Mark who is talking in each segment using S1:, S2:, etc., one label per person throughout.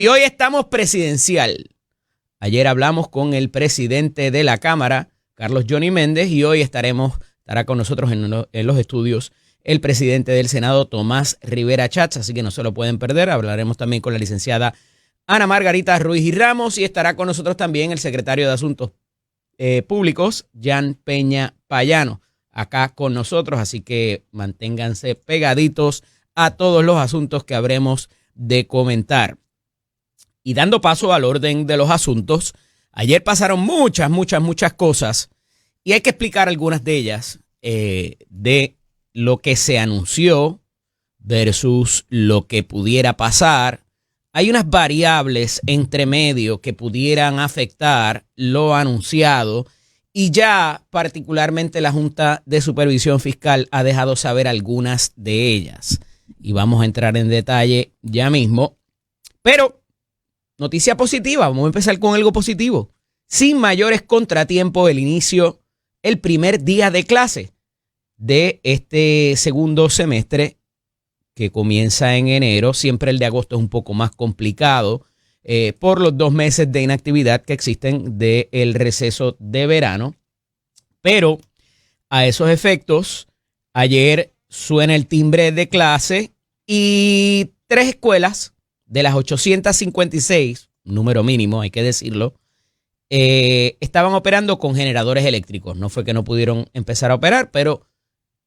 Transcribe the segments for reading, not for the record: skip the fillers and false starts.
S1: Y hoy estamos presidencial. Ayer hablamos con el presidente de la Cámara, Carlos Johnny Méndez, y hoy estará con nosotros en los estudios el presidente del Senado, Tomás Rivera Schatz, así que no se lo pueden perder. Hablaremos también con la licenciada Ana Margarita Ruiz y Ramos, y estará con nosotros también el secretario de Asuntos Públicos, Jan Peña Payano, acá con nosotros, así que manténganse pegaditos a todos los asuntos que habremos de comentar. Y dando paso al orden de los asuntos, ayer pasaron muchas cosas y hay que explicar algunas de ellas, de lo que se anunció versus lo que pudiera pasar. Hay unas variables entre medio que pudieran afectar lo anunciado y ya particularmente la Junta de Supervisión Fiscal ha dejado saber algunas de ellas. Y vamos a entrar en detalle ya mismo, pero noticia positiva, vamos a empezar con algo positivo. Sin mayores contratiempos, el primer día de clase de este segundo semestre que comienza en enero. Siempre el de agosto es un poco más complicado por los 2 meses de inactividad que existen del receso de verano. Pero a esos efectos, ayer suena el timbre de clase y 3 escuelas de las 856, número mínimo, hay que decirlo, estaban operando con generadores eléctricos. No fue que no pudieron empezar a operar, pero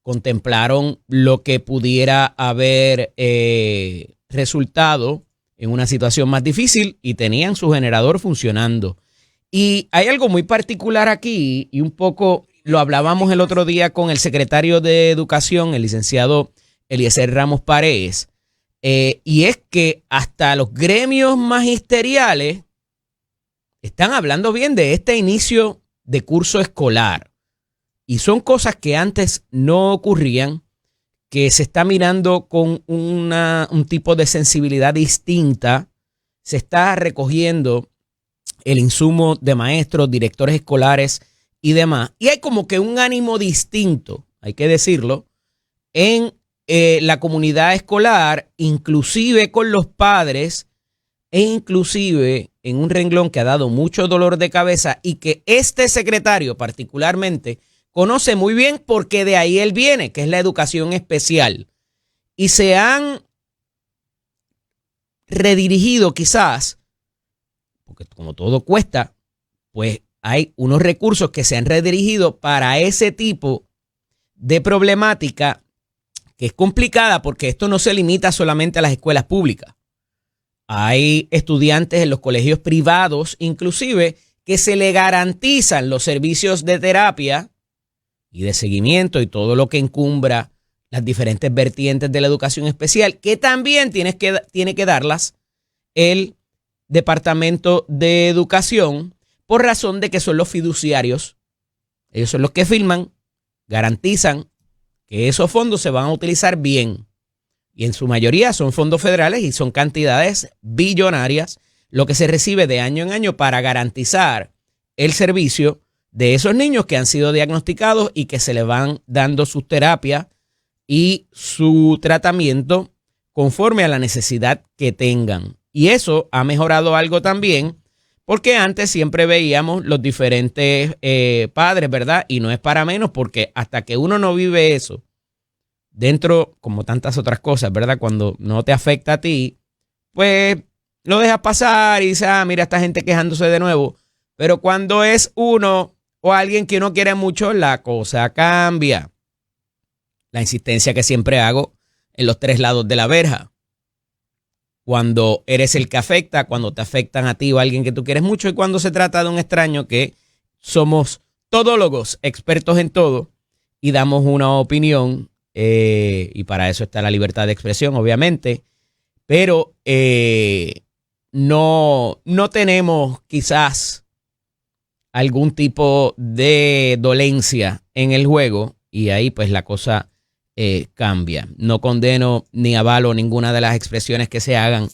S1: contemplaron lo que pudiera haber resultado en una situación más difícil y tenían su generador funcionando. Y hay algo muy particular aquí, y un poco lo hablábamos el otro día con el secretario de Educación, el licenciado Eliezer Ramos Paredes, y es que hasta los gremios magisteriales están hablando bien de este inicio de curso escolar. Y son cosas que antes no ocurrían, que se está mirando con un tipo de sensibilidad distinta. Se está recogiendo el insumo de maestros, directores escolares y demás. Y hay como que un ánimo distinto, hay que decirlo, en la comunidad escolar, inclusive con los padres, e inclusive en un renglón que ha dado mucho dolor de cabeza y que este secretario particularmente conoce muy bien porque de ahí él viene, que es la educación especial. Y se han redirigido quizás, porque como todo cuesta, pues hay unos recursos que se han redirigido para ese tipo de problemática que es complicada, porque esto no se limita solamente a las escuelas públicas. Hay estudiantes en los colegios privados, inclusive, que se le garantizan los servicios de terapia y de seguimiento y todo lo que encumbra las diferentes vertientes de la educación especial, que también tiene que darlas el Departamento de Educación, por razón de que son los fiduciarios. Ellos son los que firman, garantizan que esos fondos se van a utilizar bien. Y en su mayoría son fondos federales y son cantidades billonarias lo que se recibe de año en año para garantizar el servicio de esos niños que han sido diagnosticados y que se les van dando sus terapias y su tratamiento conforme a la necesidad que tengan. Y eso ha mejorado algo también, porque antes siempre veíamos los diferentes padres, ¿verdad? Y no es para menos, porque hasta que uno no vive eso dentro, como tantas otras cosas, ¿verdad? Cuando no te afecta a ti, pues lo dejas pasar y dices, mira, esta gente quejándose de nuevo. Pero cuando es uno o alguien que uno quiere mucho, la cosa cambia. La insistencia que siempre hago en los 3 lados de la verja. Cuando eres el que afecta, cuando te afectan a ti o a alguien que tú quieres mucho, y cuando se trata de un extraño, que somos todólogos, expertos en todo, y damos una opinión, y para eso está la libertad de expresión, obviamente, pero no tenemos quizás algún tipo de dolencia en el juego, y ahí pues la cosa cambia. No condeno ni avalo ninguna de las expresiones que se hagan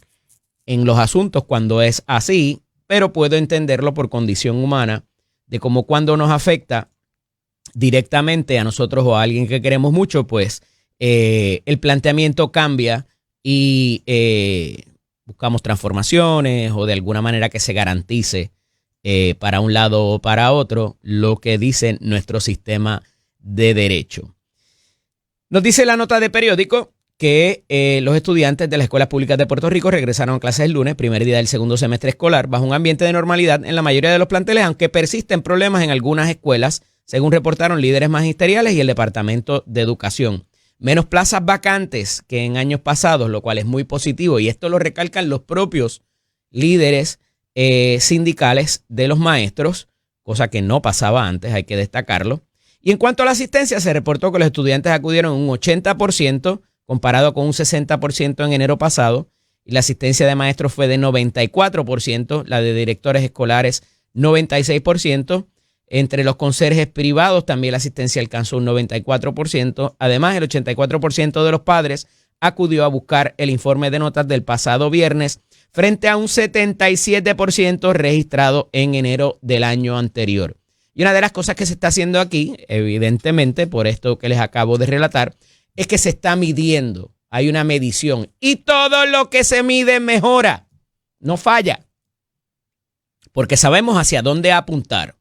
S1: en los asuntos cuando es así, pero puedo entenderlo por condición humana, de cómo cuando nos afecta directamente a nosotros o a alguien que queremos mucho, pues el planteamiento cambia y buscamos transformaciones o de alguna manera que se garantice para un lado o para otro lo que dice nuestro sistema de derecho. Nos dice la nota de periódico que los estudiantes de las escuelas públicas de Puerto Rico regresaron a clases el lunes, primer día del segundo semestre escolar, bajo un ambiente de normalidad en la mayoría de los planteles, aunque persisten problemas en algunas escuelas, según reportaron líderes magisteriales y el Departamento de Educación. Menos plazas vacantes que en años pasados, lo cual es muy positivo, y esto lo recalcan los propios líderes sindicales de los maestros, cosa que no pasaba antes, hay que destacarlo. Y en cuanto a la asistencia, se reportó que los estudiantes acudieron un 80%, comparado con un 60% en enero pasado, y la asistencia de maestros fue de 94%, la de directores escolares 96%. Entre los conserjes privados también la asistencia alcanzó un 94%. Además, el 84% de los padres acudió a buscar el informe de notas del pasado viernes frente a un 77% registrado en enero del año anterior. Y una de las cosas que se está haciendo aquí, evidentemente, por esto que les acabo de relatar, es que se está midiendo. Hay una medición y todo lo que se mide mejora, no falla, porque sabemos hacia dónde apuntar.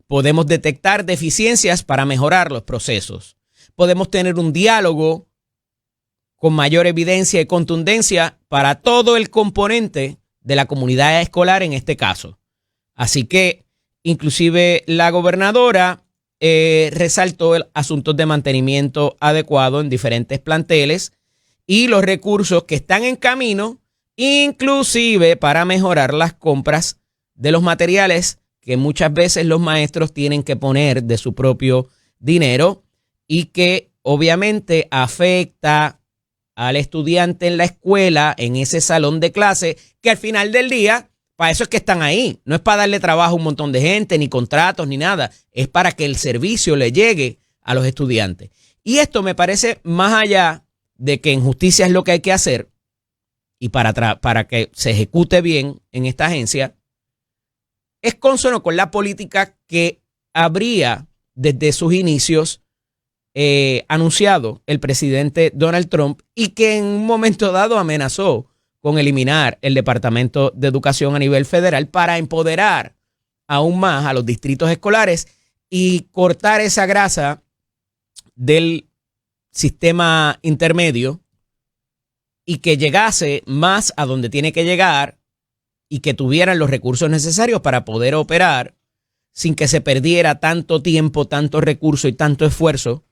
S1: Podemos detectar deficiencias para mejorar los procesos. Podemos tener un diálogo con mayor evidencia y contundencia para todo el componente de la comunidad escolar en este caso. Así que inclusive la gobernadora resaltó el asuntos de mantenimiento adecuado en diferentes planteles y los recursos que están en camino, inclusive para mejorar las compras de los materiales que muchas veces los maestros tienen que poner de su propio dinero y que obviamente afecta al estudiante en la escuela, en ese salón de clase, que al final del día, para eso es que están ahí. No es para darle trabajo a un montón de gente, ni contratos, ni nada. Es para que el servicio le llegue a los estudiantes. Y esto me parece, más allá de que en justicia es lo que hay que hacer, y para que se ejecute bien en esta agencia, es consono con la política que habría desde sus inicios anunciado el presidente Donald Trump y que en un momento dado amenazó con eliminar el Departamento de Educación a nivel federal para empoderar aún más a los distritos escolares y cortar esa grasa del sistema intermedio y que llegase más a donde tiene que llegar y que tuvieran los recursos necesarios para poder operar sin que se perdiera tanto tiempo, tanto recurso y tanto esfuerzo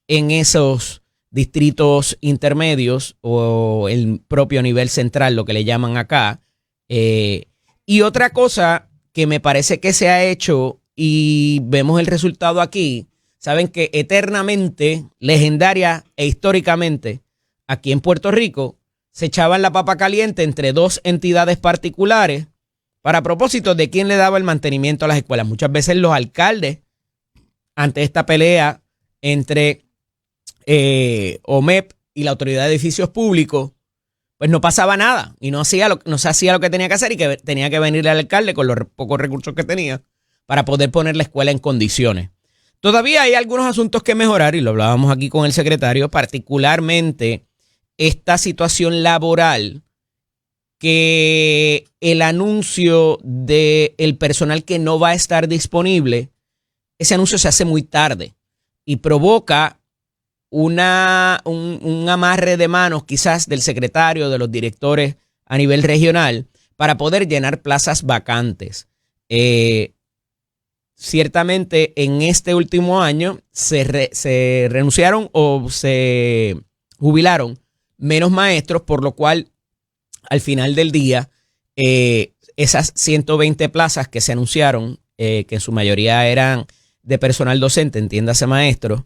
S1: en esos distritos intermedios o el propio nivel central, lo que le llaman acá. Y otra cosa que me parece que se ha hecho y vemos el resultado aquí, saben que eternamente, legendaria e históricamente, aquí en Puerto Rico, se echaban la papa caliente entre dos entidades particulares para propósito de quién le daba el mantenimiento a las escuelas. Muchas veces los alcaldes, ante esta pelea entre OMEP y la Autoridad de Edificios Públicos, pues no pasaba nada y no se hacía lo que tenía que hacer y que tenía que venir el alcalde con los pocos recursos que tenía para poder poner la escuela en condiciones. Todavía hay algunos asuntos que mejorar y lo hablábamos aquí con el secretario, particularmente esta situación laboral, que el anuncio del personal que no va a estar disponible, ese anuncio se hace muy tarde y provoca un amarre de manos quizás del secretario, de los directores a nivel regional para poder llenar plazas vacantes. Ciertamente en este último año se renunciaron o se jubilaron menos maestros, por lo cual al final del día esas 120 plazas que se anunciaron, que en su mayoría eran de personal docente, entiéndase maestros,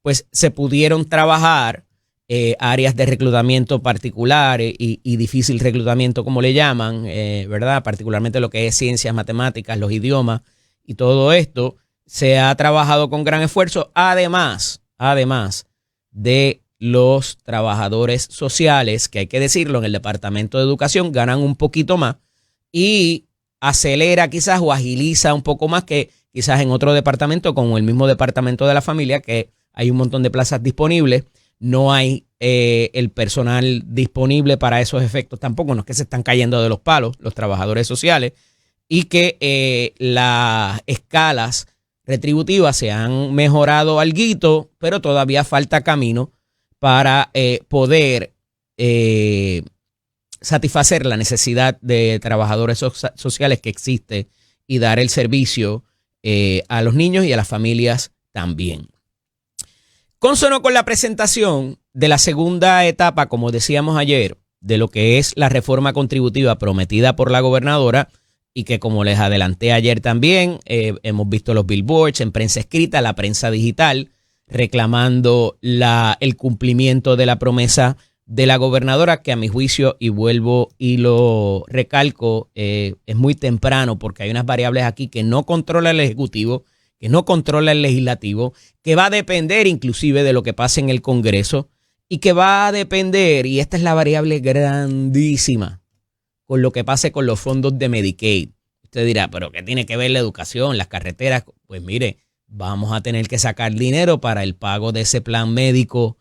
S1: pues se pudieron trabajar áreas de reclutamiento particulares y difícil reclutamiento, como le llaman, ¿verdad? Particularmente lo que es ciencias, matemáticas, los idiomas y todo esto, se ha trabajado con gran esfuerzo, además de los trabajadores sociales, que hay que decirlo, en el Departamento de Educación ganan un poquito más y acelera quizás o agiliza un poco más que quizás en otro departamento, como el mismo Departamento de la Familia, que hay un montón de plazas disponibles. no hay el personal disponible para esos efectos tampoco. No es que se están cayendo de los palos los trabajadores sociales y que las escalas retributivas se han mejorado alguito, pero todavía falta camino para poder satisfacer la necesidad de trabajadores sociales que existe y dar el servicio a los niños y a las familias también. Consono con la presentación de la segunda etapa, como decíamos ayer, de lo que es la reforma contributiva prometida por la gobernadora y que, como les adelanté ayer también, hemos visto los billboards en prensa escrita, la prensa digital, reclamando el cumplimiento de la promesa de la gobernadora, que a mi juicio, y vuelvo y lo recalco, es muy temprano porque hay unas variables aquí que no controla el Ejecutivo, que no controla el Legislativo, que va a depender inclusive de lo que pase en el Congreso y que va a depender, y esta es la variable grandísima, con lo que pase con los fondos de Medicaid. Usted dirá, ¿pero qué tiene que ver la educación, las carreteras? Pues mire, vamos a tener que sacar dinero para el pago de ese plan médico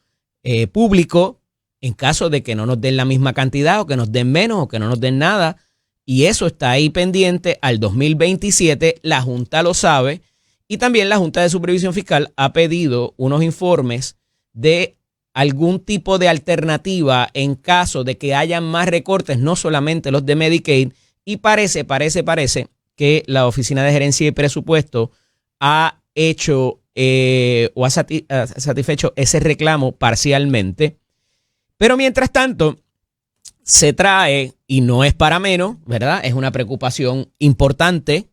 S1: público en caso de que no nos den la misma cantidad o que nos den menos o que no nos den nada. Y eso está ahí pendiente al 2027. La Junta lo sabe. Y también la Junta de Supervisión Fiscal ha pedido unos informes de algún tipo de alternativa en caso de que hayan más recortes, no solamente los de Medicaid. Y parece que la Oficina de Gerencia y Presupuesto ha hecho o ha satisfecho ese reclamo parcialmente. Pero mientras tanto, se trae, y no es para menos, ¿verdad? Es una preocupación importante,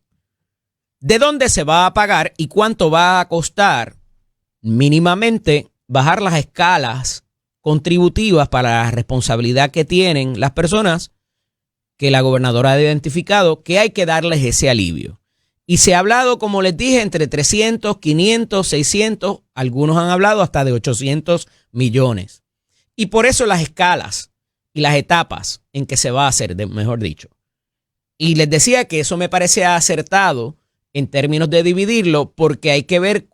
S1: de dónde se va a pagar y cuánto va a costar mínimamente bajar las escalas contributivas para la responsabilidad que tienen las personas que la gobernadora ha identificado que hay que darles ese alivio. Y se ha hablado, como les dije, entre 300, 500, 600, algunos han hablado hasta de 800 millones. Y por eso las escalas y las etapas en que se va a hacer, mejor dicho. Y les decía que eso me parece acertado en términos de dividirlo, porque hay que ver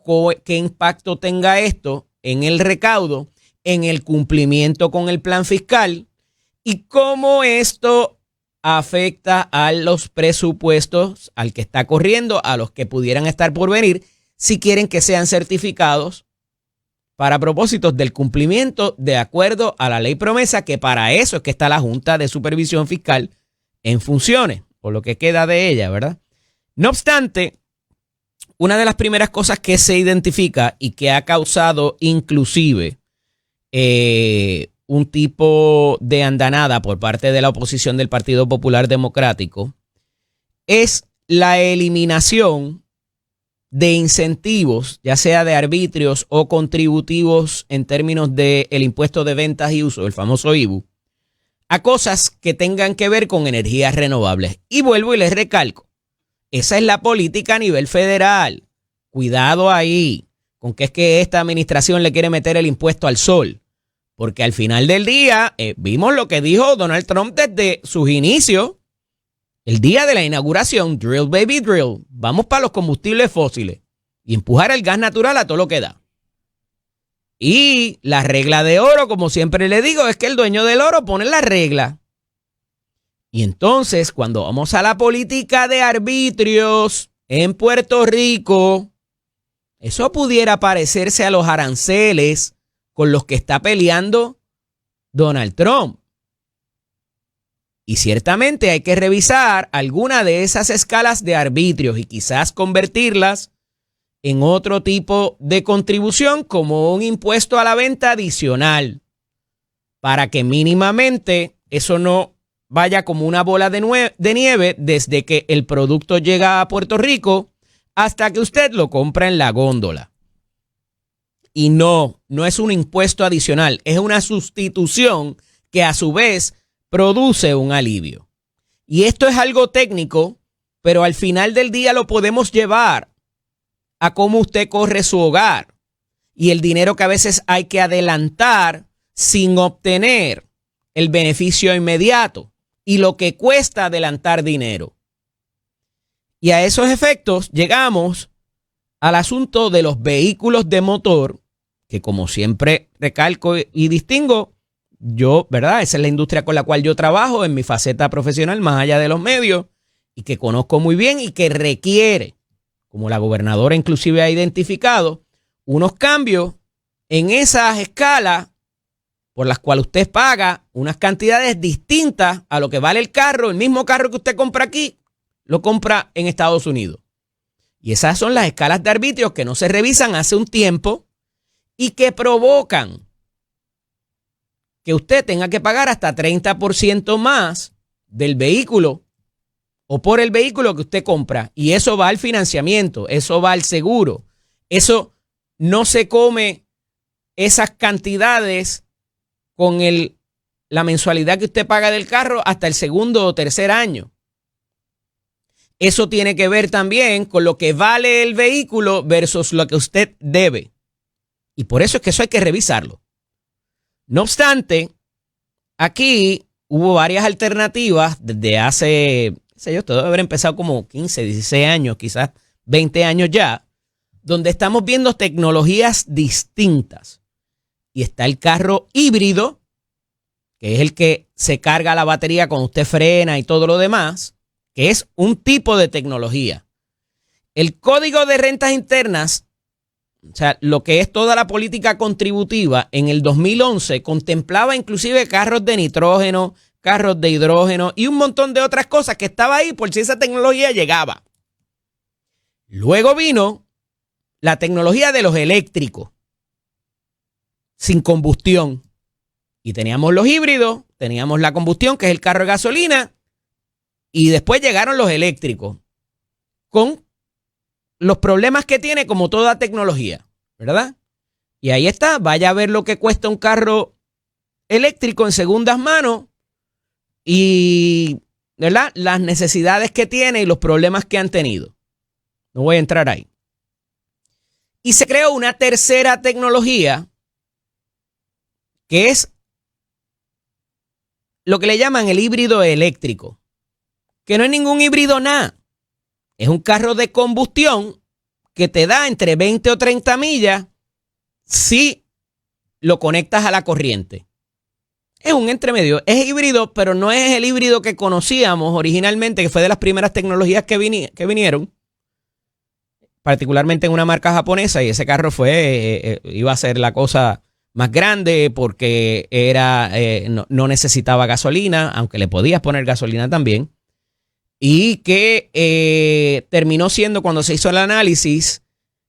S1: qué impacto tenga esto en el recaudo, en el cumplimiento con el plan fiscal y cómo esto afecta a los presupuestos, al que está corriendo, a los que pudieran estar por venir, si quieren que sean certificados para propósitos del cumplimiento de acuerdo a la ley promesa, que para eso es que está la Junta de Supervisión Fiscal en funciones, o lo que queda de ella, ¿verdad? No obstante, una de las primeras cosas que se identifica y que ha causado inclusive un tipo de andanada por parte de la oposición del Partido Popular Democrático es la eliminación de incentivos, ya sea de arbitrios o contributivos en términos del impuesto de ventas y uso, el famoso IVU, a cosas que tengan que ver con energías renovables. Y vuelvo y les recalco, esa es la política a nivel federal. Cuidado ahí con que es que esta administración le quiere meter el impuesto al sol. Porque al final del día vimos lo que dijo Donald Trump desde sus inicios. El día de la inauguración, drill baby drill, vamos para los combustibles fósiles y empujar el gas natural a todo lo que da. Y la regla de oro, como siempre le digo, es que el dueño del oro pone la regla. Y entonces, cuando vamos a la política de arbitrios en Puerto Rico, eso pudiera parecerse a los aranceles con los que está peleando Donald Trump. Y ciertamente hay que revisar alguna de esas escalas de arbitrios y quizás convertirlas en otro tipo de contribución, como un impuesto a la venta adicional, para que mínimamente eso no vaya como una bola de nieve desde que el producto llega a Puerto Rico hasta que usted lo compra en la góndola. Y no es un impuesto adicional, es una sustitución que a su vez produce un alivio. Y esto es algo técnico, pero al final del día lo podemos llevar a cómo usted corre su hogar y el dinero que a veces hay que adelantar sin obtener el beneficio inmediato y lo que cuesta adelantar dinero. Y a esos efectos llegamos al asunto de los vehículos de motor, que como siempre recalco y distingo, yo, ¿verdad? Esa es la industria con la cual yo trabajo en mi faceta profesional, más allá de los medios, y que conozco muy bien y que requiere, como la gobernadora inclusive ha identificado, unos cambios en esas escalas por las cuales usted paga unas cantidades distintas a lo que vale el carro. El mismo carro que usted compra aquí, lo compra en Estados Unidos. Y esas son las escalas de arbitrios que no se revisan hace un tiempo y que provocan que usted tenga que pagar hasta 30% más del vehículo o por el vehículo que usted compra. Y eso va al financiamiento, eso va al seguro. Eso no se come esas cantidades con la mensualidad que usted paga del carro hasta el segundo o tercer año. Eso tiene que ver también con lo que vale el vehículo versus lo que usted debe. Y por eso es que eso hay que revisarlo. No obstante, aquí hubo varias alternativas desde hace, esto debe haber empezado como 15, 16 años, quizás 20 años ya, donde estamos viendo tecnologías distintas. Y está el carro híbrido, que es el que se carga la batería cuando usted frena y todo lo demás, que es un tipo de tecnología. El Código de Rentas Internas, o sea, lo que es toda la política contributiva, en el 2011 contemplaba inclusive carros de nitrógeno, carros de hidrógeno y un montón de otras cosas que estaba ahí por si esa tecnología llegaba. Luego vino la tecnología de los eléctricos, sin combustión. Y teníamos los híbridos, teníamos la combustión, que es el carro de gasolina, y después llegaron los eléctricos, con los problemas que tiene como toda tecnología, ¿verdad? Y ahí está, vaya a ver lo que cuesta un carro eléctrico en segundas manos y, ¿verdad?, las necesidades que tiene y los problemas que han tenido. No voy a entrar ahí. Y se creó una tercera tecnología que es lo que le llaman el híbrido eléctrico, que no es ningún híbrido nada. Es un carro de combustión que te da entre 20 o 30 millas si lo conectas a la corriente. Es un entremedio, es híbrido, pero no es el híbrido que conocíamos originalmente, que fue de las primeras tecnologías que vinieron, particularmente en una marca japonesa, y ese carro iba a ser la cosa más grande porque no necesitaba gasolina, aunque le podías poner gasolina también. Y que terminó siendo, cuando se hizo el análisis,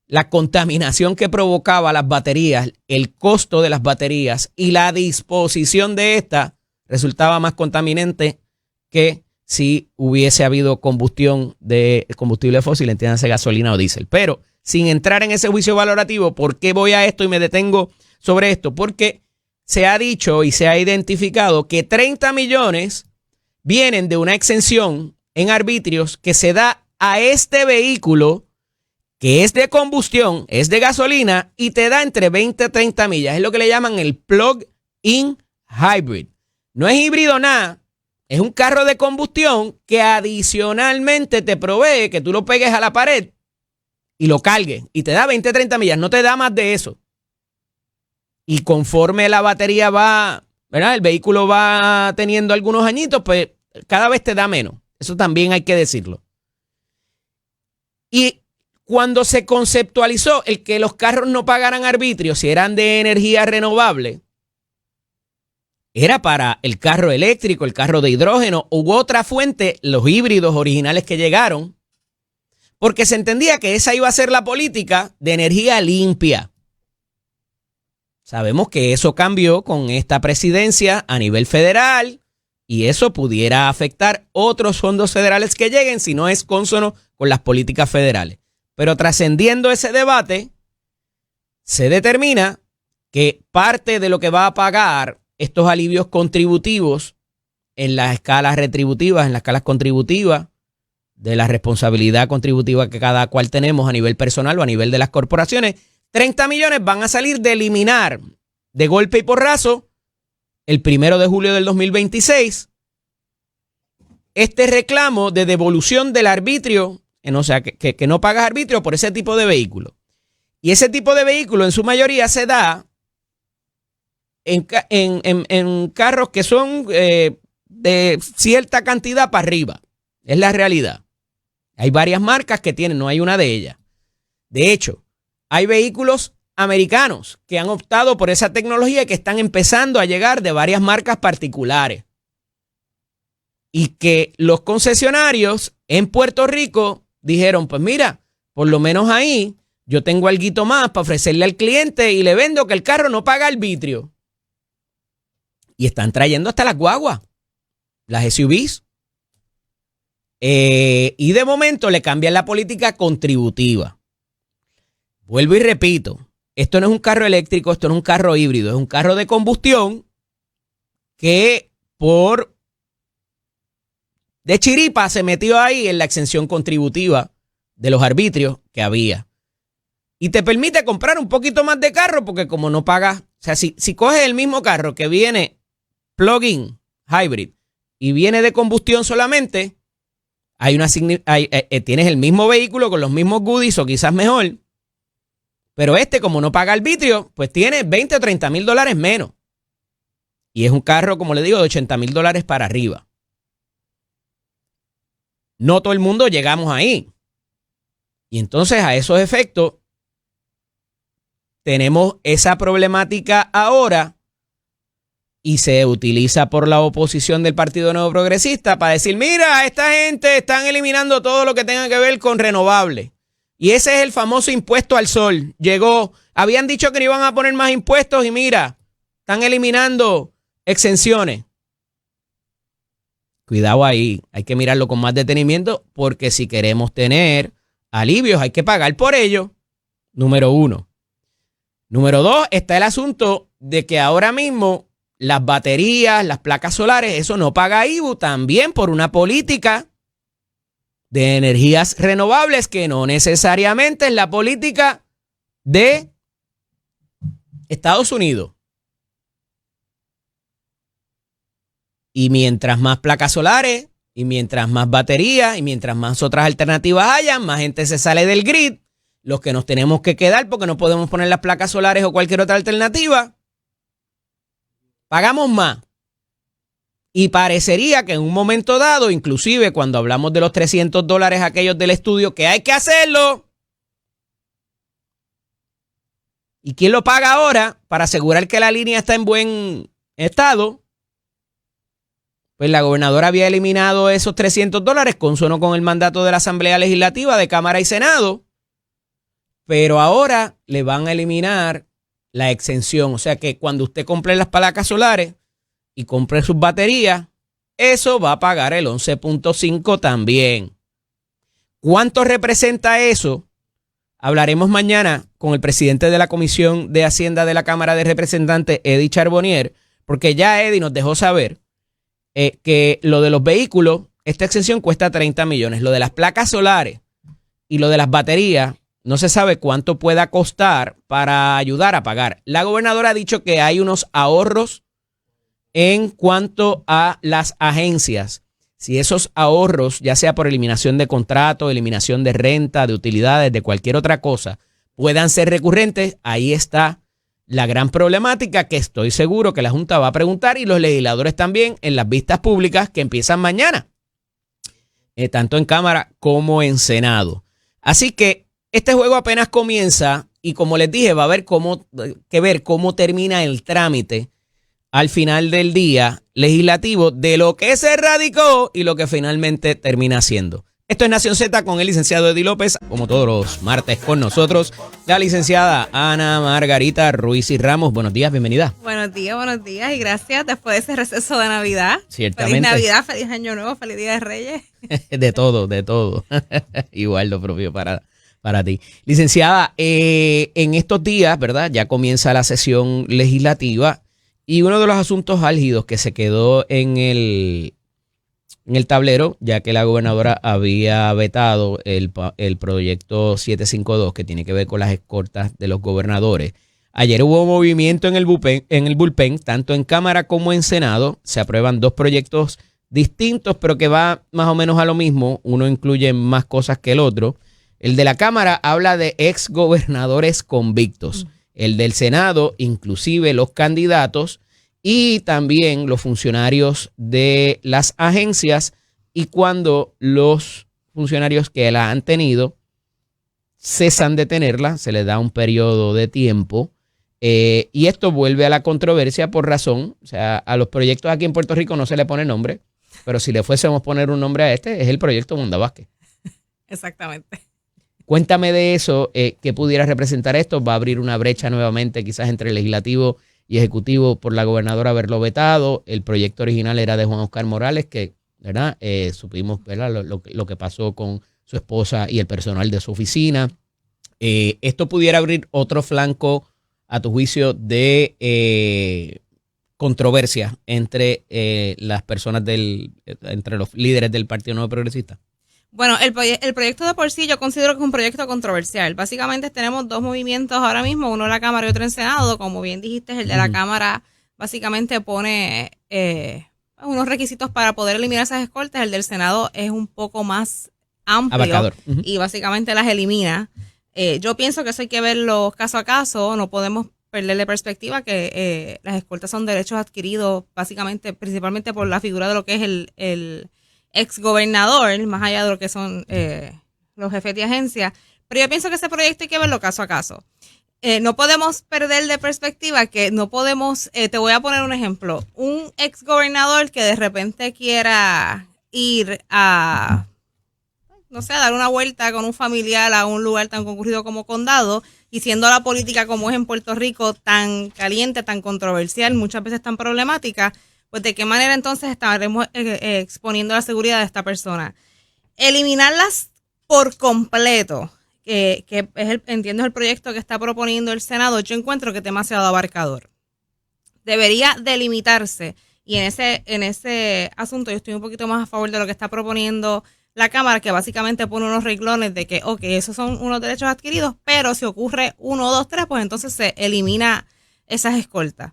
S1: la contaminación que provocaba las baterías, el costo de las baterías y la disposición de estas resultaba más contaminante que si hubiese habido combustión de combustible fósil, entiéndase gasolina o diésel. Pero sin entrar en ese juicio valorativo, ¿por qué voy a esto y me detengo sobre esto? Porque se ha dicho y se ha identificado que 30 millones vienen de una exención en arbitrios que se da a este vehículo que es de combustión, es de gasolina y te da entre 20 y 30 millas. Es lo que le llaman el plug-in hybrid. No es híbrido nada, es un carro de combustión que adicionalmente te provee que tú lo pegues a la pared y lo cargues y te da 20 o 30 millas, no te da más de eso. Y conforme la batería va, ¿verdad?, el vehículo va teniendo algunos añitos, pues cada vez te da menos. Eso también hay que decirlo. Y cuando se conceptualizó el que los carros no pagaran arbitrio si eran de energía renovable, era para el carro eléctrico, el carro de hidrógeno u otra fuente, los híbridos originales que llegaron, porque se entendía que esa iba a ser la política de energía limpia. Sabemos que eso cambió con esta presidencia a nivel federal y eso pudiera afectar otros fondos federales que lleguen si no es cónsono con las políticas federales. Pero trascendiendo ese debate, se determina que parte de lo que va a pagar estos alivios contributivos en las escalas retributivas, en las escalas contributivas, de la responsabilidad contributiva que cada cual tenemos a nivel personal o a nivel de las corporaciones, 30 millones van a salir de eliminar de golpe y porrazo el 1 de julio del 2026 este reclamo de devolución del arbitrio, o sea, que no pagas arbitrio por ese tipo de vehículo. Y ese tipo de vehículo en su mayoría se da en carros que son de cierta cantidad para arriba. Es la realidad. Hay varias marcas que tienen, no hay una de ellas. De hecho, hay vehículos americanos que han optado por esa tecnología y que están empezando a llegar de varias marcas particulares. Y que los concesionarios en Puerto Rico dijeron, pues mira, por lo menos ahí yo tengo alguito más para ofrecerle al cliente y le vendo que el carro no paga arbitrio. Y están trayendo hasta las guaguas, las SUVs. Y de momento le cambian la política contributiva. Vuelvo y repito, esto no es un carro eléctrico, esto no es un carro híbrido, es un carro de combustión que de chiripa se metió ahí en la exención contributiva de los arbitrios que había. Y te permite comprar un poquito más de carro porque como no pagas, o sea, si coges el mismo carro que viene plug-in, hybrid, y viene de combustión solamente, tienes el mismo vehículo con los mismos goodies o quizás mejor, pero como no paga arbitrio, pues tiene 20 o 30 mil dólares menos. Y es un carro, como le digo, de 80 mil dólares para arriba. No todo el mundo llegamos ahí. Y entonces a esos efectos tenemos esa problemática ahora y se utiliza por la oposición del Partido Nuevo Progresista para decir, mira, esta gente están eliminando todo lo que tenga que ver con renovables. Y ese es el famoso impuesto al sol. Llegó, habían dicho que no iban a poner más impuestos y mira, están eliminando exenciones. Cuidado ahí, hay que mirarlo con más detenimiento porque si queremos tener alivios hay que pagar por ello. Número 1. Número 2, está el asunto de que ahora mismo las baterías, las placas solares, eso no paga IBU también por una política de energías renovables que no necesariamente es la política de Estados Unidos. Y mientras más placas solares, y mientras más baterías, y mientras más otras alternativas hayan, más gente se sale del grid. Los que nos tenemos que quedar porque no podemos poner las placas solares o cualquier otra alternativa, pagamos más. Y parecería que en un momento dado, inclusive cuando hablamos de los $300 aquellos del estudio, que hay que hacerlo. ¿Y quién lo paga ahora para asegurar que la línea está en buen estado? Pues la gobernadora había eliminado esos $300 consono con el mandato de la Asamblea Legislativa de Cámara y Senado, pero ahora le van a eliminar la exención. O sea que cuando usted compre las placas solares y compre sus baterías, eso va a pagar el 11.5 también. ¿Cuánto representa eso? Hablaremos mañana con el presidente de la Comisión de Hacienda de la Cámara de Representantes, Eddie Charbonnier, porque ya Eddie nos dejó saber que lo de los vehículos, esta exención cuesta 30 millones. Lo de las placas solares y lo de las baterías, no se sabe cuánto pueda costar para ayudar a pagar. La gobernadora ha dicho que hay unos ahorros en cuanto a las agencias. Si esos ahorros, ya sea por eliminación de contrato, eliminación de renta, de utilidades, de cualquier otra cosa, puedan ser recurrentes, ahí está la gran problemática que estoy seguro que la Junta va a preguntar y los legisladores también en las vistas públicas que empiezan mañana, tanto en Cámara como en Senado. Así que este juego apenas comienza y como les dije, va a haber que ver cómo termina el trámite al final del día legislativo de lo que se radicó y lo que finalmente termina siendo. Esto es Nación Z con el licenciado Eddie López, como todos los martes con nosotros, la licenciada Ana Margarita Ruiz y Ramos. Buenos días, bienvenida.
S2: Buenos días y gracias después de ese receso de Navidad.
S1: Ciertamente.
S2: Feliz Navidad, feliz Año Nuevo, feliz Día de Reyes.
S1: De todo. Igual lo propio para ti. Licenciada, en estos días, ¿verdad? Ya comienza la sesión legislativa y uno de los asuntos álgidos que se quedó en el tablero, ya que la gobernadora había vetado el proyecto 752 que tiene que ver con las escoltas de los gobernadores. Ayer hubo movimiento en el bullpen, tanto en Cámara como en Senado. Se aprueban dos proyectos distintos, pero que va más o menos a lo mismo. Uno incluye más cosas que el otro. El de la Cámara habla de exgobernadores convictos. El del Senado, inclusive los candidatos y también los funcionarios de las agencias, y cuando los funcionarios que la han tenido cesan de tenerla, se les da un periodo de tiempo. Y esto vuelve a la controversia por razón, o sea, a los proyectos aquí en Puerto Rico no se le pone nombre, pero si le fuésemos a poner un nombre a este, es el proyecto Wanda Vázquez.
S2: Exactamente.
S1: Cuéntame de eso, ¿qué pudiera representar esto? ¿Va a abrir una brecha nuevamente quizás entre el legislativo y ejecutivo por la gobernadora haberlo vetado? El proyecto original era de Juan Oscar Morales, que, ¿verdad? Supimos, ¿verdad? Lo que pasó con su esposa y el personal de su oficina. Esto pudiera abrir otro flanco, a tu juicio, de controversia entre las personas entre los líderes del Partido Nuevo Progresista.
S2: Bueno, el proyecto de por sí yo considero que es un proyecto controversial. Básicamente tenemos dos movimientos ahora mismo, uno en la Cámara y otro en Senado. Como bien dijiste, el de la Cámara básicamente pone unos requisitos para poder eliminar esas escoltas. El del Senado es un poco más amplio.
S1: Abarcador.
S2: Y básicamente las elimina. Yo pienso que eso hay que verlo caso a caso. No podemos perderle perspectiva que las escoltas son derechos adquiridos básicamente, principalmente por la figura de lo que es el exgobernador, más allá de lo que son los jefes de agencia. Pero yo pienso que ese proyecto hay que verlo caso a caso. No podemos perder de perspectiva que no podemos, te voy a poner un ejemplo, un exgobernador que de repente quiera ir a, no sé, a dar una vuelta con un familiar a un lugar tan concurrido como Condado, y siendo la política como es en Puerto Rico tan caliente, tan controversial, muchas veces tan problemática, pues de qué manera entonces estaremos exponiendo la seguridad de esta persona. Eliminarlas por completo, que es entiendo es el proyecto que está proponiendo el Senado, yo encuentro que es demasiado abarcador. Debería delimitarse, y en ese asunto yo estoy un poquito más a favor de lo que está proponiendo la Cámara, que básicamente pone unos renglones de que, ok, esos son unos derechos adquiridos, pero si ocurre 1, 2, 3, pues entonces se elimina esas escoltas.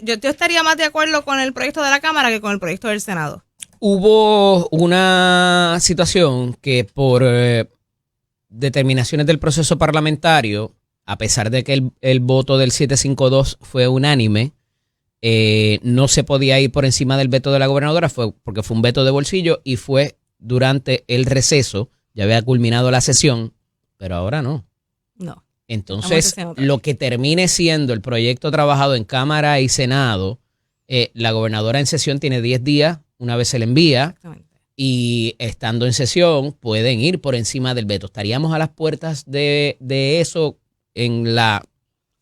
S2: Yo estaría más de acuerdo con el proyecto de la Cámara que con el proyecto del Senado.
S1: Hubo una situación que por determinaciones del proceso parlamentario, a pesar de que el voto del 752 fue unánime, no se podía ir por encima del veto de la gobernadora, porque fue un veto de bolsillo y fue durante el receso. Ya había culminado la sesión, pero ahora no.
S2: No.
S1: Entonces, lo que termine siendo el proyecto trabajado en Cámara y Senado, la gobernadora en sesión tiene 10 días, una vez se le envía, y estando en sesión pueden ir por encima del veto. ¿Estaríamos a las puertas de eso en la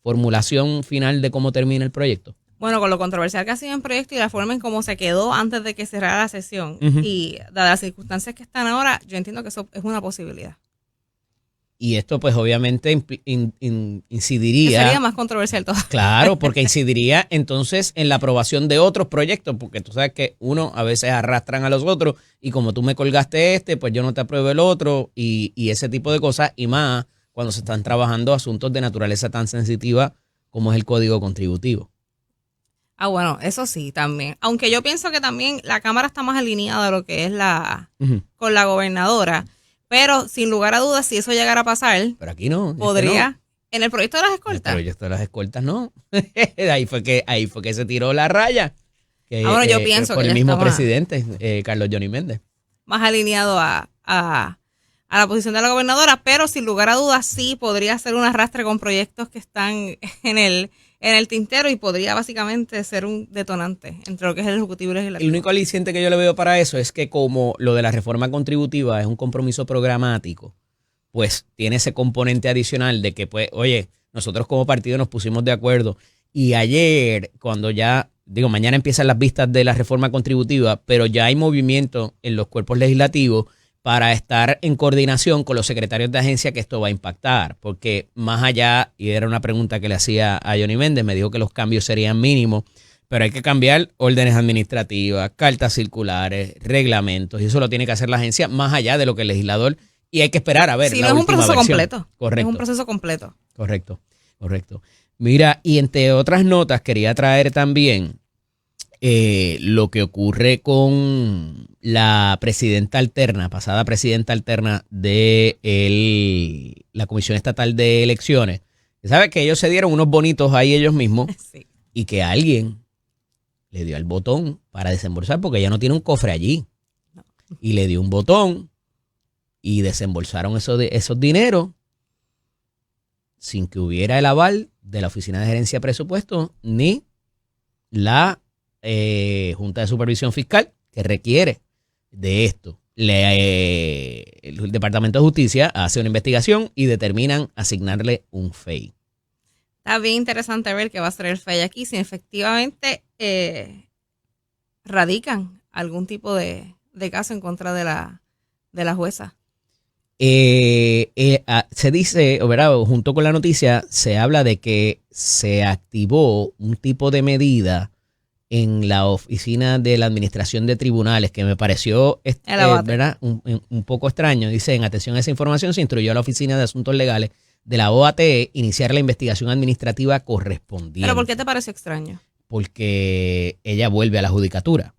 S1: formulación final de cómo termina el proyecto?
S2: Bueno, con lo controversial que ha sido el proyecto y la forma en cómo se quedó antes de que cerrara la sesión, y dadas las circunstancias que están ahora, yo entiendo que eso es una posibilidad.
S1: Y esto pues obviamente incidiría...
S2: Sería más controversial todo.
S1: Claro, porque incidiría entonces en la aprobación de otros proyectos, porque tú sabes que uno a veces arrastran a los otros, y como tú me colgaste pues yo no te apruebo el otro, y ese tipo de cosas, y más cuando se están trabajando asuntos de naturaleza tan sensitiva como es el Código Contributivo.
S2: Ah, bueno, eso sí, también. Aunque yo pienso que también la Cámara está más alineada a lo que es con la gobernadora. Pero, sin lugar a dudas, si eso llegara a pasar,
S1: pero aquí no.
S2: Podría.
S1: No.
S2: En el proyecto de las escoltas.
S1: En el proyecto de las escoltas no. ahí fue que se tiró la raya.
S2: Bueno, yo pienso
S1: por
S2: que
S1: el mismo presidente, Carlos Johnny Méndez.
S2: Más alineado a la posición de la gobernadora, pero sin lugar a dudas sí podría ser un arrastre con proyectos que están en el tintero, y podría básicamente ser un detonante entre lo que es el Ejecutivo y el Legislativo.
S1: El único aliciente que yo le veo para eso es que, como lo de la reforma contributiva es un compromiso programático, pues tiene ese componente adicional de que, pues, oye, nosotros como partido nos pusimos de acuerdo, y ayer, cuando mañana empiezan las vistas de la reforma contributiva, pero ya hay movimiento en los cuerpos legislativos para estar en coordinación con los secretarios de agencia que esto va a impactar, porque más allá, y era una pregunta que le hacía a Johnny Méndez, me dijo que los cambios serían mínimos, pero hay que cambiar órdenes administrativas, cartas circulares, reglamentos, y eso lo tiene que hacer la agencia más allá de lo que el legislador, y hay que esperar a ver
S2: sí,
S1: la
S2: no es un
S1: última
S2: proceso
S1: versión.
S2: Completo.
S1: Correcto.
S2: Es un proceso completo.
S1: Correcto. Mira, y entre otras notas quería traer también lo que ocurre con la presidenta alterna, pasada presidenta alterna de la Comisión Estatal de Elecciones. ¿Sabes? Que ellos se dieron unos bonitos ahí ellos mismos
S2: Sí.
S1: y que alguien le dio el botón para desembolsar porque ella no tiene un cofre allí.
S2: No.
S1: Y le dio un botón y desembolsaron esos dineros sin que hubiera el aval de la Oficina de Gerencia de Presupuestos ni la Junta de Supervisión Fiscal que requiere de esto. El Departamento de Justicia hace una investigación y determinan asignarle un FEI.
S2: Está bien interesante ver qué va a ser el FEI aquí, si efectivamente radican algún tipo de caso en contra de la jueza.
S1: Se dice, ¿verdad? Junto con la noticia, se habla de que se activó un tipo de medida en la oficina de la Administración de Tribunales que me pareció ¿verdad? Un poco extraño. Dice, en atención a esa información, se instruyó a la Oficina de Asuntos Legales de la OATE iniciar la investigación administrativa correspondiente.
S2: ¿Pero por qué te pareció extraño?
S1: Porque ella vuelve a la judicatura.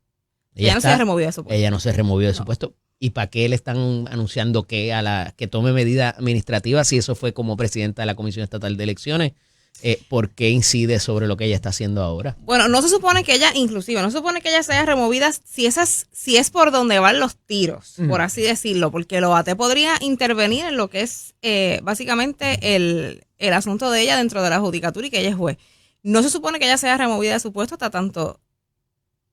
S2: Ella no se removió de su puesto.
S1: Ella no se removió de su puesto. ¿Y para qué le están anunciando que que tome medidas administrativas si eso fue como presidenta de la Comisión Estatal de Elecciones? ¿Por qué incide sobre lo que ella está haciendo ahora?
S2: Bueno, no se supone que ella, inclusive, no se supone que ella sea removida si es por donde van los tiros, por así decirlo, porque el OAT podría intervenir en lo que es básicamente el asunto de ella dentro de la judicatura y que ella es juez. No se supone que ella sea removida de su puesto hasta tanto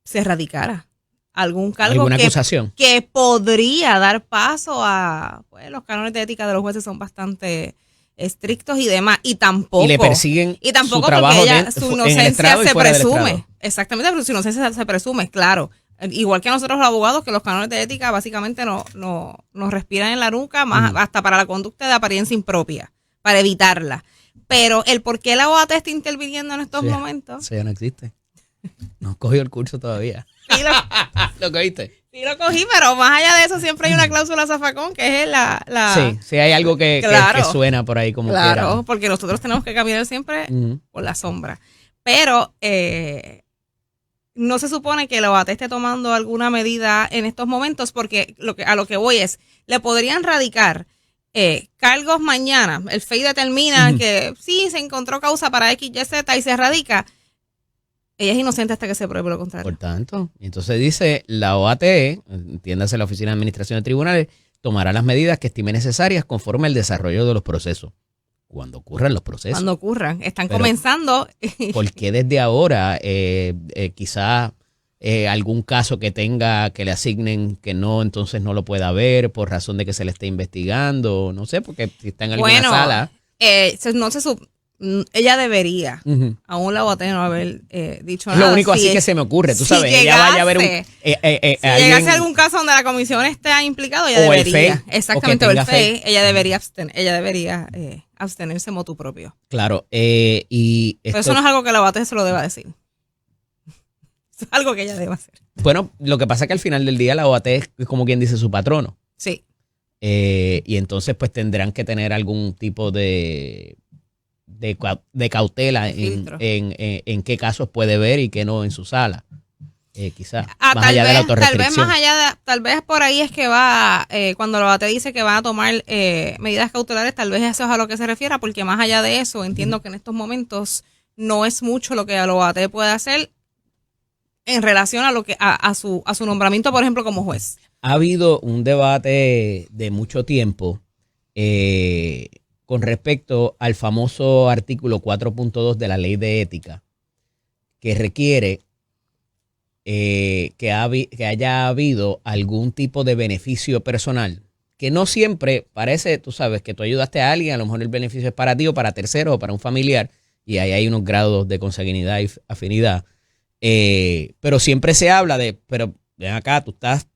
S2: se radicara algún cargo
S1: ¿Alguna acusación?
S2: Que podría dar paso a, pues, los cánones de ética de los jueces son bastante estrictos y demás, y tampoco.
S1: Y le persiguen
S2: y tampoco
S1: su trabajo
S2: porque ella, su inocencia se presume. Exactamente, pero su inocencia se presume, claro. Igual que nosotros los abogados, que los cánones de ética básicamente nos respiran en la nuca, más hasta para la conducta de apariencia impropia, para evitarla. Pero el por qué la OAT está interviniendo en estos momentos.
S1: Eso ya no existe. No cogió el curso todavía.
S2: Sí
S1: ¿Lo cogiste?
S2: Sí lo cogí, pero más allá de eso siempre hay una cláusula zafacón que es
S1: Sí, hay algo que suena por ahí como quiera.
S2: Claro, porque nosotros tenemos que caminar siempre por la sombra. Pero no se supone que la OAT esté tomando alguna medida en estos momentos porque a lo que voy es, le podrían radicar cargos mañana. El FEI determina que sí, se encontró causa para X, Y, Z y se radica. Ella es inocente hasta que se pruebe lo contrario.
S1: Por tanto, entonces dice, la OAT, entiéndase la Oficina de Administración de Tribunales, tomará las medidas que estime necesarias conforme al desarrollo de los procesos. Cuando ocurran los procesos.
S2: Cuando ocurran. Están comenzando.
S1: ¿Por qué desde ahora quizás algún caso que tenga, que le asignen que no, entonces no lo pueda ver por razón de que se le esté investigando? No sé, porque si está en alguna sala.
S2: Ella debería, aún la OAT no haber dicho nada.
S1: Lo único así que se me ocurre, tú sabes, ella vaya a ver
S2: si llegase algún caso donde la comisión esté implicada, ella debería. Exactamente, o el FEI, ella debería abstenerse motu propio.
S1: Claro,
S2: pero eso no es algo que la OAT se lo deba decir. Eso es algo que ella deba hacer.
S1: Bueno, lo que pasa es que al final del día la OAT es como quien dice su patrono.
S2: Sí.
S1: Y entonces pues tendrán que tener algún tipo de cautela en qué casos puede ver y qué no en su sala. Quizás más allá de la autorrestricción.
S2: Tal vez por ahí es que va, cuando la OAT dice que va a tomar medidas cautelares, tal vez eso es a lo que se refiera, porque más allá de eso, entiendo que en estos momentos no es mucho lo que la OAT puede hacer en relación a lo que a su nombramiento, por ejemplo, como juez.
S1: Ha habido un debate de mucho tiempo con respecto al famoso artículo 4.2 de la Ley de Ética, que requiere que haya habido algún tipo de beneficio personal, que no siempre parece, tú sabes, que tú ayudaste a alguien, a lo mejor el beneficio es para ti o para terceros o para un familiar, y ahí hay unos grados de consanguinidad y afinidad, pero siempre se habla de, pero ven acá, tú estás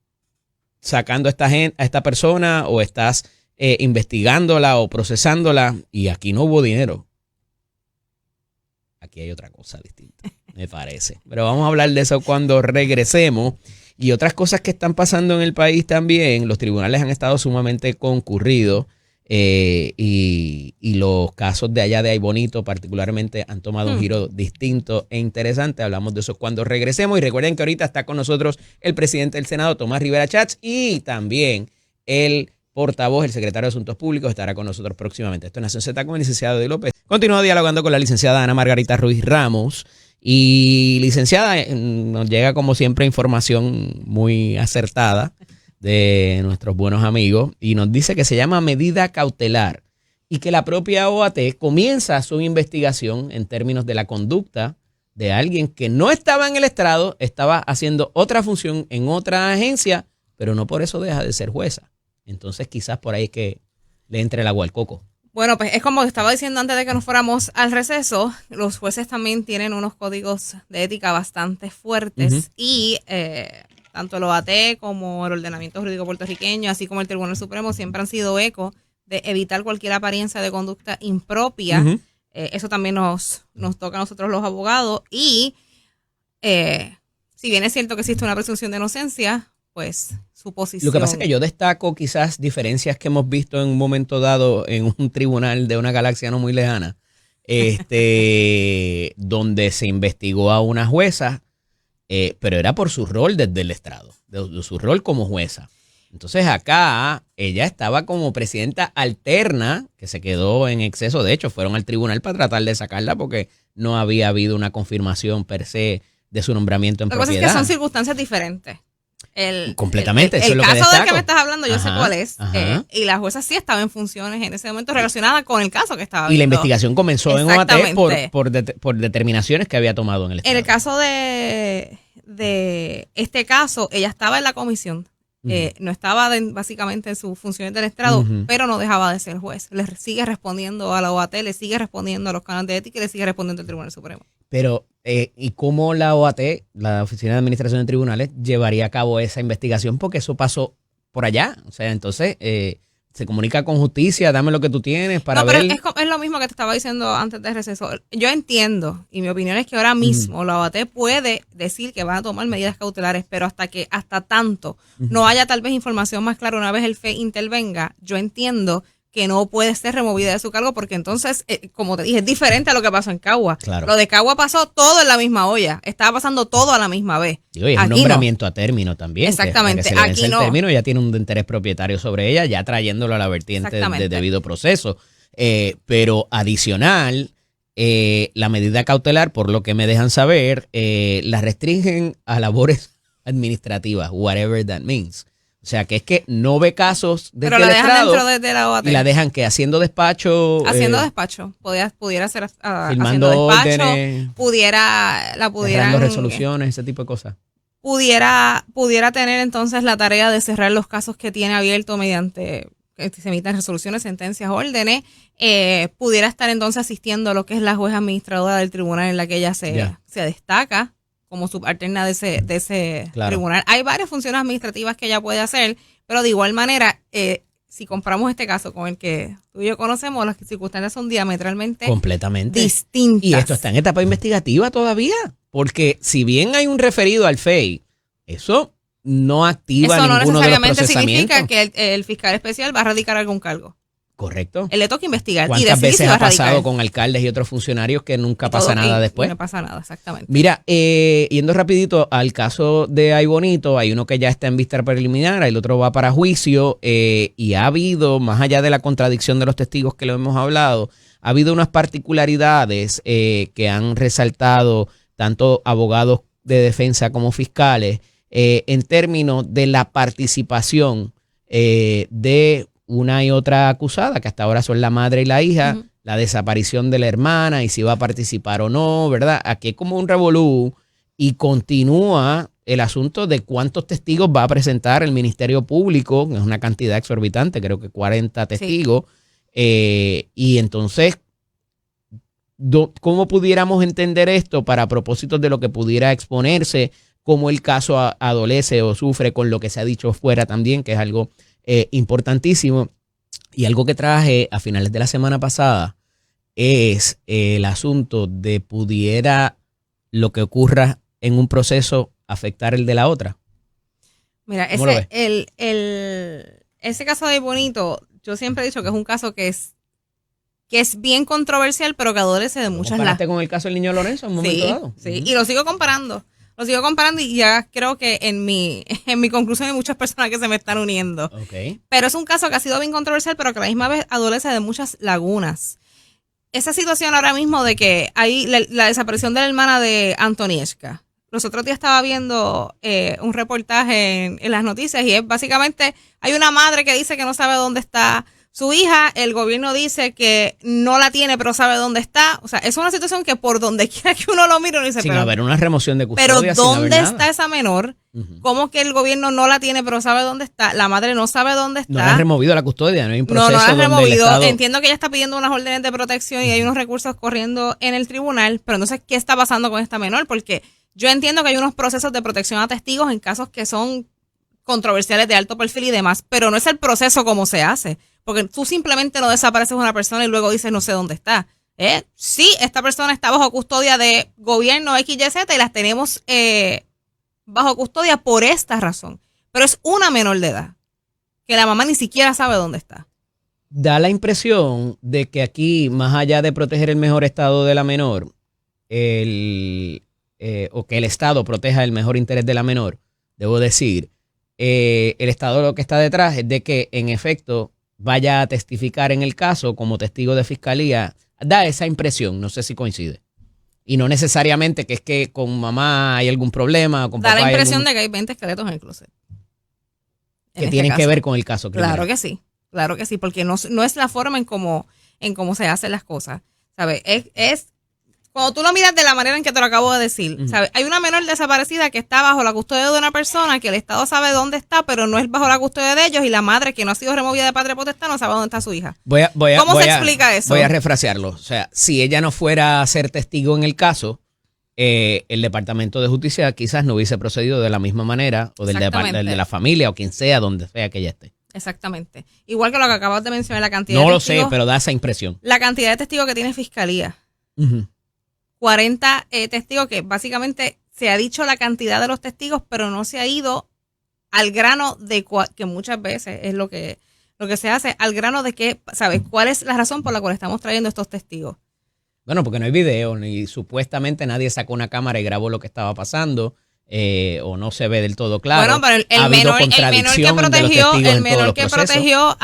S1: sacando a esta persona o estás investigándola o procesándola y aquí no hubo dinero. Aquí hay otra cosa distinta, me parece. Pero vamos a hablar de eso cuando regresemos. Y otras cosas que están pasando en el país también. Los tribunales han estado sumamente concurridos. y los casos de allá de Aybonito particularmente han tomado un giro distinto e interesante. Hablamos de eso cuando regresemos y recuerden que ahorita está con nosotros el presidente del Senado, Tomás Rivera Schatz, y también el portavoz, el secretario de Asuntos Públicos, estará con nosotros próximamente. Esto es Nación Z con el licenciado Eddie López. Continúo dialogando con la licenciada Ana Margarita Ruiz Ramos. Y licenciada, nos llega como siempre información muy acertada de nuestros buenos amigos y nos dice que se llama medida cautelar y que la propia OAT comienza su investigación en términos de la conducta de alguien que no estaba en el estrado, estaba haciendo otra función en otra agencia, pero no por eso deja de ser jueza. Entonces quizás por ahí es que le entre el agua al coco.
S2: Bueno, pues es como estaba diciendo antes de que nos fuéramos al receso, los jueces también tienen unos códigos de ética bastante fuertes y tanto el OAT como el ordenamiento jurídico puertorriqueño, así como el Tribunal Supremo, siempre han sido eco de evitar cualquier apariencia de conducta impropia. Eso también nos toca a nosotros los abogados y si bien es cierto que existe una presunción de inocencia, pues su posición.
S1: Lo que pasa es que yo destaco quizás diferencias que hemos visto en un momento dado en un tribunal de una galaxia no muy lejana, donde se investigó a una jueza, pero era por su rol desde el estrado, de su rol como jueza. Entonces acá ella estaba como presidenta alterna, que se quedó en exceso. De hecho, fueron al tribunal para tratar de sacarla porque no había habido una confirmación per se de su nombramiento en propiedad.
S2: Lo que pasa es que son circunstancias diferentes.
S1: Completamente, eso
S2: el
S1: es lo que
S2: caso
S1: destaco.
S2: del que me estás hablando, yo sé cuál es. Y la jueza sí estaba en funciones en ese momento relacionada con el caso que estaba viendo.
S1: Y la investigación comenzó en OAT por determinaciones que había tomado en el Estado.
S2: En el caso de este caso, ella estaba en la comisión. No estaba básicamente en sus funciones del estrado, pero no dejaba de ser juez. Le sigue respondiendo a la OAT, le sigue respondiendo a los canales de ética y le sigue respondiendo al Tribunal Supremo.
S1: Pero, ¿y cómo la OAT, la Oficina de Administración de Tribunales, llevaría a cabo esa investigación? Porque eso pasó por allá. O sea, entonces se comunica con justicia, dame lo que tú tienes para ver.
S2: Pero es lo mismo que te estaba diciendo antes del receso. Yo entiendo, y mi opinión es que ahora mismo la OAT puede decir que van a tomar medidas cautelares, pero hasta tanto no haya tal vez información más clara una vez el FEI intervenga, yo entiendo que no puede ser removida de su cargo porque entonces, como te dije, es diferente a lo que pasó en Cagua.
S1: Claro.
S2: Lo de Cagua pasó todo en la misma olla. Estaba pasando todo a la misma vez.
S1: Y es un nombramiento a término también.
S2: Exactamente.
S1: Que se le vence el término, ya tiene un interés propietario sobre ella, ya trayéndolo a la vertiente de debido proceso. Pero adicional, la medida cautelar, por lo que me dejan saber, la restringen a labores administrativas, whatever that means. O sea, que es que no ve casos desde el estrado. Pero la dejan dentro de la OAT. Y la dejan que haciendo despacho.
S2: Haciendo despacho. Pudiera ser
S1: firmando
S2: haciendo despacho.
S1: Órdenes,
S2: Pudiera
S1: resoluciones, ese tipo de cosas.
S2: Pudiera tener entonces la tarea de cerrar los casos que tiene abierto mediante que se emitan resoluciones, sentencias, órdenes. Pudiera estar entonces asistiendo a lo que es la juez administradora del tribunal en la que ella se destaca como subalterna de ese tribunal. Hay varias funciones administrativas que ella puede hacer, pero de igual manera, si comparamos este caso con el que tú y yo conocemos, las circunstancias son diametralmente
S1: completamente
S2: distintas.
S1: Y esto está en etapa investigativa todavía, porque si bien hay un referido al FEI, eso no activa ninguno de los procesamientos. Eso no necesariamente
S2: significa que el fiscal especial va a radicar algún cargo.
S1: Correcto.
S2: Él le toca investigar.
S1: ¿Cuántas veces ha pasado con alcaldes y otros funcionarios que nunca pasa nada después?
S2: No pasa nada, exactamente.
S1: Mira, yendo rapidito al caso de Aybonito, hay uno que ya está en vista preliminar, el otro va para juicio y ha habido, más allá de la contradicción de los testigos que lo hemos hablado, ha habido unas particularidades que han resaltado tanto abogados de defensa como fiscales en términos de la participación de una y otra acusada, que hasta ahora son la madre y la hija, la desaparición de la hermana y si va a participar o no, ¿verdad? Aquí es como un revolú y continúa el asunto de cuántos testigos va a presentar el Ministerio Público, que es una cantidad exorbitante, creo que 40 testigos, y entonces, ¿cómo pudiéramos entender esto para propósitos de lo que pudiera exponerse, cómo el caso adolece o sufre con lo que se ha dicho fuera también, que es algo importantísimo? Y algo que traje a finales de la semana pasada es el asunto de pudiera lo que ocurra en un proceso afectar el de la otra.
S2: Mira, ese caso de Aybonito, yo siempre he dicho que es un caso que es bien controversial, pero que adolece de muchas
S1: ¿Comparaste con el caso del niño Lorenzo en un momento dado?
S2: Sí, y lo sigo comparando. Y ya creo que en mi conclusión hay muchas personas que se me están uniendo.
S1: Okay.
S2: Pero es un caso que ha sido bien controversial, pero que a la misma vez adolece de muchas lagunas. Esa situación ahora mismo de que hay la desaparición de la hermana de Antonieshka. Los otros días estaba viendo un reportaje en las noticias y es básicamente, hay una madre que dice que no sabe dónde está su hija, el gobierno dice que no la tiene pero sabe dónde está. O sea, es una situación que por donde quiera que uno lo mire, uno dice,
S1: sin haber una remoción de custodia.
S2: Pero ¿dónde está esa menor? ¿Cómo que el gobierno no la tiene pero sabe dónde está? La madre no sabe dónde está.
S1: No la han removido la custodia, no hay un proceso
S2: no la han removido.
S1: Estado...
S2: Entiendo que ella está pidiendo unas órdenes de protección y hay unos recursos corriendo en el tribunal, pero entonces, ¿qué está pasando con esta menor? Porque yo entiendo que hay unos procesos de protección a testigos en casos que son controversiales de alto perfil y demás, pero no es el proceso como se hace. Porque tú simplemente no desapareces una persona y luego dices no sé dónde está. Sí, esta persona está bajo custodia de gobierno XYZ y las tenemos bajo custodia por esta razón. Pero es una menor de edad, que la mamá ni siquiera sabe dónde está.
S1: Da la impresión de que aquí, más allá de proteger el mejor estado de la menor, o que el Estado proteja el mejor interés de la menor, debo decir, el Estado lo que está detrás es de que, en efecto, vaya a testificar en el caso como testigo de fiscalía. Da esa impresión, no sé si coincide. Y no necesariamente que es que con mamá hay algún problema. Con
S2: da
S1: papá
S2: la impresión
S1: de
S2: que hay 20 esqueletos en el closet.
S1: Que tienen que ver con el caso.
S2: Claro que sí, porque no es la forma en cómo se hacen las cosas. ¿Sabes? Es cuando tú lo miras de la manera en que te lo acabo de decir, ¿sabes? Hay una menor desaparecida que está bajo la custodia de una persona que el Estado sabe dónde está, pero no es bajo la custodia de ellos, y la madre que no ha sido removida de patria potestad no sabe dónde está su hija. ¿Cómo se explica eso?
S1: Voy a refrasearlo. O sea, si ella no fuera a ser testigo en el caso, el Departamento de Justicia quizás no hubiese procedido de la misma manera, o del de la familia, o quien sea, donde sea que ella esté.
S2: Exactamente. Igual que lo que acabas de mencionar, la cantidad
S1: de testigos.
S2: No lo
S1: sé, pero da esa impresión.
S2: La cantidad de testigos que tiene Fiscalía. 40 testigos, que básicamente se ha dicho la cantidad de los testigos, pero no se ha ido al grano de que muchas veces es lo que se hace, al grano de que, ¿sabes? ¿Cuál es la razón por la cual estamos trayendo estos testigos?
S1: Bueno, porque no hay video, ni supuestamente nadie sacó una cámara y grabó lo que estaba pasando, o no se ve del todo claro.
S2: Bueno, pero el menor que protegió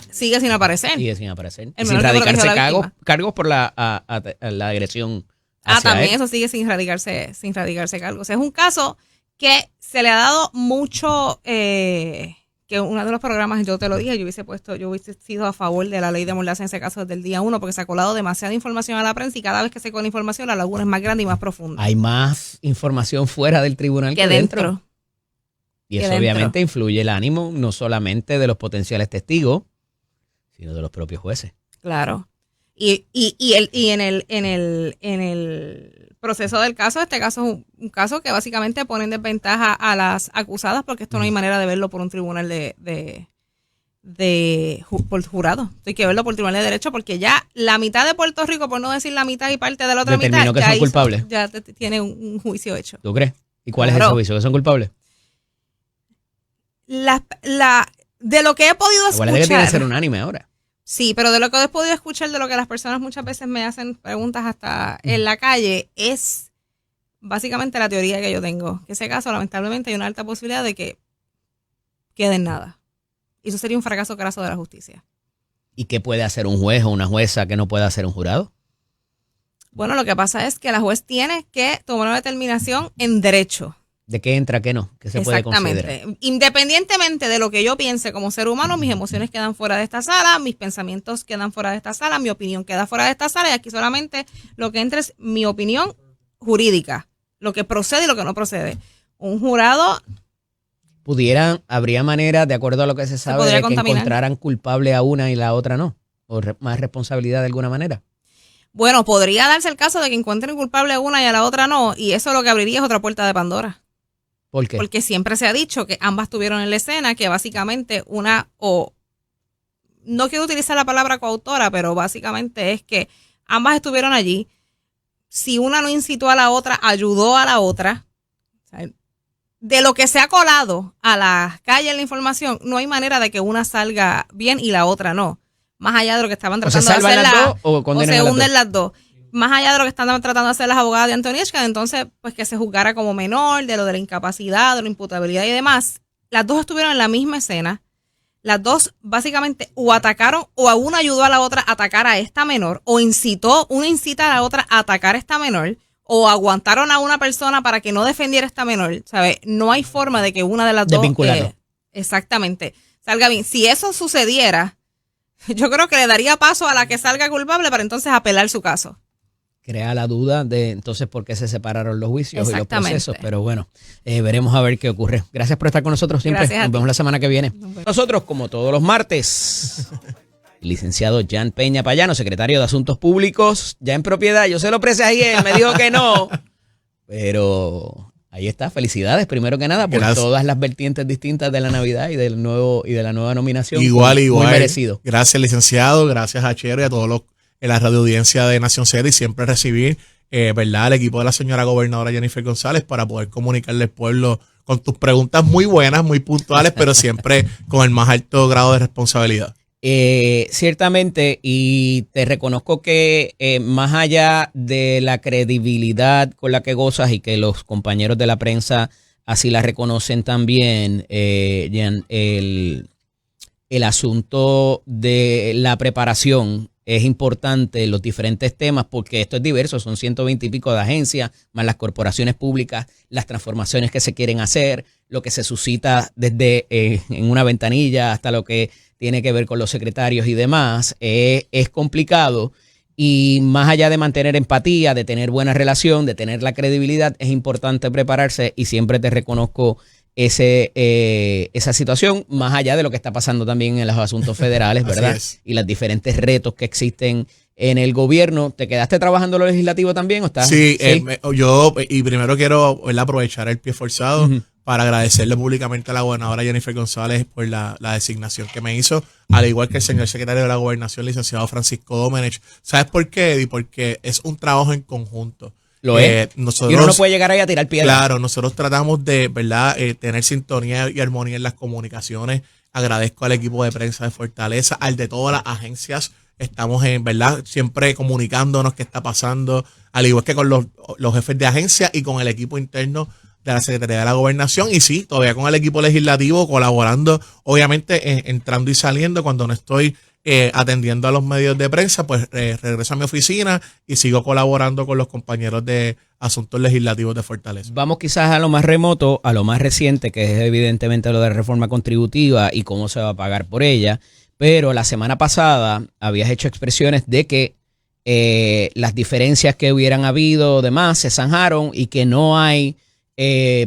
S2: sigue sin aparecer.
S1: Sigue sin aparecer. Sin radicarse cargos por la agresión hacia
S2: también
S1: él.
S2: Eso sigue sin radicarse cargos. Es un caso que se le ha dado mucho, que uno de los programas, yo te lo dije, yo hubiese sido a favor de la ley de mordaza en ese caso desde el día 1, porque se ha colado demasiada información a la prensa y cada vez que se cola información la laguna es más grande y más profunda.
S1: Hay más información fuera del tribunal que dentro. Y eso obviamente influye el ánimo no solamente de los potenciales testigos, sino de los propios jueces.
S2: Claro. Y en el proceso del caso, este caso es un caso que básicamente pone en desventaja a las acusadas, porque esto no hay manera de verlo por un tribunal por jurado. Hay que verlo por tribunal de derecho, porque ya la mitad de Puerto Rico, por no decir la mitad y parte de la otra
S1: determinó
S2: mitad,
S1: que son culpables.
S2: Ya tiene un juicio hecho.
S1: ¿Tú crees? ¿Y cuál es ese juicio? ¿Que son culpables?
S2: De lo que he podido escuchar.
S1: Igual que tiene que ser unánime ahora.
S2: Sí, pero de lo que he podido escuchar, de lo que las personas muchas veces me hacen preguntas hasta en la calle, es básicamente la teoría que yo tengo. Que ese caso, lamentablemente, hay una alta posibilidad de que quede en nada. Y eso sería un fracaso craso de la justicia.
S1: ¿Y qué puede hacer un juez o una jueza que no pueda hacer un jurado?
S2: Bueno, lo que pasa es que la juez tiene que tomar una determinación en derecho.
S1: ¿De qué entra, qué no? ¿Qué se puede considerar?
S2: Independientemente de lo que yo piense como ser humano, mis emociones quedan fuera de esta sala, mis pensamientos quedan fuera de esta sala, mi opinión queda fuera de esta sala, y aquí solamente lo que entra es mi opinión jurídica, lo que procede y lo que no procede. Un jurado...
S1: ¿Habría manera, de acuerdo a lo que se sabe, de que encontraran culpable a una y la otra no? ¿O más responsabilidad de alguna manera?
S2: Bueno, podría darse el caso de que encuentren culpable a una y a la otra no, y eso lo que abriría es otra puerta de Pandora.
S1: ¿Por qué?
S2: Porque siempre se ha dicho que ambas estuvieron en la escena, que básicamente no quiero utilizar la palabra coautora, pero básicamente es que ambas estuvieron allí. Si una no incitó a la otra, ayudó a la otra. O sea, de lo que se ha colado a la calle en la información, no hay manera de que una salga bien y la otra no. Más allá de lo que estaban tratando de hacer
S1: las dos o
S2: se hunden las dos. Más allá de lo que están tratando de hacer las abogadas de Antonieshka, entonces, pues que se juzgara como menor, de lo de la incapacidad, de la imputabilidad y demás. Las dos estuvieron en la misma escena. Las dos básicamente o atacaron o a una ayudó a la otra a atacar a esta menor o una incita a la otra a atacar a esta menor o aguantaron a una persona para que no defendiera a esta menor, ¿sabes? No hay forma de que una de las dos exactamente salga bien. Si eso sucediera, yo creo que le daría paso a la que salga culpable para entonces apelar su caso.
S1: Crea la duda de entonces por qué se separaron los juicios y los procesos, pero bueno, veremos a ver qué ocurre. Gracias por estar con nosotros siempre. Nos vemos la semana que viene. Nosotros, como todos los martes, el licenciado Jan Peña Payano, secretario de Asuntos Públicos, ya en propiedad. Yo se lo presagié, él me dijo que no, pero ahí está. Felicidades, primero que nada, por todas las vertientes distintas de la Navidad y de la nueva nominación.
S3: Igual.
S1: Muy merecido.
S3: Gracias, licenciado. Gracias a Chero y a todos los en la radio audiencia de Nación Z y siempre recibir, ¿verdad?, al equipo de la señora gobernadora Jennifer González para poder comunicarle al pueblo con tus preguntas muy buenas, muy puntuales, pero siempre con el más alto grado de responsabilidad.
S1: Ciertamente, y te reconozco que más allá de la credibilidad con la que gozas y que los compañeros de la prensa así la reconocen también, Jan, el asunto de la preparación es importante en los diferentes temas porque esto es diverso, son 120 y pico de agencias, más las corporaciones públicas, las transformaciones que se quieren hacer, lo que se suscita desde en una ventanilla hasta lo que tiene que ver con los secretarios y demás, es complicado y más allá de mantener empatía, de tener buena relación, de tener la credibilidad, es importante prepararse y siempre te reconozco esa situación, más allá de lo que está pasando también en los asuntos federales, ¿verdad? Y los diferentes retos que existen en el gobierno. ¿Te quedaste trabajando lo legislativo también o estás?
S3: Sí, yo primero quiero, ¿verdad?, aprovechar el pie forzado para agradecerle públicamente a la gobernadora Jennifer González por la designación que me hizo, al igual que el señor secretario de la Gobernación, licenciado Francisco Domenech. ¿Sabes por qué, Eddie? Porque es un trabajo en conjunto.
S1: Lo es. Nosotros, y uno no puede llegar ahí a tirar piedras.
S3: Claro, nosotros tratamos de, ¿verdad?, tener sintonía y armonía en las comunicaciones. Agradezco al equipo de prensa de Fortaleza, al de todas las agencias. Estamos ¿verdad?, siempre comunicándonos qué está pasando, al igual que con los jefes de agencia y con el equipo interno de la Secretaría de la Gobernación. Y sí, todavía con el equipo legislativo colaborando, obviamente entrando y saliendo cuando no estoy atendiendo a los medios de prensa, pues regreso a mi oficina y sigo colaborando con los compañeros de asuntos legislativos de Fortaleza.
S1: Vamos quizás a lo más remoto, a lo más reciente, que es evidentemente lo de la reforma contributiva y cómo se va a pagar por ella, pero la semana pasada habías hecho expresiones de que las diferencias que hubieran habido demás se zanjaron y que no hay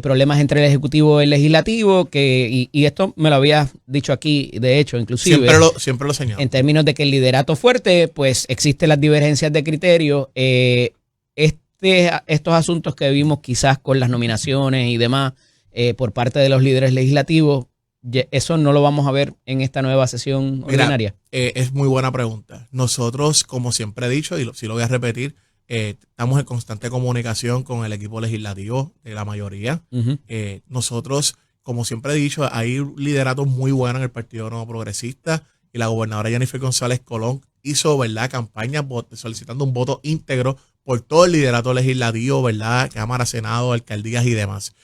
S1: problemas entre el Ejecutivo y el Legislativo, y esto me lo habías dicho aquí, de hecho, inclusive.
S3: Siempre lo señalo.
S1: En términos de que el liderato fuerte, pues existen las divergencias de criterio. Estos asuntos que vimos quizás con las nominaciones y demás por parte de los líderes legislativos, eso no lo vamos a ver en esta nueva sesión ordinaria.
S3: Es muy buena pregunta. Nosotros, como siempre he dicho, y sí lo voy a repetir, estamos en constante comunicación con el equipo legislativo de la mayoría. Nosotros, como siempre he dicho, hay lideratos muy buenos en el Partido Nuevo Progresista y la gobernadora Jennifer González Colón hizo, ¿verdad?, campaña solicitando un voto íntegro por todo el liderato legislativo, ¿verdad?, Cámara, Senado, alcaldías y demás.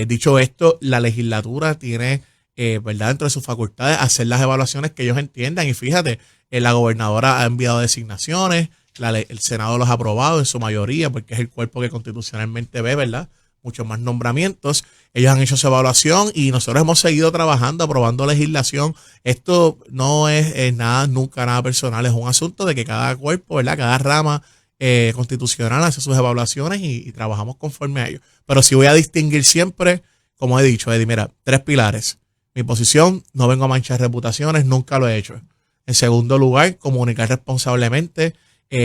S3: Dicho esto, la legislatura tiene, ¿verdad?, dentro de sus facultades hacer las evaluaciones que ellos entiendan y fíjate, la gobernadora ha enviado designaciones, el Senado los ha aprobado en su mayoría porque es el cuerpo que constitucionalmente ve, ¿verdad?, muchos más nombramientos. Ellos han hecho su evaluación y nosotros hemos seguido trabajando, aprobando legislación. Esto no es nunca nada personal, es un asunto de que cada cuerpo, ¿verdad?, cada rama constitucional hace sus evaluaciones y trabajamos conforme a ello. Pero sí voy a distinguir siempre, como he dicho, Eddie, mira, 3 pilares. Mi posición, no vengo a manchar reputaciones, nunca lo he hecho. En segundo lugar, comunicar responsablemente,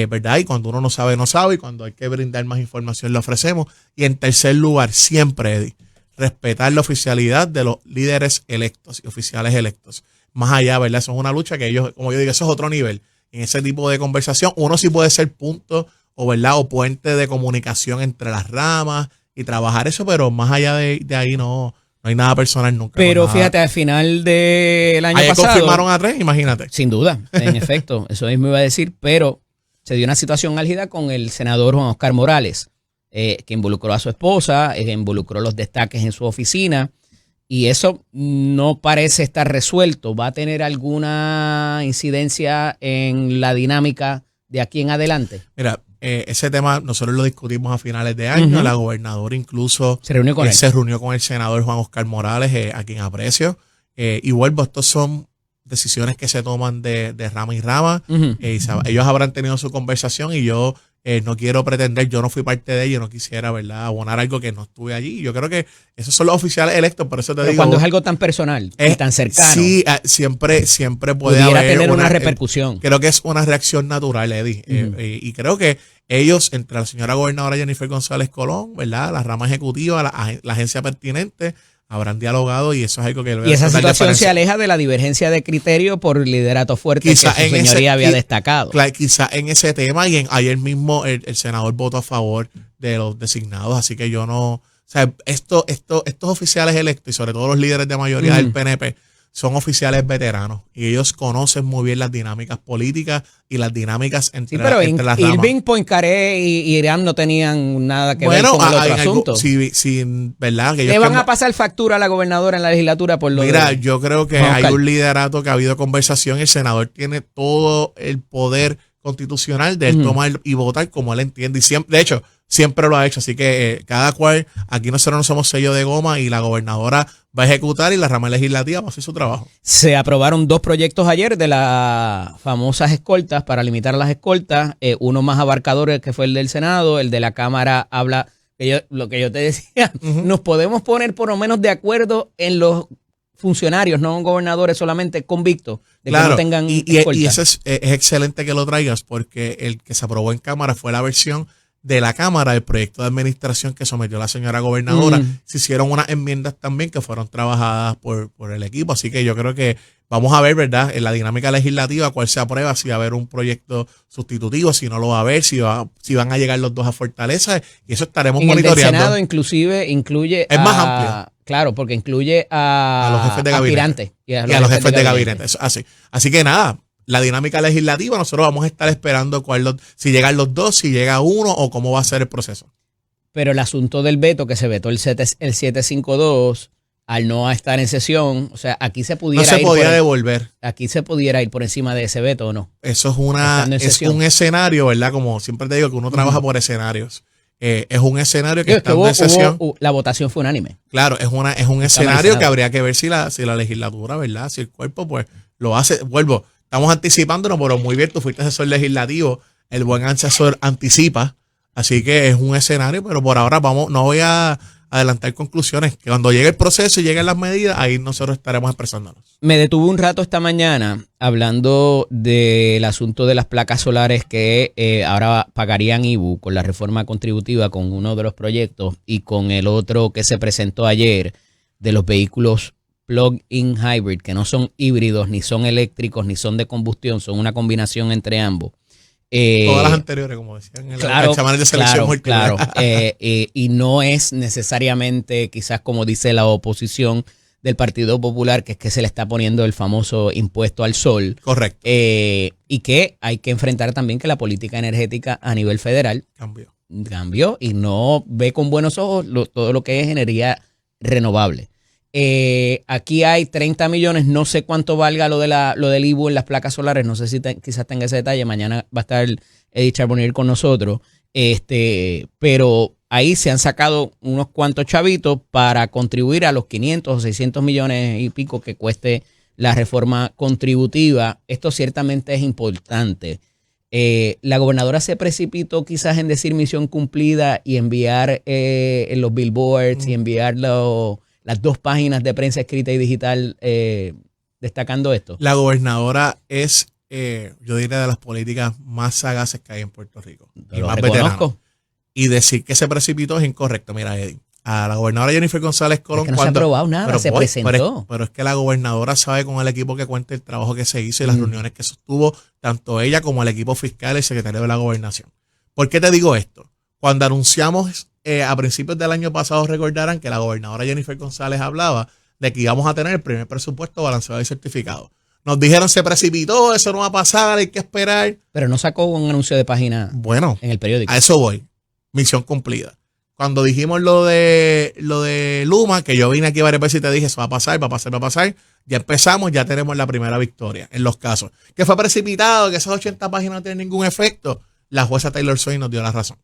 S3: ¿verdad? Y cuando uno no sabe, no sabe. Y cuando hay que brindar más información, le ofrecemos. Y en tercer lugar, siempre, Eddie, respetar la oficialidad de los líderes electos y oficiales electos. Más allá, ¿verdad? Eso es una lucha que ellos, como yo digo, eso es otro nivel. En ese tipo de conversación, uno sí puede ser punto o, ¿verdad?, o puente de comunicación entre las ramas y trabajar eso, pero más allá de ahí no hay nada personal nunca.
S1: Pero fíjate, al final del año pasado
S3: confirmaron a 3, imagínate.
S1: Sin duda, en efecto, eso mismo iba a decir, pero se dio una situación álgida con el senador Juan Oscar Morales, que involucró a su esposa, involucró los destaques en su oficina, y eso no parece estar resuelto. ¿Va a tener alguna incidencia en la dinámica de aquí en adelante?
S3: Mira, ese tema nosotros lo discutimos a finales de año. La gobernadora incluso se reunió con el senador Juan Oscar Morales, a quien aprecio. Y vuelvo, estos son decisiones que se toman de rama y rama. Ellos habrán tenido su conversación y yo no quiero pretender, yo no fui parte de ello, no quisiera, ¿verdad?, abonar algo que no estuve allí. Yo creo que esos son los oficiales electos, por eso te digo.
S1: Cuando es algo tan personal y tan cercano.
S3: Sí, siempre puede haber
S1: tener una repercusión.
S3: Creo que es una reacción natural, Eddie. Y creo que ellos, entre la señora gobernadora Jennifer González Colón, ¿verdad?, la rama ejecutiva, la agencia pertinente, habrán dialogado y eso es algo que...
S1: Y esa situación se aleja de la divergencia de criterio por liderato fuerte quizá que su señoría había destacado.
S3: Claro, quizá en ese tema y ayer mismo el senador votó a favor de los designados, así que yo no... O sea, estos oficiales electos y sobre todo los líderes de mayoría del PNP son oficiales veteranos y ellos conocen muy bien las dinámicas políticas y las dinámicas entre las ramas.
S1: Irving, Poincaré y Irán no tenían nada que ver con el otro asunto.
S3: ¿Verdad? Que
S1: ¿Le van a pasar factura a la gobernadora en la legislatura por lo
S3: Mira, yo creo que hay un liderato, que ha habido conversación y el senador tiene todo el poder constitucional de él tomar y votar como él entiende. Y siempre, de hecho, siempre lo ha hecho. Así que cada cual, aquí nosotros no somos sello de goma y la gobernadora va a ejecutar y la rama legislativa va a hacer su trabajo.
S1: Se aprobaron 2 proyectos ayer de las famosas escoltas para limitar las escoltas. Uno más abarcador que fue el del Senado. El de la Cámara habla, lo que yo te decía, nos podemos poner por lo menos de acuerdo en los funcionarios, no gobernadores solamente convictos, de que no tengan escolta.
S3: Y eso es excelente que lo traigas, porque el que se aprobó en Cámara fue la versión de la Cámara del proyecto de administración que sometió la señora gobernadora. Se hicieron unas enmiendas también que fueron trabajadas por el equipo, así que yo creo que vamos a ver, ¿verdad?, en la dinámica legislativa cuál se aprueba, si va a haber un proyecto sustitutivo, si no lo va a haber, si van a llegar los dos a Fortaleza, y eso estaremos monitoreando.
S1: El Senado inclusive incluye
S3: es más amplio.
S1: Claro, porque incluye a
S3: los jefes de gabinete
S1: y
S3: a los jefes de gabinete. Eso, así que nada, la dinámica legislativa, nosotros vamos a estar esperando si llegan los dos, si llega uno o cómo va a ser el proceso.
S1: Pero el asunto del veto, que se vetó el 752, al no estar en sesión, o sea, aquí se pudiera
S3: no se podía devolver.
S1: Aquí se pudiera ir por encima de ese veto, ¿o no?
S3: Eso es un escenario, ¿verdad? Como siempre te digo, que uno trabaja por escenarios. Es un escenario que está en sesión.
S1: La votación fue unánime.
S3: Claro, es un escenario que habría que ver si la legislatura, ¿verdad?, si el cuerpo pues lo hace. Vuelvo, estamos anticipándonos, pero muy bien, tú fuiste asesor legislativo, el buen asesor anticipa, así que es un escenario, pero por ahora no voy a adelantar conclusiones, que cuando llegue el proceso y lleguen las medidas, ahí nosotros estaremos expresándonos.
S1: Me detuve un rato esta mañana hablando del asunto de las placas solares que ahora pagarían IBU con la reforma contributiva, con uno de los proyectos, y con el otro que se presentó ayer de los vehículos plug-in hybrid, que no son híbridos, ni son eléctricos, ni son de combustión, son una combinación entre ambos.
S3: Todas las anteriores, como decían en los chamanes de selección múltiple.
S1: Claro. Y no es necesariamente, quizás como dice la oposición del Partido Popular, que es que se le está poniendo el famoso impuesto al sol.
S3: Correcto.
S1: Y que hay que enfrentar también que la política energética a nivel federal cambió y no ve con buenos ojos todo lo que es energía renovable. Aquí hay 30 millones, no sé cuánto valga lo del IBU en las placas solares, no sé si quizás tenga ese detalle, mañana va a estar Eddie Charbonnier con nosotros, pero ahí se han sacado unos cuantos chavitos para contribuir a los 500 o 600 millones y pico que cueste la reforma contributiva. Esto ciertamente es importante. La gobernadora se precipitó quizás en decir misión cumplida y enviar en los billboards y enviar las 2 páginas de prensa escrita y digital destacando esto.
S3: La gobernadora es, yo diría, de las políticas más sagaces que hay en Puerto Rico. Y más veterano. Y decir que se precipitó es incorrecto. Mira, Eddie, a la gobernadora Jennifer González Colón...
S1: Es que no se ha aprobado nada, se presentó.
S3: Pero es que la gobernadora sabe con el equipo que cuenta el trabajo que se hizo y las reuniones que sostuvo, tanto ella como el equipo fiscal y el secretario de la gobernación. ¿Por qué te digo esto? Cuando anunciamos a principios del año pasado recordarán que la gobernadora Jennifer González hablaba de que íbamos a tener el primer presupuesto balanceado y certificado. Nos dijeron, se precipitó, eso no va a pasar, hay que esperar.
S1: Pero no sacó un anuncio de página en el periódico.
S3: A eso voy. Misión cumplida. Cuando dijimos lo de Luma, que yo vine aquí varias veces y te dije, eso va a pasar, ya empezamos, ya tenemos la primera victoria en los casos. Que fue precipitado, que esas 80 páginas no tienen ningún efecto. La jueza Taylor Swain nos dio la razón.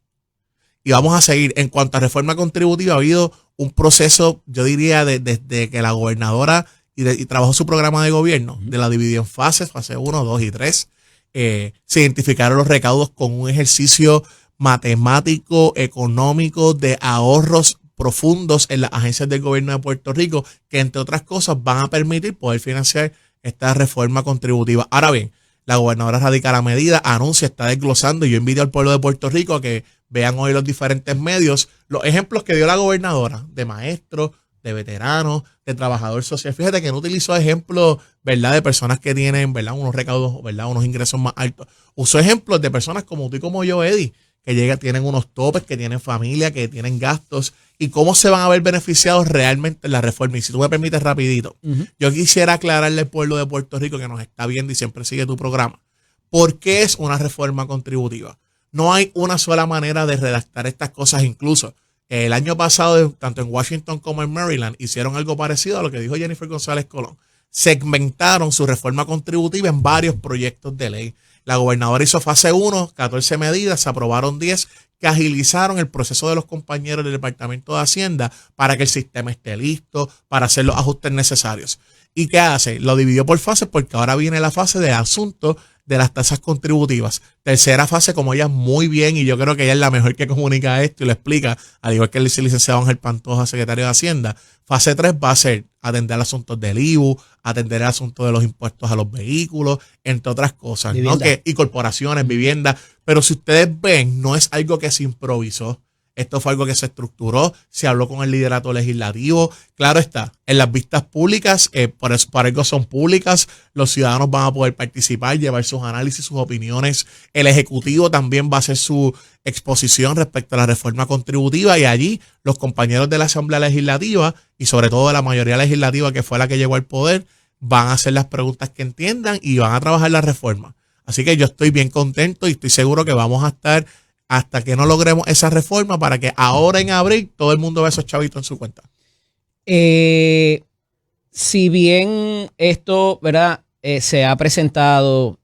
S3: Y vamos a seguir. En cuanto a reforma contributiva, ha habido un proceso, yo diría, desde que la gobernadora y trabajó su programa de gobierno, de la dividió en fases, fase 1, 2 y 3. Se identificaron los recaudos con un ejercicio matemático, económico, de ahorros profundos en las agencias del gobierno de Puerto Rico, que entre otras cosas van a permitir poder financiar esta reforma contributiva. Ahora bien, la gobernadora radica la medida, anuncia, está desglosando, y yo invito al pueblo de Puerto Rico a que vean hoy los diferentes medios, los ejemplos que dio la gobernadora de maestros, de veteranos, de trabajador social. Fíjate que no utilizó ejemplos, ¿verdad?, de personas que tienen, ¿verdad?, unos recaudos, ¿verdad?, unos ingresos más altos. Usó ejemplos de personas como tú y como yo, Eddie, que tienen unos topes, que tienen familia, que tienen gastos, y cómo se van a ver beneficiados realmente en la reforma. Y si tú me permites rapidito, yo quisiera aclararle al pueblo de Puerto Rico que nos está viendo y siempre sigue tu programa, ¿por qué es una reforma contributiva? No hay una sola manera de redactar estas cosas. Incluso el año pasado, tanto en Washington como en Maryland, hicieron algo parecido a lo que dijo Jennifer González Colón. Segmentaron su reforma contributiva en varios proyectos de ley. La gobernadora hizo fase 1, 14 medidas, se aprobaron 10, que agilizaron el proceso de los compañeros del Departamento de Hacienda para que el sistema esté listo, para hacer los ajustes necesarios. ¿Y qué hace? Lo dividió por fases, porque ahora viene la fase de asunto de las tasas contributivas. Tercera fase, como ella muy bien, y yo creo que ella es la mejor que comunica esto y lo explica, al igual que el licenciado Ángel Pantoja, secretario de Hacienda. Fase 3 va a ser atender asuntos del IVU, atender el asunto de los impuestos a los vehículos, entre otras cosas, ¿no? Y corporaciones, viviendas. Pero si ustedes ven, no es algo que se improvisó. Esto fue algo que se estructuró, se habló con el liderato legislativo. Claro está, en las vistas públicas, por algo son públicas, los ciudadanos van a poder participar, llevar sus análisis, sus opiniones. El Ejecutivo también va a hacer su exposición respecto a la reforma contributiva, y allí los compañeros de la Asamblea Legislativa y sobre todo de la mayoría legislativa, que fue la que llegó al poder, van a hacer las preguntas que entiendan y van a trabajar la reforma. Así que yo estoy bien contento y estoy seguro que vamos a estar hasta que no logremos esa reforma, para que ahora en abril todo el mundo vea esos chavitos en su cuenta.
S1: Si bien esto, ¿verdad?, se ha presentado,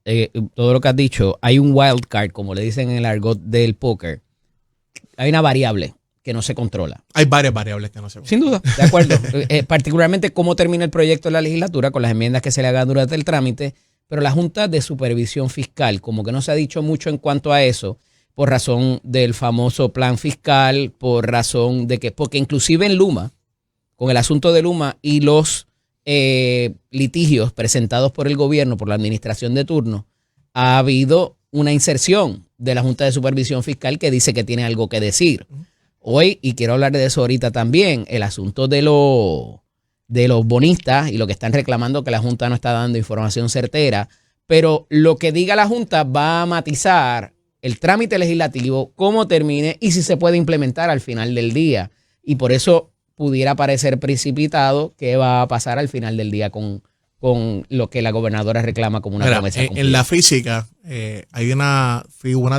S1: todo lo que has dicho, hay un wild card, como le dicen en el argot del póker. Hay una variable que no se controla.
S3: Hay varias variables que no se controlan.
S1: Sin duda, de acuerdo. Particularmente cómo termina el proyecto de la legislatura con las enmiendas que se le hagan durante el trámite, pero la Junta de Supervisión Fiscal, como que no se ha dicho mucho en cuanto a eso, por razón del famoso plan fiscal, por razón de que, porque inclusive en Luma, con el asunto de Luma y los litigios presentados por el gobierno, por la administración de turno, ha habido una inserción de la Junta de Supervisión Fiscal que dice que tiene algo que decir. Hoy, y quiero hablar de eso ahorita también, el asunto de los bonistas y lo que están reclamando, que la Junta no está dando información certera, pero lo que diga la Junta va a matizar el trámite legislativo, cómo termine y si se puede implementar al final del día. Y por eso pudiera parecer precipitado qué va a pasar al final del día con lo que la gobernadora reclama como una promesa cumplida.
S3: En la física hay una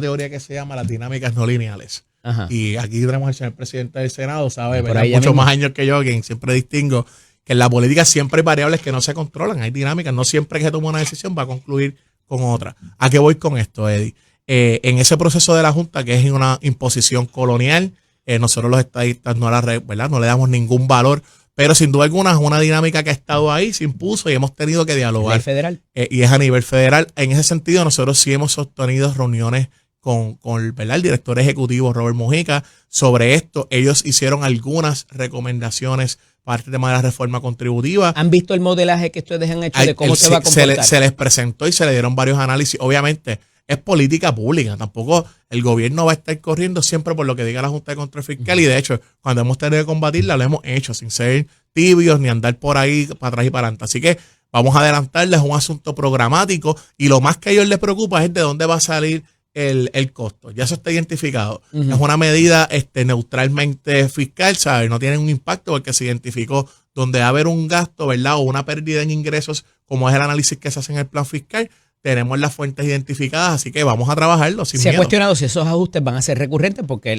S3: teoría que se llama las dinámicas no lineales. Ajá. Y aquí tenemos al señor presidente del Senado, sabe, muchos más años que yo, quien siempre distingo que en la política siempre hay variables que no se controlan, hay dinámicas, no siempre que se toma una decisión va a concluir con otra. ¿A qué voy con esto, Eddie? En ese proceso de la Junta, que es una imposición colonial, nosotros los estadistas no le damos ningún valor, pero sin duda alguna es una dinámica que ha estado ahí, se impuso y hemos tenido que dialogar. ¿A nivel
S1: federal?
S3: Y es a nivel federal. En ese sentido, nosotros sí hemos sostenido reuniones con el director ejecutivo Robert Mujica sobre esto. Ellos hicieron algunas recomendaciones para el tema de la reforma contributiva.
S1: ¿Han visto el modelaje que ustedes han hecho de cómo se va a comportar?
S3: Se les presentó y se le dieron varios análisis. Obviamente, es política pública. Tampoco el gobierno va a estar corriendo siempre por lo que diga la Junta de Control Fiscal. Y de hecho, cuando hemos tenido que combatirla, lo hemos hecho sin ser tibios ni andar por ahí para atrás y para adelante. Así que vamos a adelantarles un asunto programático. Y lo más que a ellos les preocupa es de dónde va a salir el costo. Ya eso está identificado. Es una medida neutralmente fiscal, ¿sabes? No tiene un impacto porque se identificó donde va a haber un gasto, ¿verdad? O una pérdida en ingresos, como es el análisis que se hace en el plan fiscal. Tenemos las fuentes identificadas, así que vamos a trabajarlo sin
S1: Se
S3: miedo.
S1: ha cuestionado si esos ajustes van a ser recurrentes porque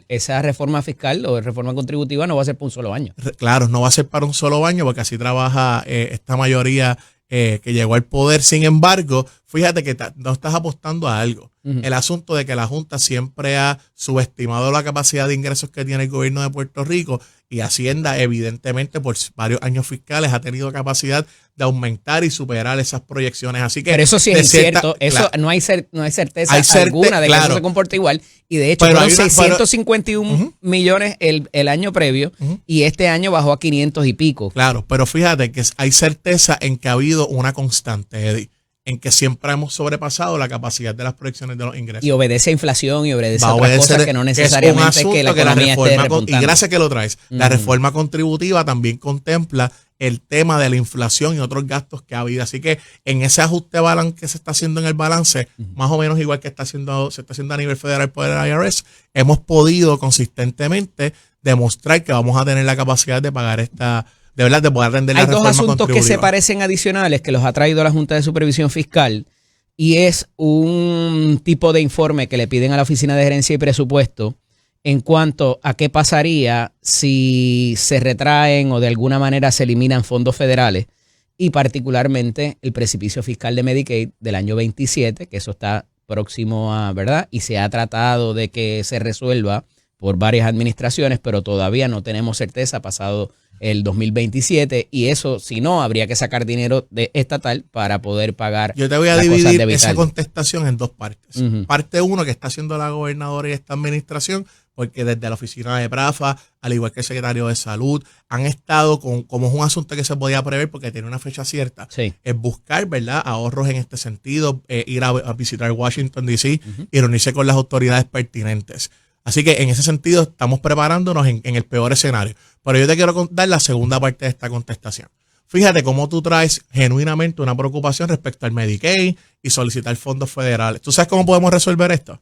S1: esa reforma fiscal o reforma contributiva no va a ser por un solo año.
S3: Claro, no va a ser para un solo año porque así trabaja esta mayoría que llegó al poder. Sin embargo, fíjate que no estás apostando a algo. El asunto de que la Junta siempre ha subestimado la capacidad de ingresos que tiene el gobierno de Puerto Rico y Hacienda, evidentemente, por varios años fiscales ha tenido capacidad de aumentar y superar esas proyecciones. Así que,
S1: pero eso sí es incierto. Eso
S3: claro,
S1: no hay certeza alguna de que eso se comporte igual. Y de hecho, fueron 651 millones el año previo y este año bajó a 500 y pico.
S3: Claro, pero fíjate que hay certeza en que ha habido una constante, Eddie, en que siempre hemos sobrepasado la capacidad de las proyecciones de los ingresos.
S1: Y obedece a inflación y obedece a otras cosas que no necesariamente es que la economía esté repuntando.
S3: Y gracias que lo traes. La reforma contributiva también contempla el tema de la inflación y otros gastos que ha habido. Así que en ese ajuste balance que se está haciendo en el balance, más o menos igual que se está haciendo a nivel federal por el IRS, hemos podido consistentemente demostrar que vamos a tener la capacidad de pagar de verdad, de poder atender la reforma contributiva.
S1: Hay dos asuntos que se parecen adicionales que los ha traído la Junta de Supervisión Fiscal y es un tipo de informe que le piden a la Oficina de Gerencia y Presupuesto en cuanto a qué pasaría si se retraen o de alguna manera se eliminan fondos federales y particularmente el precipicio fiscal de Medicaid del año 27, que eso está próximo a, ¿verdad? Y se ha tratado de que se resuelva por varias administraciones, pero todavía no tenemos certeza pasado el 2027 y eso, si no, habría que sacar dinero de estatal para poder pagar.
S3: Yo te voy a dividir esa contestación en dos partes. Parte uno que está haciendo la gobernadora y esta administración, porque desde la oficina de Prafa, al igual que el secretario de Salud, han estado como es un asunto que se podía prever porque tiene una fecha cierta, es buscar, ¿verdad?, ahorros en este sentido, ir a visitar Washington, D.C. y reunirse con las autoridades pertinentes. Así que en ese sentido estamos preparándonos en el peor escenario. Pero yo te quiero dar la segunda parte de esta contestación. Fíjate cómo tú traes genuinamente una preocupación respecto al Medicaid y solicitar fondos federales. ¿Tú sabes cómo podemos resolver esto?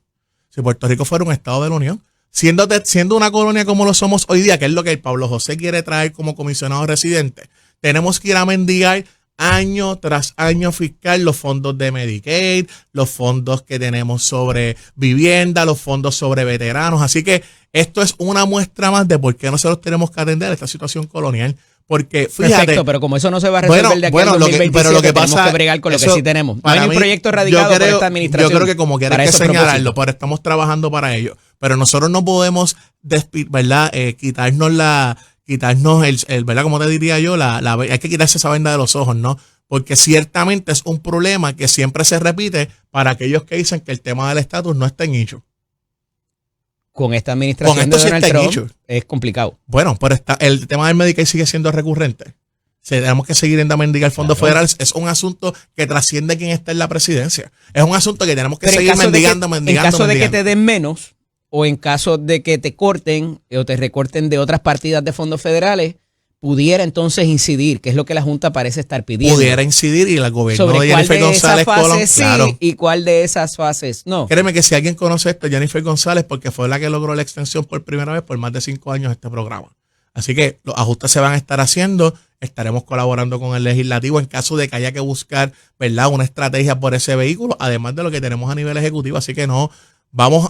S3: Si Puerto Rico fuera un estado de la Unión, siendo una colonia como lo somos hoy día, que es lo que el Pablo José quiere traer como comisionado residente, tenemos que ir a mendigar año tras año fiscal los fondos de Medicaid, los fondos que tenemos sobre vivienda, los fondos sobre veteranos. Así que esto es una muestra más de por qué nosotros tenemos que atender esta situación colonial. Porque fíjate.
S1: Perfecto, pero como eso no se va a resolver de aquí al 2027, tenemos que bregar con lo que sí tenemos. No hay un proyecto radicado por esta administración.
S3: Yo creo que como quieras que señalarlo, pero estamos trabajando para ello. Pero nosotros no podemos, ¿verdad?, quitarnos ¿verdad? Como te diría yo, hay que quitarse esa venda de los ojos, ¿no? Porque ciertamente es un problema que siempre se repite para aquellos que dicen que el tema del estatus no está en issue.
S1: Con esta administración de Donald Trump es complicado.
S3: Bueno, pero el tema del Medicaid sigue siendo recurrente. Tenemos que seguir en mendigar fondos federales. Es un asunto que trasciende quien está en la presidencia. Es un asunto que tenemos que seguir mendigando.
S1: En caso de que te den menos, o en caso de que te corten o te recorten de otras partidas de fondos federales, pudiera entonces incidir, que es lo que la Junta parece estar pidiendo.
S3: Pudiera incidir y el gobierno de Jennifer González Colón,
S1: sí, claro. ¿Y cuál de esas fases no?
S3: Créeme que si alguien conoce esto, Jennifer González, porque fue la que logró la extensión por primera vez por más de 5 años de este programa. Así que los ajustes se van a estar haciendo, estaremos colaborando con el legislativo en caso de que haya que buscar, ¿verdad?, una estrategia por ese vehículo, además de lo que tenemos a nivel ejecutivo. Así que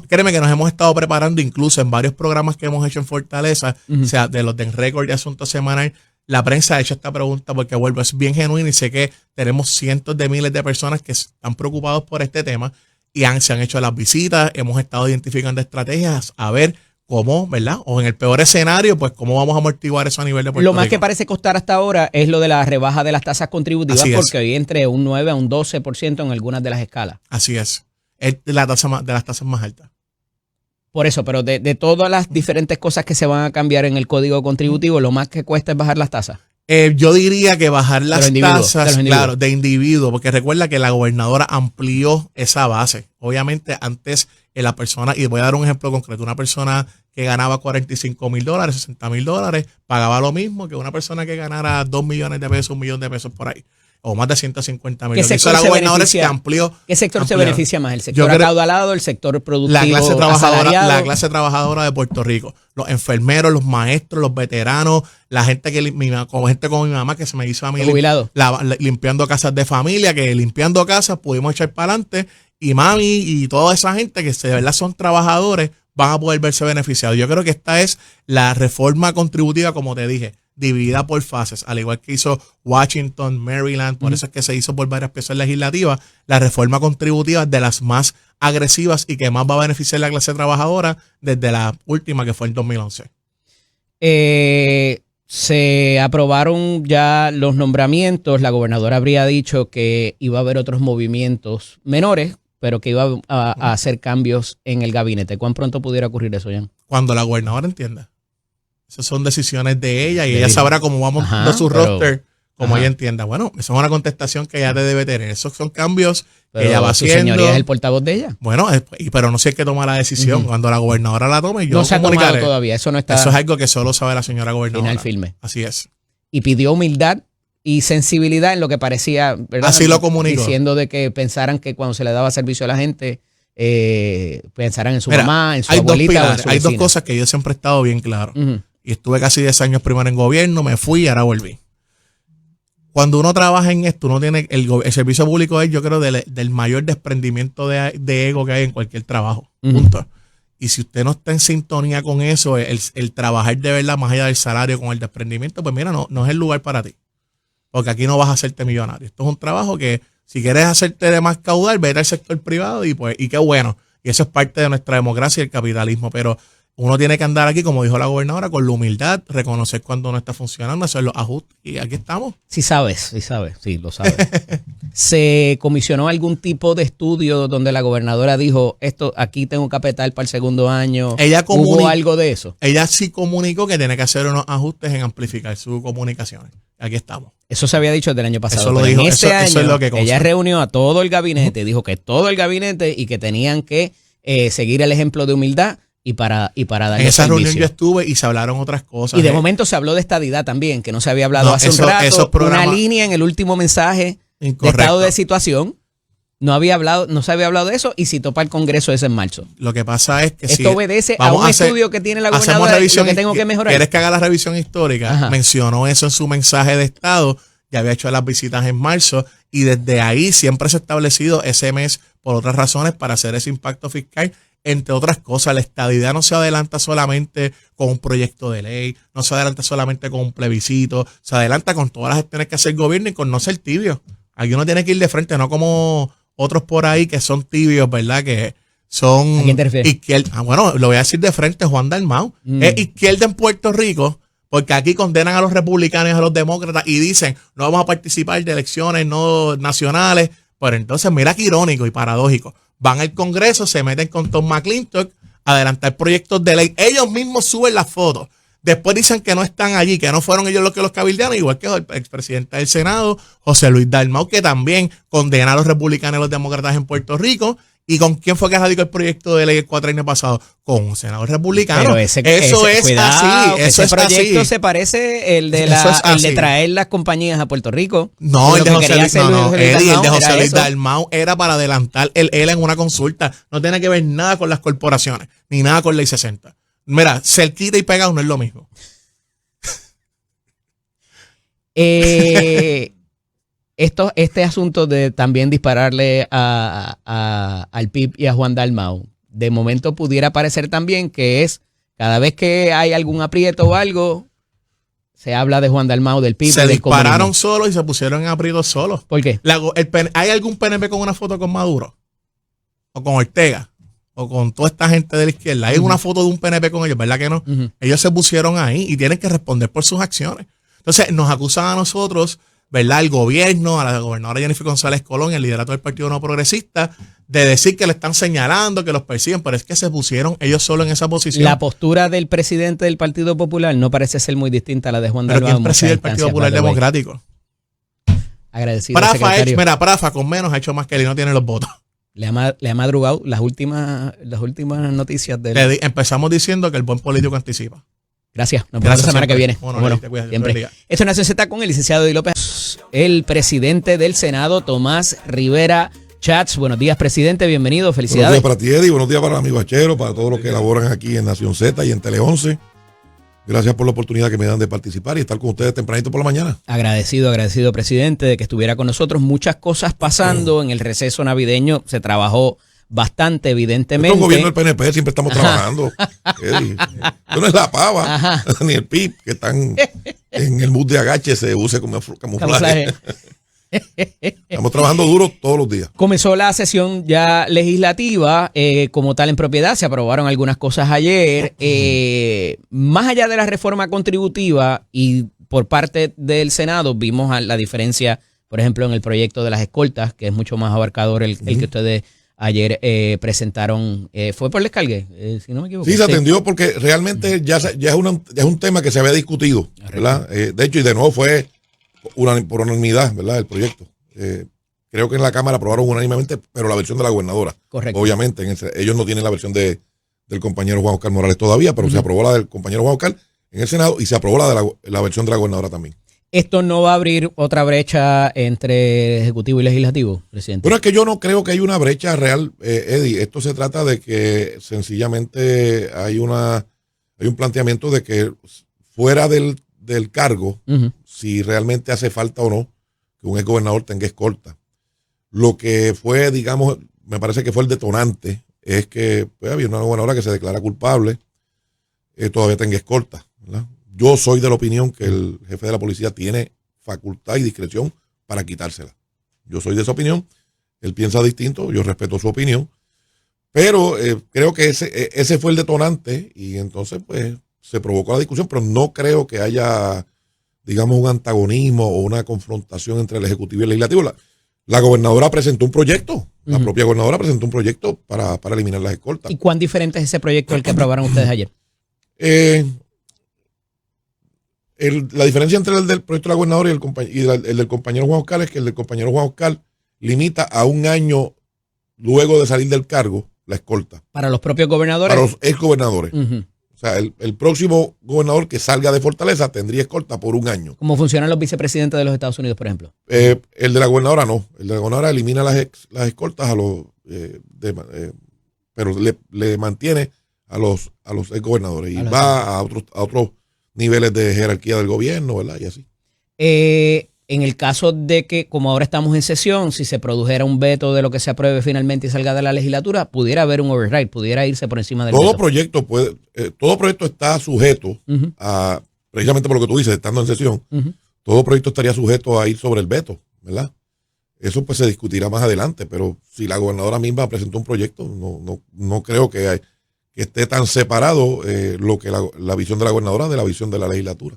S3: créeme que nos hemos estado preparando incluso en varios programas que hemos hecho en Fortaleza, o sea, de los de récord de asuntos semanal. La prensa ha hecho esta pregunta porque es bien genuina y sé que tenemos cientos de miles de personas que están preocupados por este tema y se han hecho las visitas, hemos estado identificando estrategias a ver cómo, ¿verdad? O en el peor escenario, pues cómo vamos a amortiguar eso a nivel de Puerto Rico.
S1: Lo más que parece costar hasta ahora es lo de la rebaja de las tasas contributivas, porque hoy entre un 9 a un 12% en algunas de las escalas.
S3: Así es. Es de las tasas más altas.
S1: Por eso, pero de todas las diferentes cosas que se van a cambiar en el código contributivo, lo más que cuesta es bajar las tasas.
S3: Yo diría que bajar las tasas, claro, de individuo, porque recuerda que la gobernadora amplió esa base. Obviamente antes la persona, y voy a dar un ejemplo concreto, una persona que ganaba $45,000, $60,000, pagaba lo mismo que una persona que ganara $2 millones de pesos, $1 millón de pesos por ahí. o más de 150
S1: ¿Qué
S3: millones.
S1: sector
S3: Eso
S1: se
S3: la gobernadora es que
S1: beneficia?
S3: amplió.
S1: ¿Qué sector se
S3: amplió.
S1: beneficia más? ¿El
S3: Yo
S1: sector
S3: creo-
S1: acaudalado, el sector productivo
S3: la
S1: asalariado?
S3: clase trabajadora de Puerto Rico, los enfermeros, los maestros, los veteranos, la gente como gente como mi mamá que se me hizo a mí
S1: Los jubilados.
S3: limpiando casas de familia, que limpiando casas pudimos echar para adelante, y mami y toda esa gente que de verdad son trabajadores van a poder verse beneficiados. Yo creo que esta es la reforma contributiva, como te dije, dividida por fases, al igual que hizo Washington, Maryland, por eso es que se hizo por varias piezas legislativas. La reforma contributiva es de las más agresivas y que más va a beneficiar a la clase trabajadora desde la última, que fue en 2011.
S1: Se aprobaron ya los nombramientos. La gobernadora habría dicho que iba a haber otros movimientos menores, pero que iba a hacer cambios en el gabinete. ¿Cuán pronto pudiera ocurrir eso, Jan?
S3: Cuando la gobernadora entienda. Esas son decisiones de ella y
S1: De
S3: ella
S1: ella.
S3: sabrá cómo vamos
S1: Ajá,
S3: dando su
S1: pero-
S3: roster, como
S1: ajá.
S3: ella entienda. Bueno, esa es una contestación que ella te debe tener. Esos son cambios
S1: Pero
S3: que ella va
S1: su
S3: haciendo.
S1: señoría es el portavoz de ella.
S3: Bueno, pero no sé si hay que tomar la decisión.
S1: Ujú.
S3: Cuando la gobernadora la tome, yo
S1: No se ha tomado
S3: comunicaré.
S1: todavía. Eso no está
S3: Eso es algo que solo sabe la señora gobernadora.
S1: final firme.
S3: Así es.
S1: Y pidió humildad y sensibilidad en lo que parecía, ¿verdad?
S3: Así lo comunicó.
S1: Diciendo de que pensaran que cuando se le daba servicio a la gente, pensaran en su
S3: Mira,
S1: mamá, en su
S3: hay dos
S1: abuelita o en
S3: pilares,
S1: su
S3: hay dos
S1: vecina.
S3: cosas que yo siempre he estado bien claro.
S1: Ujú.
S3: Y estuve casi 10 años primero en gobierno, me fui y ahora volví. Cuando uno trabaja en esto, uno tiene el servicio público es, yo creo, del mayor desprendimiento de ego que hay en cualquier trabajo.
S1: Ujú.
S3: Punto. Y si usted no está en sintonía con eso, el trabajar de verdad más allá del salario con el desprendimiento, pues mira, no es el lugar para ti. Porque aquí no vas a hacerte millonario. Esto es un trabajo que si quieres hacerte de más caudal, vete al sector privado y qué bueno. Y eso es parte de nuestra democracia y el capitalismo. Pero uno tiene que andar aquí, como dijo la gobernadora, con la humildad, reconocer cuando no está funcionando, hacer los ajustes. Y aquí estamos.
S1: Sí sabes, sí, lo sabes. ¿Se comisionó algún tipo de estudio donde la gobernadora dijo, esto aquí tengo capital para el segundo año?
S3: Ella
S1: ¿Hubo algo de eso?
S3: Ella sí comunicó que tiene que hacer unos ajustes en amplificar sus comunicaciones. Aquí estamos.
S1: Eso se había dicho desde el año pasado.
S3: Eso lo
S1: pero
S3: dijo,
S1: en este
S3: eso
S1: año,
S3: es lo que consta.
S1: ella reunió a todo el gabinete, dijo que todo el gabinete y que tenían que seguir el ejemplo de humildad y para darle
S3: En esa reunión
S1: servicio.
S3: yo estuve y se hablaron otras cosas.
S1: Y de momento se habló de estadidad también, que no se había hablado
S3: No,
S1: hace
S3: eso-
S1: un rato.
S3: esos programas-
S1: Una línea en el último mensaje de
S3: Incorrecto.
S1: estado de situación. No se había hablado de eso y citó para el Congreso ese en marzo.
S3: Lo que pasa es que
S1: Esto
S3: si
S1: obedece a
S3: vamos
S1: un
S3: hacer-
S1: estudio que tiene la
S3: hacemos
S1: gobernadora y lo
S3: revisión,
S1: que tengo que mejorar.
S3: ¿Quieres que haga la revisión histórica?
S1: Ajá.
S3: Mencionó eso en su mensaje de Estado, ya había hecho las visitas en marzo y desde ahí siempre se ha establecido ese mes por otras razones para hacer ese impacto fiscal. Entre otras cosas, la estadidad no se adelanta solamente con un proyecto de ley, no se adelanta solamente con un plebiscito, se adelanta con todas las gestiones que hace el gobierno y con no ser tibio. Aquí uno tiene que ir de frente, no como otros por ahí que son tibios, ¿verdad? Que son
S1: ¿A quién te refieres?
S3: izquierda. Bueno, lo voy a decir de frente, Juan Dalmau. Es izquierda en Puerto Rico, porque aquí condenan a los republicanos y a los demócratas y dicen, no vamos a participar de elecciones no nacionales. Pero entonces, mira qué irónico y paradójico. Van al Congreso, se meten con Tom McClintock a adelantar proyectos de ley. Ellos mismos suben las fotos. Después dicen que no están allí, que no fueron ellos los que los cabildearon, igual que el expresidente del Senado, José Luis Dalmau, que también condena a los republicanos y a los demócratas en Puerto Rico. ¿Y con quién fue que radicó el proyecto de ley el 4 años pasado? Con un senador republicano.
S1: Pero
S3: eso
S1: ese-
S3: es
S1: cuidado,
S3: así. Eso
S1: ese
S3: es
S1: proyecto
S3: así.
S1: se parece el de,
S3: Eso es
S1: el de
S3: así.
S1: traer las compañías a Puerto Rico.
S3: No,
S1: Que
S3: el
S1: lo
S3: de
S1: que
S3: José
S1: quería
S3: Luis,
S1: hacer
S3: no,
S1: Luis
S3: Eddie, el
S1: Dalmau
S3: de José
S1: era
S3: Luis
S1: eso.
S3: Dalmau era para adelantar él en una consulta. No tiene que ver nada con las corporaciones, ni nada con Ley 60. Mira, cerquita y pegado no es lo mismo.
S1: Este asunto de también dispararle al PIB y a Juan Dalmau, de momento pudiera parecer también que es cada vez que hay algún aprieto o algo, se habla de Juan Dalmau, del PIB.
S3: Se
S1: del
S3: dispararon
S1: comunismo.
S3: solos y se pusieron en aprietos solos.
S1: ¿Por qué?
S3: ¿Hay algún PNP con una foto con Maduro? ¿O con Ortega? ¿O con toda esta gente de la izquierda? ¿Hay una foto de un PNP con ellos? ¿Verdad que no?
S1: Ujú.
S3: Ellos se pusieron ahí y tienen que responder por sus acciones. Entonces nos acusan a nosotros, ¿verdad? El gobierno, a la gobernadora Jennifer González Colón, el liderato del Partido No Progresista, de decir que le están señalando, que los persiguen, pero es que se pusieron ellos solos en esa posición.
S1: La postura del presidente del Partido Popular no parece ser muy distinta a la de Juan
S3: Pero
S1: Dalmau.
S3: ¿quién preside el Partido Popular Democrático?
S1: Agradecido,
S3: Prafa,
S1: secretario.
S3: Prafa con menos ha hecho más que él y no tiene los votos.
S1: Le ha madrugado las últimas noticias de él.
S3: Empezamos diciendo que el buen político anticipa.
S1: Gracias. Nos vemos
S3: Gracias
S1: la semana
S3: siempre.
S1: que viene.
S3: Bueno,
S1: Bueno,
S3: te cuidas, Dios te
S1: siempre.
S3: bendiga.
S1: Esto es Nación Z con el licenciado Di López. el presidente del Senado, Tomás Rivera Schatz. Buenos días, presidente, bienvenido, felicidades.
S4: Buenos días para ti, Eddie, buenos días para mi bachero, para todos los que laboran aquí en Nación Z y en Tele 11. Gracias por la oportunidad que me dan de participar y estar con ustedes tempranito por la mañana.
S1: Agradecido, presidente, de que estuviera con nosotros. Muchas cosas pasando en el receso navideño, se trabajó bastante, evidentemente.
S4: Esto es un gobierno del PNP, siempre estamos trabajando. Eddie, esto no es la pava, ni el PIB, que están en el mood de agache, se use como camuflaje. Estamos trabajando duro todos los días.
S1: Comenzó la sesión ya legislativa, como tal en propiedad, se aprobaron algunas cosas ayer. Más allá de la reforma contributiva y por parte del Senado, vimos la diferencia, por ejemplo, en el proyecto de las escoltas, que es mucho más abarcador el que ustedes ayer presentaron. ¿Fue por descargue? Si no me equivoco.
S4: Sí, se atendió porque realmente ya es un tema que se había discutido, ¿verdad? De hecho, y de nuevo fue por unanimidad, ¿verdad? El proyecto. Creo que en la Cámara aprobaron unánimemente, pero la versión de la gobernadora. Correcto. Obviamente, ellos no tienen la versión del compañero Juan Oscar Morales todavía, pero se aprobó la del compañero Juan Oscar en el Senado y se aprobó la versión de la gobernadora también.
S1: ¿Esto no va a abrir otra brecha entre Ejecutivo y Legislativo, presidente?
S4: Bueno, es que yo no creo que hay una brecha real, Eddie. Esto se trata de que sencillamente hay un planteamiento de que fuera del cargo, si realmente hace falta o no que un exgobernador tenga escolta. Lo que fue, digamos, me parece que fue el detonante, es que pues, había una gobernadora que se declara culpable, todavía tenga escolta, ¿verdad? Yo soy de la opinión que el jefe de la policía tiene facultad y discreción para quitársela. Yo soy de esa opinión. Él piensa distinto, yo respeto su opinión. Pero creo que ese fue el detonante y entonces pues se provocó la discusión, pero no creo que haya, digamos, un antagonismo o una confrontación entre el Ejecutivo y el Legislativo. La gobernadora presentó un proyecto, la propia gobernadora presentó un proyecto para eliminar las escoltas.
S1: ¿Y cuán diferente es ese proyecto del que aprobaron ustedes ayer?
S4: La diferencia entre el del proyecto de la gobernadora y el del compañero Juan Oscar es que el del compañero Juan Oscar limita a un año luego de salir del cargo la escolta.
S1: ¿Para los propios gobernadores?
S4: Para los exgobernadores. O sea, el próximo gobernador que salga de Fortaleza tendría escolta por un año.
S1: ¿Cómo funcionan los vicepresidentes de los Estados Unidos, por ejemplo?
S4: El de la gobernadora no. El de la gobernadora elimina las escoltas a los pero le mantiene a los exgobernadores y va a otros niveles de jerarquía del gobierno, ¿verdad? Y así.
S1: En el caso de que, como ahora estamos en sesión, si se produjera un veto de lo que se apruebe finalmente y salga de la legislatura, pudiera haber un override, pudiera irse por encima del veto.
S4: Todo proyecto está sujeto a, precisamente por lo que tú dices, estando en sesión, todo proyecto estaría sujeto a ir sobre el veto, ¿verdad? Eso pues se discutirá más adelante, pero si la gobernadora misma presentó un proyecto, no creo que esté tan separado lo que la visión de la gobernadora de la visión de la legislatura.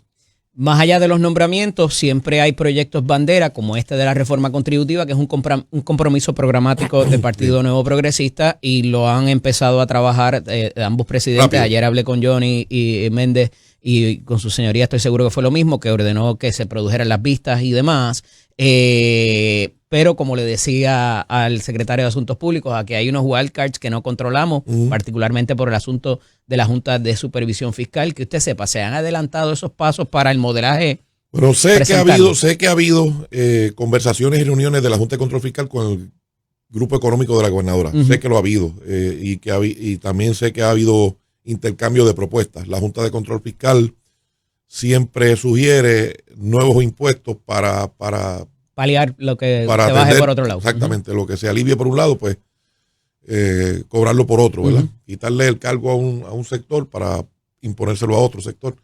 S1: Más allá de los nombramientos, siempre hay proyectos bandera, como este de la reforma contributiva, que es un compromiso programático del Partido Nuevo Progresista, y lo han empezado a trabajar ambos presidentes. Rápido. Ayer hablé con Johnny y Méndez, y con su señoría estoy seguro que fue lo mismo, que ordenó que se produjeran las vistas y demás. Pero como le decía al secretario de Asuntos Públicos, aquí hay unos wildcards que no controlamos, particularmente por el asunto de la Junta de Supervisión Fiscal. Que usted sepa, ¿se han adelantado esos pasos para el modelaje?
S4: Bueno, sé que ha habido conversaciones y reuniones de la Junta de Control Fiscal con el grupo económico de la gobernadora. Sé que lo ha habido y también sé que ha habido intercambio de propuestas. La Junta de Control Fiscal siempre sugiere nuevos impuestos para
S1: paliar lo que se baje por otro lado.
S4: Exactamente, lo que se alivie por un lado, pues cobrarlo por otro, ¿verdad? Quitarle el cargo a un sector para imponérselo a otro sector.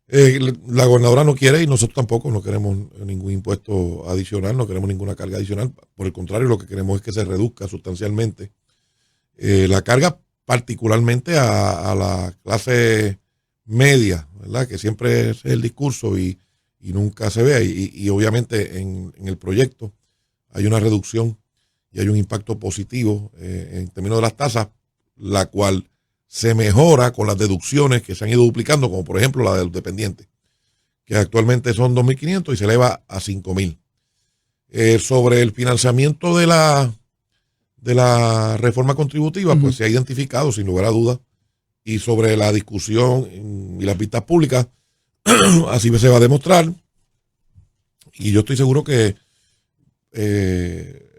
S4: La gobernadora no quiere y nosotros tampoco no queremos ningún impuesto adicional, no queremos ninguna carga adicional. Por el contrario, lo que queremos es que se reduzca sustancialmente la carga, particularmente a la clase media, ¿verdad? Que siempre es el discurso y nunca se ve. Y obviamente en el proyecto hay una reducción y hay un impacto positivo en términos de las tasas, la cual se mejora con las deducciones que se han ido duplicando, como por ejemplo la de los dependientes, que actualmente son 2.500 y se eleva a 5.000. Sobre el financiamiento de la reforma contributiva, pues se ha identificado sin lugar a dudas, y sobre la discusión y las vistas públicas, así se va a demostrar. Y yo estoy seguro que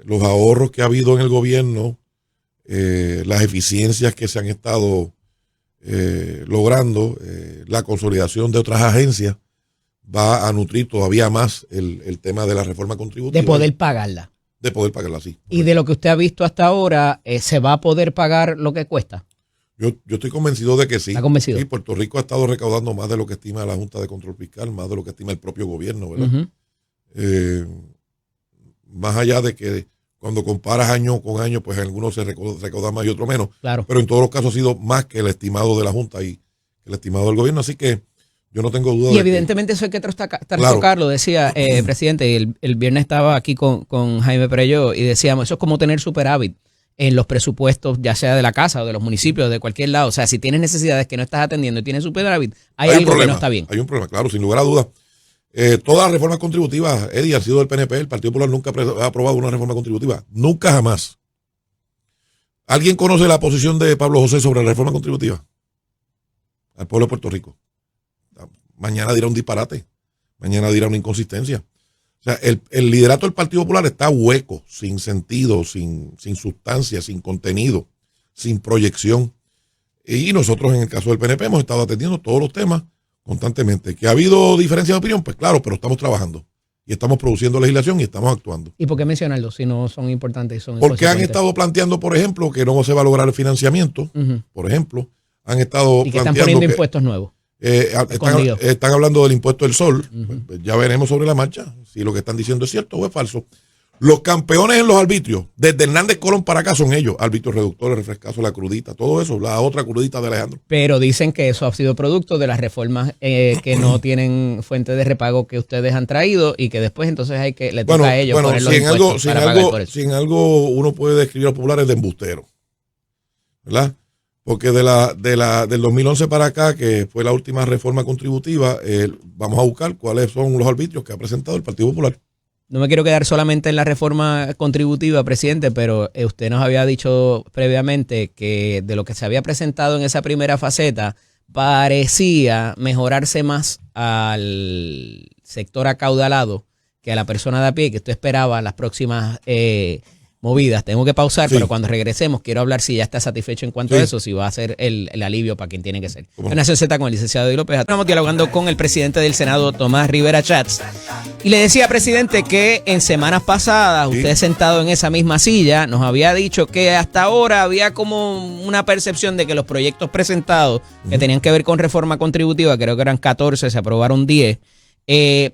S4: los ahorros que ha habido en el gobierno, las eficiencias que se han estado logrando, la consolidación de otras agencias, va a nutrir todavía más el tema de la reforma contributiva.
S1: De poder pagarla.
S4: De poder pagarla, sí.
S1: Y de lo que usted ha visto hasta ahora, ¿se va a poder pagar lo que cuesta?
S4: Yo estoy convencido de que sí.
S1: ¿Está convencido?
S4: Sí, Puerto Rico ha estado recaudando más de lo que estima la Junta de Control Fiscal, más de lo que estima el propio gobierno, ¿verdad? Más allá de que cuando comparas año con año, pues algunos se recaudan más y otros menos.
S1: Claro.
S4: Pero en todos los casos ha sido más que el estimado de la Junta y el estimado del gobierno. Así que yo no tengo duda.
S1: Y evidentemente eso hay que trastocarlo, decía presidente. El viernes estaba aquí con Jaime Perelló y decíamos, eso es como tener superávit en los presupuestos, ya sea de la casa o de los municipios, de cualquier lado. O sea, si tienes necesidades que no estás atendiendo y tienes superávit, hay algo
S4: problema,
S1: que no está bien.
S4: Hay un problema, claro, sin lugar a dudas. Todas las reformas contributivas, Eddie, han sido del PNP. El Partido Popular nunca ha aprobado una reforma contributiva. Nunca, jamás. ¿Alguien conoce la posición de Pablo José sobre la reforma contributiva? Al pueblo de Puerto Rico. Mañana dirá un disparate. Mañana dirá una inconsistencia. O sea, el liderato del Partido Popular está hueco, sin sentido, sin sustancia, sin contenido, sin proyección. Y nosotros, en el caso del PNP, hemos estado atendiendo todos los temas constantemente. ¿Que ha habido diferencias de opinión? Pues claro, pero estamos trabajando. Y estamos produciendo legislación y estamos actuando.
S1: ¿Y por qué mencionarlo si no son importantes?
S4: Porque han estado planteando, por ejemplo, que no se va a lograr el financiamiento. Por ejemplo, han estado
S1: y que están poniendo impuestos nuevos.
S4: Están hablando del impuesto del sol. Pues ya veremos sobre la marcha si lo que están diciendo es cierto o es falso. Los campeones en los arbitrios, desde Hernández Colón para acá, son ellos. Arbitrios reductores, refrescazos, la crudita, todo eso, la otra crudita de Alejandro.
S1: Pero dicen que eso ha sido producto de las reformas que no tienen fuente de repago que ustedes han traído y que después entonces le toca a ellos poner los impuestos para pagar por eso.
S4: Si en algo uno puede describir a los populares de embustero, ¿verdad? Porque del 2011 para acá, que fue la última reforma contributiva, vamos a buscar cuáles son los arbitrios que ha presentado el Partido Popular.
S1: No me quiero quedar solamente en la reforma contributiva, presidente, pero usted nos había dicho previamente que de lo que se había presentado en esa primera faceta parecía mejorarse más al sector acaudalado que a la persona de a pie, que usted esperaba las próximas movidas. Tengo que pausar, pero cuando regresemos quiero hablar si ya está satisfecho en cuanto a eso, si va a ser el alivio para quien tiene que ser. Nación Z con el licenciado Eddie López. Estamos dialogando con el presidente del Senado, Tomás Rivera Schatz. Y le decía, presidente, que en semanas pasadas, usted sentado en esa misma silla, nos había dicho que hasta ahora había como una percepción de que los proyectos presentados que tenían que ver con reforma contributiva, creo que eran 14, se aprobaron 10,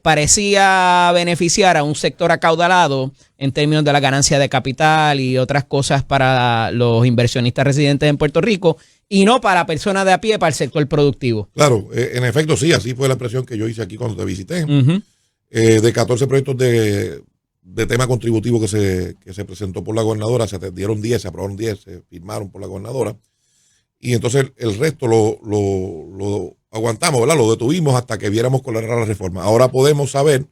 S1: parecía beneficiar a un sector acaudalado en términos de la ganancia de capital y otras cosas para los inversionistas residentes en Puerto Rico y no para personas de a pie, para el sector productivo.
S4: Claro, en efecto sí, así fue la impresión que yo hice aquí cuando te visité. De 14 proyectos de tema contributivo que se presentó por la gobernadora, se atendieron 10, se aprobaron 10, se firmaron por la gobernadora. Y entonces el resto lo aguantamos, ¿verdad? Lo detuvimos hasta que viéramos cuál era la reforma. Ahora podemos saber,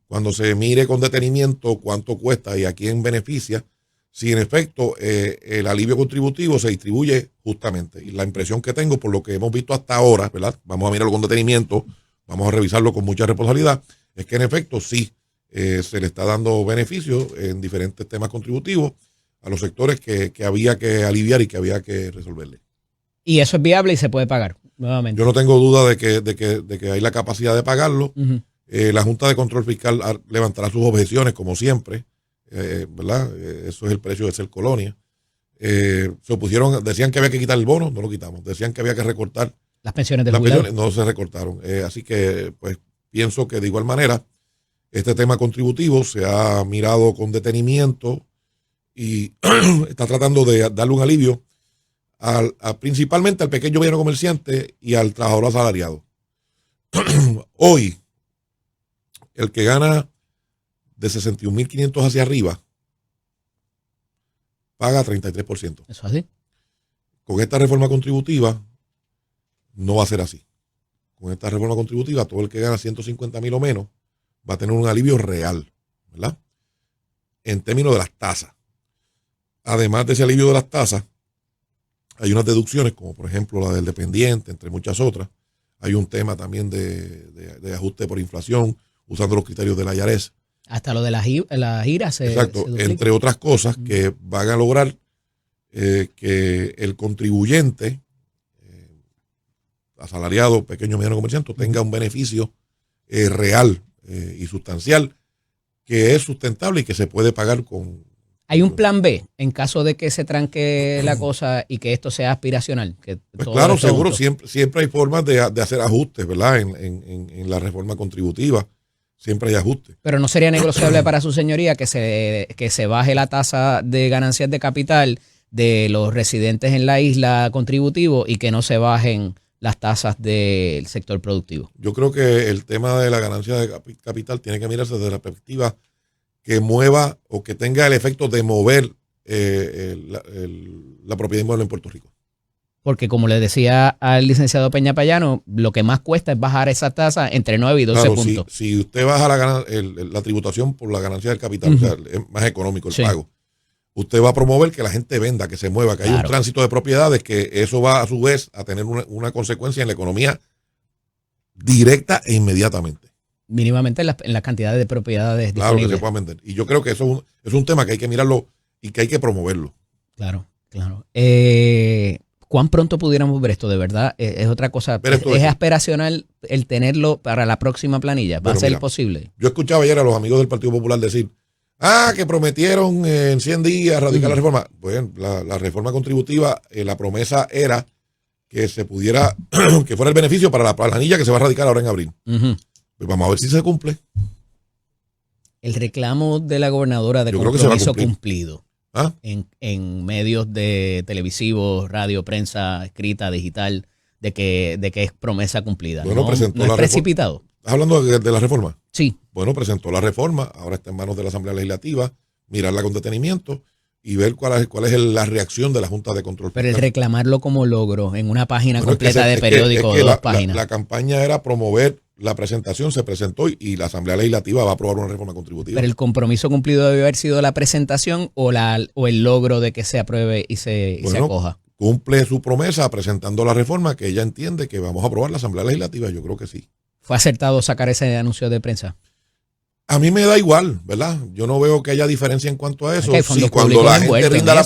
S4: cuando se mire con detenimiento cuánto cuesta y a quién beneficia, si en efecto el alivio contributivo se distribuye justamente. Y la impresión que tengo por lo que hemos visto hasta ahora, ¿verdad? Vamos a mirarlo con detenimiento, vamos a revisarlo con mucha responsabilidad, es que en efecto sí se le está dando beneficio en diferentes temas contributivos a los sectores que había que aliviar y que había que resolverle.
S1: Y eso es viable y se puede pagar nuevamente.
S4: Yo no tengo duda de que hay la capacidad de pagarlo. La Junta de Control Fiscal levantará sus objeciones, como siempre, ¿verdad? Eso es el precio de ser colonia. Se opusieron, decían que había que quitar el bono, no lo quitamos. Decían que había que recortar
S1: las pensiones del jubilado.
S4: No se recortaron. Así que, pues, pienso que de igual manera, este tema contributivo se ha mirado con detenimiento y está tratando de darle un alivio principalmente al pequeño mediano comerciante y al trabajador asalariado. Hoy, el que gana de 61.500 hacia arriba paga 33%.
S1: ¿Eso es así?
S4: Con esta reforma contributiva no va a ser así. Con esta reforma contributiva, todo el que gana 150.000 o menos va a tener un alivio real, ¿verdad? En términos de las tasas. Además de ese alivio de las tasas, hay unas deducciones, como por ejemplo la del dependiente, entre muchas otras. Hay un tema también de ajuste por inflación, usando los criterios de la IARES.
S1: Hasta lo de la gira se
S4: Exacto,
S1: se duplica.
S4: entre otras cosas que van a lograr que el contribuyente, asalariado, pequeño, mediano comerciante, tenga un beneficio real y sustancial que es sustentable y que se puede pagar con...
S1: Hay un plan B en caso de que se tranque la cosa y que esto sea aspiracional. Que
S4: Pues
S1: todo
S4: claro,
S1: esto
S4: seguro,
S1: junto.
S4: siempre hay formas de hacer ajustes, ¿verdad? En la reforma contributiva, siempre hay ajustes.
S1: Pero no sería negociable para su señoría que se baje la tasa de ganancias de capital de los residentes en la isla contributivo y que no se bajen las tasas del sector productivo.
S4: Yo creo que el tema de la ganancia de capital tiene que mirarse desde la perspectiva que mueva o que tenga el efecto de mover la propiedad inmueble en Puerto Rico.
S1: Porque como le decía al licenciado Peña Payano, lo que más cuesta es bajar esa tasa entre 9 y 12
S4: Claro,
S1: puntos.
S4: si usted baja la tributación por la ganancia del capital, o sea, es más económico el pago, usted va a promover que la gente venda, que se mueva, que haya un tránsito de propiedades, que eso va a su vez a tener una consecuencia en la economía directa e inmediatamente.
S1: Mínimamente en la cantidad de propiedades
S4: Claro, que
S1: disponibles.
S4: se pueda vender. Y yo creo que eso es un tema que hay que mirarlo y que hay que promoverlo.
S1: Claro. ¿Cuán pronto pudiéramos ver esto? De verdad, es otra cosa. ¿Es aspiracional el tenerlo para la próxima planilla? ¿Va a ser posible?
S4: Yo escuchaba ayer a los amigos del Partido Popular decir, que prometieron en 100 días radicar la reforma. Pues la reforma contributiva, la promesa era que se pudiera, que fuera el beneficio para la planilla que se va a radicar ahora en abril. Pues vamos a ver si se cumple.
S1: El reclamo de la gobernadora de compromiso cumplido en medios de televisivos, radio, prensa, escrita, digital, de que es promesa cumplida.
S4: Bueno, presentó
S1: ¿No es precipitado?
S4: ¿Estás hablando de la reforma?
S1: Sí.
S4: Bueno, presentó la reforma, ahora está en manos de la Asamblea Legislativa, mirarla con detenimiento y ver cuál es la reacción de la Junta de Control
S1: Pero el
S4: Fiscal.
S1: reclamarlo como logro en una página completa de periódico de 2 páginas.
S4: La campaña era promover la presentación, se presentó y la Asamblea Legislativa va a aprobar una reforma contributiva.
S1: Pero el compromiso cumplido debe haber sido la presentación o el logro de que se apruebe y se acoja.
S4: Cumple su promesa presentando la reforma que ella entiende que vamos a aprobar la Asamblea Legislativa. Yo creo que sí.
S1: ¿Fue acertado sacar ese anuncio de prensa?
S4: A mí me da igual, ¿verdad? Yo no veo que haya diferencia en cuanto a eso.
S1: Si cuando la gente rinda la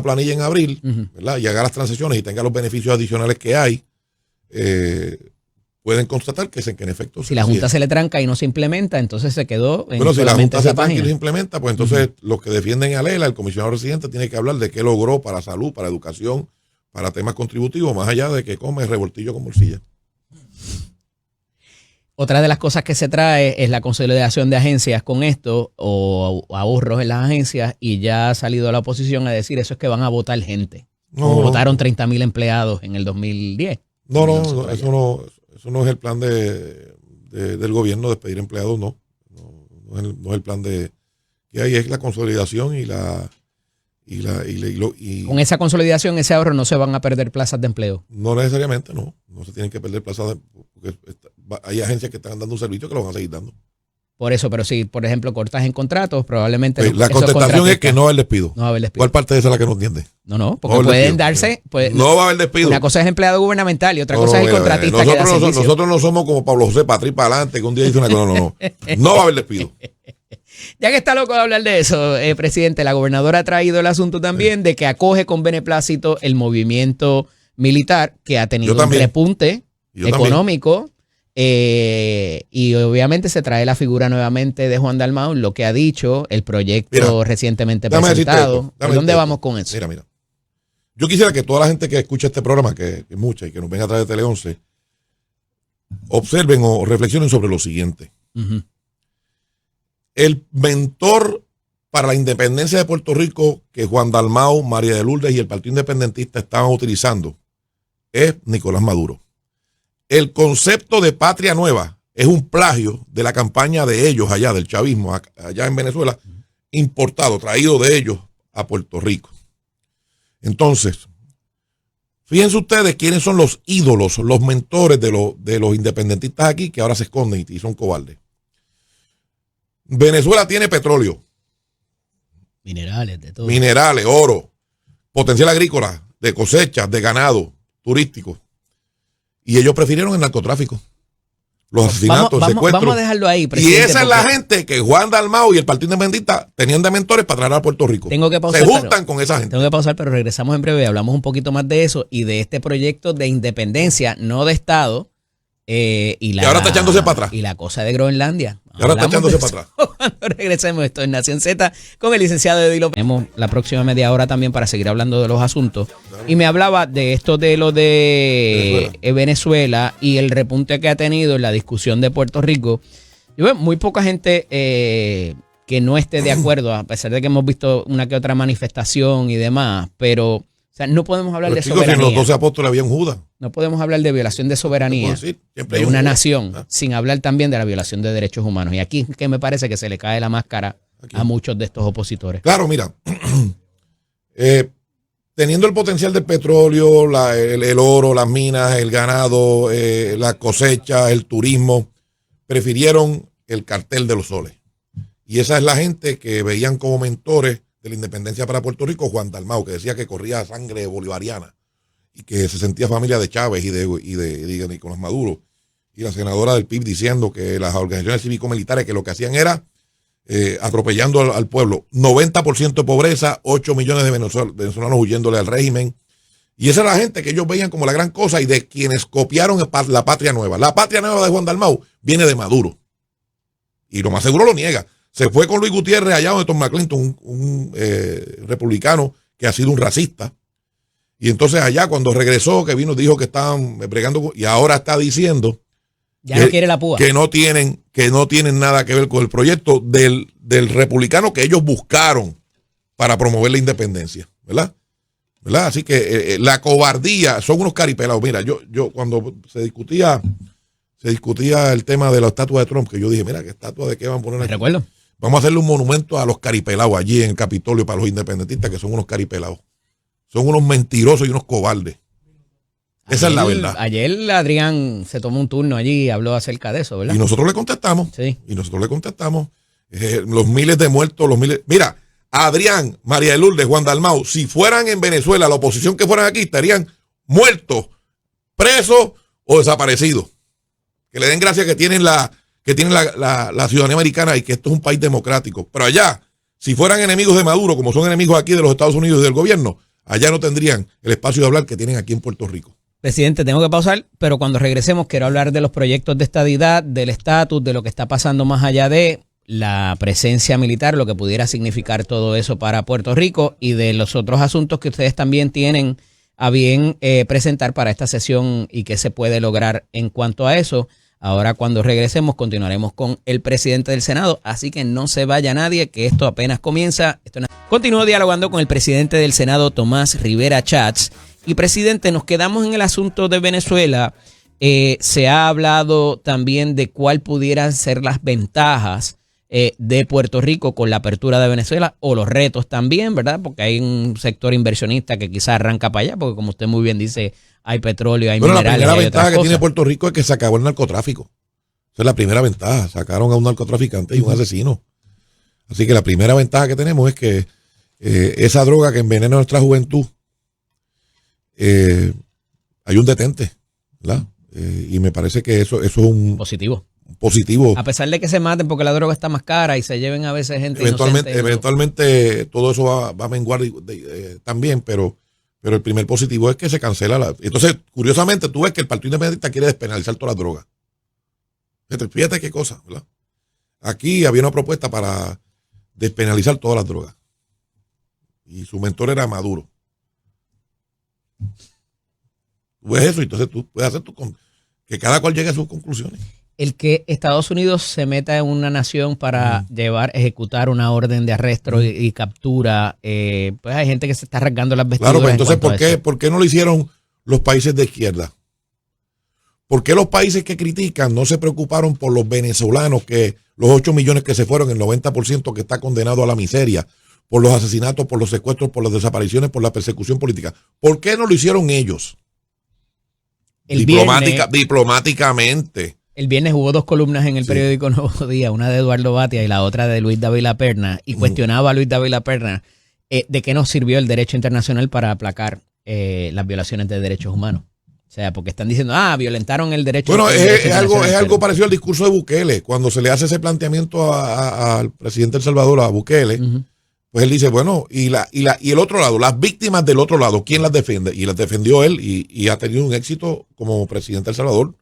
S1: planilla en abril,
S4: ¿verdad? Y haga las transacciones y tenga los beneficios adicionales que hay, pueden constatar que en efecto...
S1: Si la Junta se le tranca y no se implementa, entonces se quedó en
S4: Bueno, si la Junta se tranca y
S1: página.
S4: no se implementa, pues entonces los que defienden a Lela, el comisionado residente, tiene que hablar de qué logró para salud, para educación, para temas contributivos, más allá de que come revoltillo con morcilla.
S1: Otra de las cosas que se trae es la consolidación de agencias con esto o ahorros en las agencias y ya ha salido la oposición a decir eso es que van a votar gente. Como votaron 30,000 empleados en el 2010.
S4: Eso no es el plan del gobierno de despedir empleados, no. No es el plan que hay, es la consolidación y
S1: con esa consolidación, ese ahorro, no se van a perder plazas de empleo.
S4: No necesariamente, no se tienen que perder plazas porque hay agencias que están dando un servicio que lo van a seguir dando.
S1: Por eso, pero si, por ejemplo, cortas en contratos, probablemente...
S4: Pues la contestación es que no va a haber despido.
S1: No va a haber despido.
S4: ¿Cuál parte de esa es la que no entiende?
S1: No, porque pueden darse...
S4: No va a haber despido.
S1: Una cosa es empleado gubernamental y otra cosa es el contratista que da servicio.
S4: Nosotros no somos como Pablo José Patri para adelante, que un día dice una cosa. No va a haber despido.
S1: Ya que está loco de hablar de eso, presidente, la gobernadora ha traído el asunto también de que acoge con beneplácito el movimiento militar que ha tenido un repunte económico. Y obviamente se trae la figura nuevamente de Juan Dalmau, lo que ha dicho, el proyecto recientemente presentado. ¿Por dónde vamos con eso?
S4: Mira. Yo quisiera que toda la gente que escucha este programa, que es mucha y que nos venga a través de Tele 11, observen o reflexionen sobre lo siguiente. El mentor para la independencia de Puerto Rico que Juan Dalmau, María de Lourdes y el Partido Independentista estaban utilizando es Nicolás Maduro. El concepto de patria nueva es un plagio de la campaña de ellos allá, del chavismo, allá en Venezuela, importado, traído de ellos a Puerto Rico. Entonces, fíjense ustedes quiénes son los ídolos, los mentores de los independentistas aquí que ahora se esconden y son cobardes. Venezuela tiene petróleo.
S1: Minerales, de todo.
S4: Minerales, oro, potencial agrícola, de cosechas, de ganado, turístico. Y ellos prefirieron el narcotráfico. los asesinatos, el secuestro.
S1: Vamos a dejarlo ahí,
S4: Y
S1: presidente.
S4: esa es la gente que Juan Dalmau y el Partido Independentista tenían de mentores para traer a Puerto Rico.
S1: Tengo que pausar,
S4: se juntan con esa gente.
S1: Tengo que pausar, pero regresamos en breve. Hablamos un poquito más de eso y de este proyecto de independencia, no de Estado. Y
S4: ahora está echándose para atrás.
S1: Y la cosa de Groenlandia.
S4: Y ahora está
S1: Hablamos
S4: echándose
S1: de
S4: para
S1: eso cuando regresemos. Esto en Nación Z con el licenciado Edilo. Tenemos la próxima media hora también para seguir hablando de los asuntos. Y me hablaba de esto de lo de Venezuela y el repunte que ha tenido en la discusión de Puerto Rico. Yo veo muy poca gente que no esté de acuerdo, a pesar de que hemos visto una que otra manifestación y demás, pero o sea, no podemos hablar de soberanía.
S4: Si en los 12 apóstoles había un Judas.
S1: No podemos hablar de violación de soberanía de una nación sin hablar también de la violación de derechos humanos. Y aquí que me parece que se le cae la máscara a muchos de estos opositores.
S4: Claro, mira, teniendo el potencial del petróleo, el oro, las minas, el ganado, la cosecha, el turismo, prefirieron el cartel de los soles. Y esa es la gente que veían como mentores de la independencia para Puerto Rico, Juan Dalmau, que decía que corría sangre bolivariana y que se sentía familia de Chávez y de Nicolás Maduro. Y la senadora del PIB diciendo que las organizaciones cívico-militares que lo que hacían era atropellando al pueblo. 90% de pobreza, 8 millones de venezolanos huyéndole al régimen. Y esa es la gente que ellos veían como la gran cosa y de quienes copiaron la Patria Nueva. La Patria Nueva de Juan Dalmau viene de Maduro. Y lo más seguro lo niega. Se fue con Luis Gutiérrez allá donde Tom McClinton, un republicano que ha sido un racista. Y entonces allá cuando regresó, que vino, dijo que estaban bregando y ahora está diciendo
S1: no quiere la púa.
S4: Que no tienen nada que ver con el proyecto del republicano que ellos buscaron para promover la independencia, ¿verdad? Así que la cobardía son unos caripelados. Mira, yo cuando se discutía el tema de la estatua de Trump, que yo dije, mira, ¿qué estatua de qué van a poner aquí?
S1: Recuerdo.
S4: Vamos a hacerle un monumento a los caripelados allí en el Capitolio para los independentistas, que son unos caripelados. Son unos mentirosos y unos cobardes. Esa es la verdad.
S1: Ayer Adrián se tomó un turno allí y habló acerca de eso, ¿verdad?
S4: Y nosotros le contestamos.
S1: Sí.
S4: Los miles de muertos, Mira, Adrián, María de Lourdes, Juan Dalmau, si fueran en Venezuela, la oposición que fueran aquí, estarían muertos, presos o desaparecidos. Que le den gracias que tienen la ciudadanía americana y que esto es un país democrático. Pero allá, si fueran enemigos de Maduro, como son enemigos aquí de los Estados Unidos y del gobierno, allá no tendrían el espacio de hablar que tienen aquí en Puerto Rico.
S1: Presidente, tengo que pausar, pero cuando regresemos quiero hablar de los proyectos de estadidad, del estatus, de lo que está pasando más allá de la presencia militar, lo que pudiera significar todo eso para Puerto Rico y de los otros asuntos que ustedes también tienen a bien presentar para esta sesión y qué se puede lograr en cuanto a eso. Ahora cuando regresemos continuaremos con el presidente del Senado, así que no se vaya nadie, que esto apenas comienza. Continúo dialogando con el presidente del Senado, Tomás Rivera Chats. Y presidente, nos quedamos en el asunto de Venezuela. Se ha hablado también de cuál pudieran ser las ventajas de Puerto Rico con la apertura de Venezuela o los retos también, ¿verdad? Porque hay un sector inversionista que quizás arranca para allá, porque como usted muy bien dice, hay petróleo, hay minerales.
S4: La primera
S1: hay
S4: ventaja que
S1: cosas.
S4: tiene Puerto Rico es que se acabó el narcotráfico. Esa es la primera ventaja. Sacaron a un narcotraficante y un asesino. Así que la primera ventaja que tenemos es que esa droga que envenena a nuestra juventud, hay un detente, ¿verdad? Y me parece que eso es un
S1: positivo.
S4: A
S1: pesar de que se maten porque la droga está más cara y se lleven a veces gente
S4: eventualmente todo eso va a menguar también, pero el primer positivo es que se cancela Entonces, curiosamente, tú ves que el Partido Independentista quiere despenalizar todas las drogas. Fíjate qué cosa, ¿verdad? Aquí había una propuesta para despenalizar todas las drogas. Y su mentor era Maduro. Tú ves eso y entonces tú puedes hacer que cada cual llegue a sus conclusiones.
S1: El que Estados Unidos se meta en una nación para ejecutar una orden de arresto y captura, pues hay gente que se está rasgando las vestiduras.
S4: Claro, pero entonces, ¿por qué no lo hicieron los países de izquierda? ¿Por qué los países que critican no se preocuparon por los venezolanos, que los 8 millones que se fueron, el 90% que está condenado a la miseria, por los asesinatos, por los secuestros, por las desapariciones, por la persecución política? ¿Por qué no lo hicieron ellos? Diplomáticamente.
S1: El viernes hubo 2 columnas en el periódico Nuevo Día, una de Eduardo Batia y la otra de Luis Dávila Perna, y cuestionaba a Luis Dávila Perna de qué nos sirvió el derecho internacional para aplacar las violaciones de derechos humanos. O sea, porque están diciendo, violentaron el derecho.
S4: Bueno,
S1: el
S4: es
S1: derecho internacional del
S4: algo
S1: Perú.
S4: parecido al discurso de Bukele. Cuando se le hace ese planteamiento al presidente de El Salvador, a Bukele, pues él dice, bueno, y el otro lado, las víctimas del otro lado, ¿quién las defiende? Y las defendió él y ha tenido un éxito como presidente de El Salvador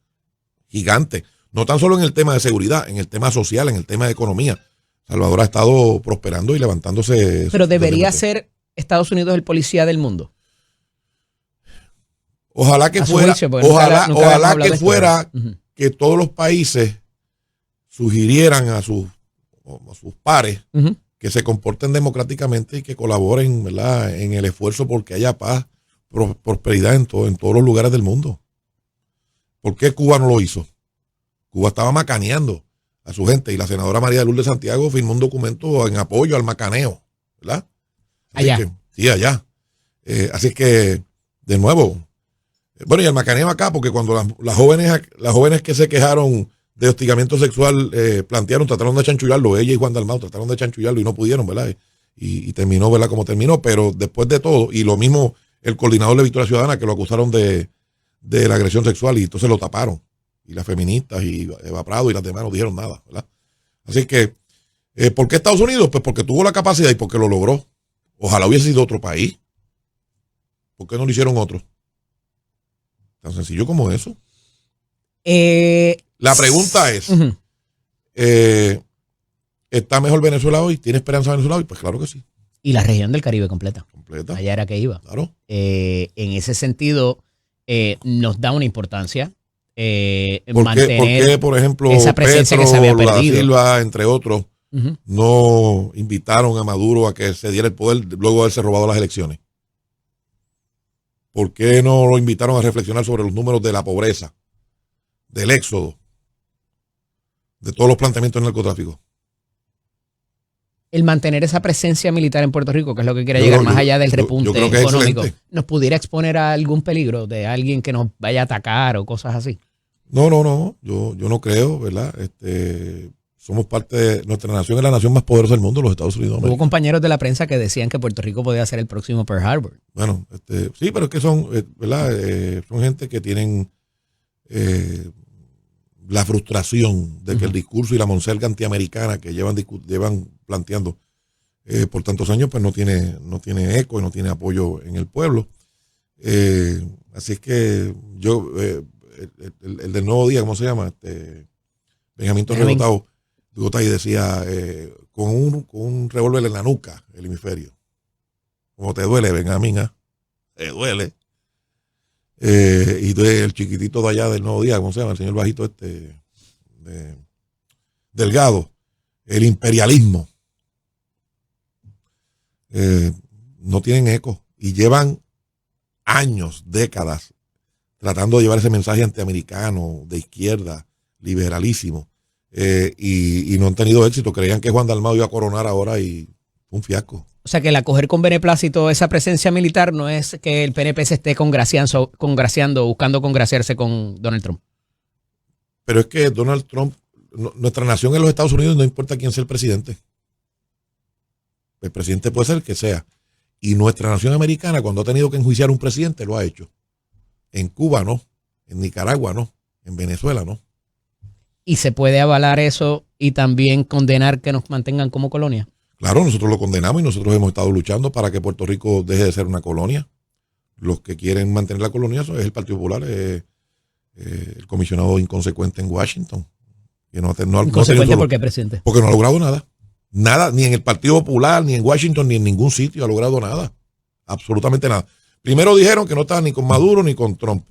S4: gigante. No tan solo en el tema de seguridad, en el tema social, en el tema de economía. Salvador ha estado prosperando y levantándose.
S1: Pero debería ser Estados Unidos el policía del mundo.
S4: Ojalá que
S1: A su
S4: fuera,
S1: juicio, porque nunca habíamos
S4: ojalá
S1: hablado
S4: que
S1: de esto,
S4: fuera
S1: ¿verdad?
S4: que todos los países sugirieran a sus pares que se comporten democráticamente y que colaboren, ¿verdad?, en el esfuerzo porque haya paz, prosperidad en todos los lugares del mundo. ¿Por qué Cuba no lo hizo? Cuba estaba macaneando a su gente y la senadora María de Lourdes de Santiago firmó un documento en apoyo al macaneo, ¿verdad?
S1: Allá.
S4: Sí, allá. Así que, de nuevo, bueno, y el macaneo acá, porque cuando las jóvenes que se quejaron de hostigamiento sexual trataron de chanchullarlo, ella y Juan Dalmau trataron de chanchullarlo y no pudieron, ¿verdad? Y terminó, ¿verdad?, como terminó, pero después de todo, y lo mismo el coordinador de Victoria Ciudadana, que lo acusaron de la agresión sexual y entonces lo taparon. Y las feministas y Eva Prado y las demás no dijeron nada, ¿verdad? Así que, ¿por qué Estados Unidos? Pues porque tuvo la capacidad y porque lo logró. Ojalá hubiese sido otro país. ¿Por qué no lo hicieron otro? Tan sencillo como eso. La pregunta es, ¿está mejor Venezuela hoy? ¿Tiene esperanza Venezuela hoy? Pues claro que sí.
S1: Y la región del Caribe completa.
S4: Completa.
S1: Allá era que iba.
S4: Claro.
S1: En ese sentido, nos da una importancia
S4: ¿Por
S1: mantener
S4: qué, por ejemplo,
S1: esa presencia
S4: Petro,
S1: que se había
S4: Lula
S1: perdido?
S4: Silva, entre otros, no invitaron a Maduro a que se diera el poder luego de haberse robado las elecciones? ¿Por qué no lo invitaron a reflexionar sobre los números de la pobreza, del éxodo, de todos los planteamientos del narcotráfico?
S1: El mantener esa presencia militar en Puerto Rico, que es lo que quiere
S4: Yo
S1: llegar
S4: creo-
S1: más allá del
S4: yo
S1: repunte
S4: creo que es
S1: económico,
S4: excelente.
S1: ¿nos pudiera exponer a algún peligro de alguien que nos vaya a atacar o cosas así?
S4: No, yo no creo, ¿verdad? Somos parte de nuestra nación, es la nación más poderosa del mundo, los Estados Unidos de
S1: Hubo
S4: América.
S1: compañeros de la prensa que decían que Puerto Rico podía ser el próximo Pearl Harbor.
S4: Bueno, sí, pero es que son, ¿verdad? Son gente que tienen la frustración de que el discurso y la monserga antiamericana que llevan planteando por tantos años, pues no tiene eco y no tiene apoyo en el pueblo. Así es que yo, el del Nuevo Día, ¿cómo se llama? Benjamín Torres Gotay decía, con un revólver en la nuca, el hemisferio. Como te duele, Benjamín, te duele. Y entonces el chiquitito de allá del Nuevo Día, ¿cómo se llama? El señor bajito Delgado, el imperialismo. No tienen eco y llevan años, décadas, tratando de llevar ese mensaje antiamericano, de izquierda, liberalísimo, y no han tenido éxito. Creían que Juan Dalmau iba a coronar ahora y un fiasco.
S1: O sea, que el acoger con beneplácito esa presencia militar no es que el PNP se esté congraciando, buscando congraciarse con Donald Trump.
S4: Pero es que Donald Trump, nuestra nación en los Estados Unidos, no importa quién sea el presidente. El presidente puede ser el que sea. Y nuestra nación americana, cuando ha tenido que enjuiciar a un presidente, lo ha hecho. En Cuba no, en Nicaragua no, en Venezuela no.
S1: ¿Y se puede avalar eso y también condenar que nos mantengan como colonia?
S4: Claro, nosotros lo condenamos y nosotros hemos estado luchando para que Puerto Rico deje de ser una colonia. Los que quieren mantener la colonia eso es el Partido Popular, el comisionado inconsecuente en Washington. Que
S1: ¿Inconsecuente por qué, presidente?
S4: Porque no ha logrado nada. Nada, ni en el Partido Popular, ni en Washington, ni en ningún sitio ha logrado nada. Absolutamente nada. Primero dijeron que no estaban ni con Maduro ni con Trump.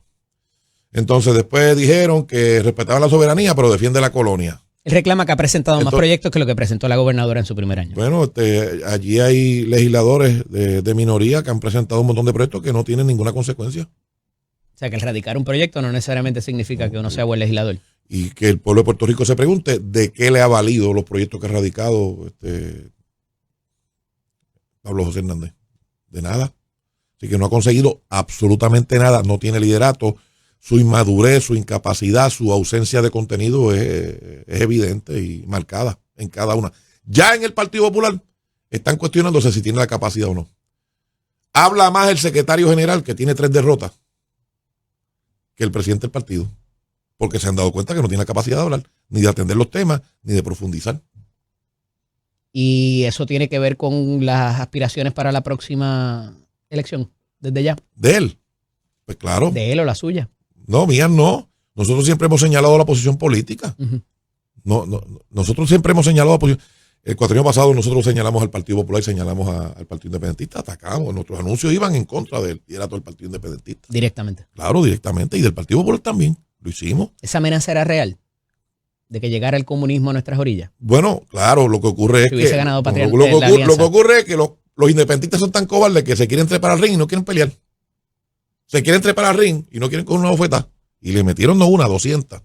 S4: Entonces después dijeron que respetaban la soberanía, pero defiende la colonia.
S1: Él reclama que ha presentado más proyectos que lo que presentó la gobernadora en su primer año.
S4: Bueno, allí hay legisladores de minoría que han presentado un montón de proyectos que no tienen ninguna consecuencia.
S1: O sea, que el radicar un proyecto no necesariamente significa que uno sea buen legislador.
S4: Y que el pueblo de Puerto Rico se pregunte de qué le ha valido los proyectos que ha radicado Pablo José Hernández. De nada. Así que no ha conseguido absolutamente nada. No tiene liderato. Su inmadurez, su incapacidad, su ausencia de contenido es evidente y marcada en cada una. Ya en el Partido Popular están cuestionándose si tiene la capacidad o no. Habla más el secretario general, que tiene 3 derrotas, que el presidente del partido, porque se han dado cuenta que no tiene la capacidad de hablar, ni de atender los temas, ni de profundizar.
S1: Y eso tiene que ver con las aspiraciones para la próxima elección, desde ya.
S4: De él, pues claro.
S1: De él o la suya.
S4: No, mías no. Nosotros siempre hemos señalado la posición política.
S1: Uh-huh.
S4: Nosotros siempre hemos señalado la posición. El cuatrienio pasado nosotros señalamos al Partido Popular y señalamos al Partido Independentista, atacamos. Nuestros anuncios iban en contra del liderato del Partido Independentista.
S1: Directamente.
S4: Claro, directamente. Y del Partido Popular también. Lo hicimos.
S1: ¿Esa amenaza era real? ¿De que llegara el comunismo a nuestras orillas?
S4: Bueno, claro, lo que ocurre es
S1: que hubiese
S4: que
S1: ganado
S4: lo que ocurre es que los independentistas son tan cobardes que se quieren trepar al ring y no quieren pelear. Se quieren trepar al ring y no quieren coger una bofeta. Y le metieron no una, 200.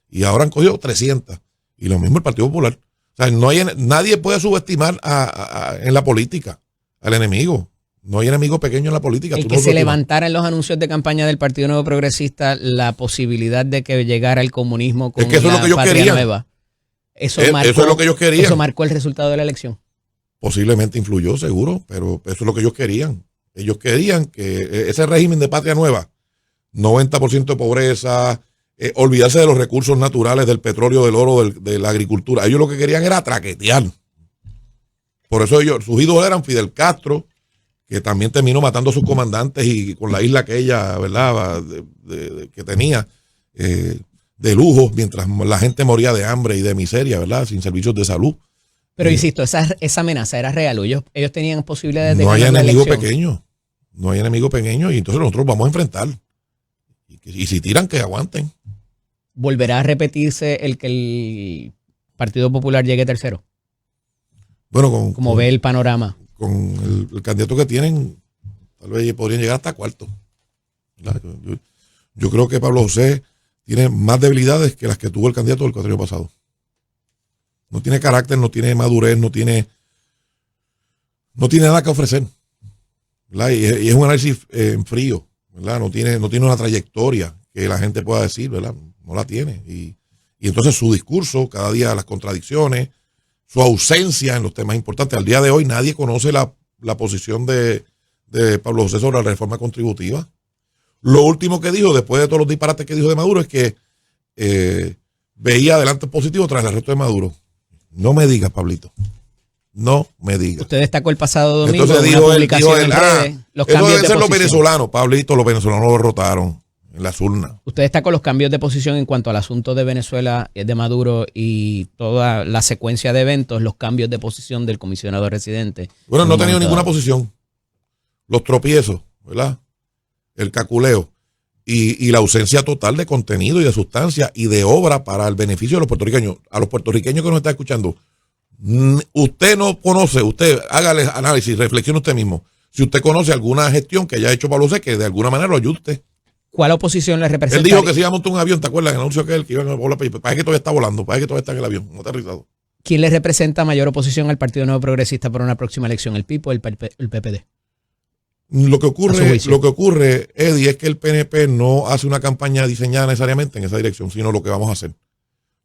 S4: Y ahora han cogido 300. Y lo mismo el Partido Popular. O sea, nadie puede subestimar en la política al enemigo. No hay enemigo pequeño en la política.
S1: El que se levantara en los anuncios de campaña del Partido Nuevo Progresista la posibilidad de que llegara el comunismo con
S4: eso es lo que ellos
S1: Patria
S4: querían.
S1: Nueva. Eso
S4: es lo que ellos querían.
S1: Eso marcó el resultado de la elección.
S4: Posiblemente influyó, seguro, pero eso es lo que ellos querían. Ellos querían que ese régimen de Patria Nueva, 90% de pobreza, olvidarse de los recursos naturales, del petróleo, del oro, de la agricultura. Ellos lo que querían era traquetear. Por eso sus ídolos eran Fidel Castro, que también terminó matando a sus comandantes y con la isla aquella, ¿verdad?, que tenía de lujo, mientras la gente moría de hambre y de miseria, ¿verdad?, sin servicios de salud.
S1: Pero insisto, esa amenaza era real. Ellos tenían posibilidades de
S4: ganar la elección. No hay enemigo pequeño y entonces nosotros vamos a enfrentar. Y si tiran, que aguanten.
S1: ¿Volverá a repetirse el que el Partido Popular llegue tercero?
S4: Bueno,
S1: como ve el panorama.
S4: Con el candidato que tienen, tal vez podrían llegar hasta cuarto. Yo creo que Pablo José tiene más debilidades que las que tuvo el candidato del cuatrienio pasado. No tiene carácter, no tiene madurez, no tiene nada que ofrecer, ¿verdad? Y es un análisis en frío, ¿verdad? No tiene una trayectoria que la gente pueda decir, ¿verdad? No la tiene. Y entonces su discurso, cada día las contradicciones, su ausencia en los temas importantes. Al día de hoy nadie conoce la posición de Pablo José sobre la reforma contributiva. Lo último que dijo, después de todos los disparates que dijo de Maduro, es que veía adelante positivo tras el arresto de Maduro. No me digas, Pablito. No me digas.
S1: Usted destacó el pasado domingo
S4: en
S1: una publicación en redes,
S4: los cambios deben ser los venezolanos, Pablito, los venezolanos lo derrotaron en las urnas.
S1: Usted destacó los cambios de posición en cuanto al asunto de Venezuela, de Maduro y toda la secuencia de eventos, los cambios de posición del comisionado residente.
S4: Bueno, no ha tenido ninguna posición. Los tropiezos, ¿verdad? El caculeo y la ausencia total de contenido y de sustancia y de obra para el beneficio de los puertorriqueños. A los puertorriqueños que nos está escuchando, usted no conoce, usted hágale análisis, reflexione usted mismo. Si usted conoce alguna gestión que haya hecho Pablo José, que de alguna manera lo ayude usted.
S1: ¿Cuál oposición le representa?
S4: Él dijo que se iba a montar un avión, ¿te acuerdas? El anuncio aquel que iba a volar, parece que todavía está volando, parece que todavía está en el avión, no aterrizado.
S1: ¿Quién le representa mayor oposición al Partido Nuevo Progresista para una próxima elección, el PIP o el PPD?
S4: Lo que ocurre, Eddie, es que el PNP no hace una campaña diseñada necesariamente en esa dirección, sino lo que vamos a hacer.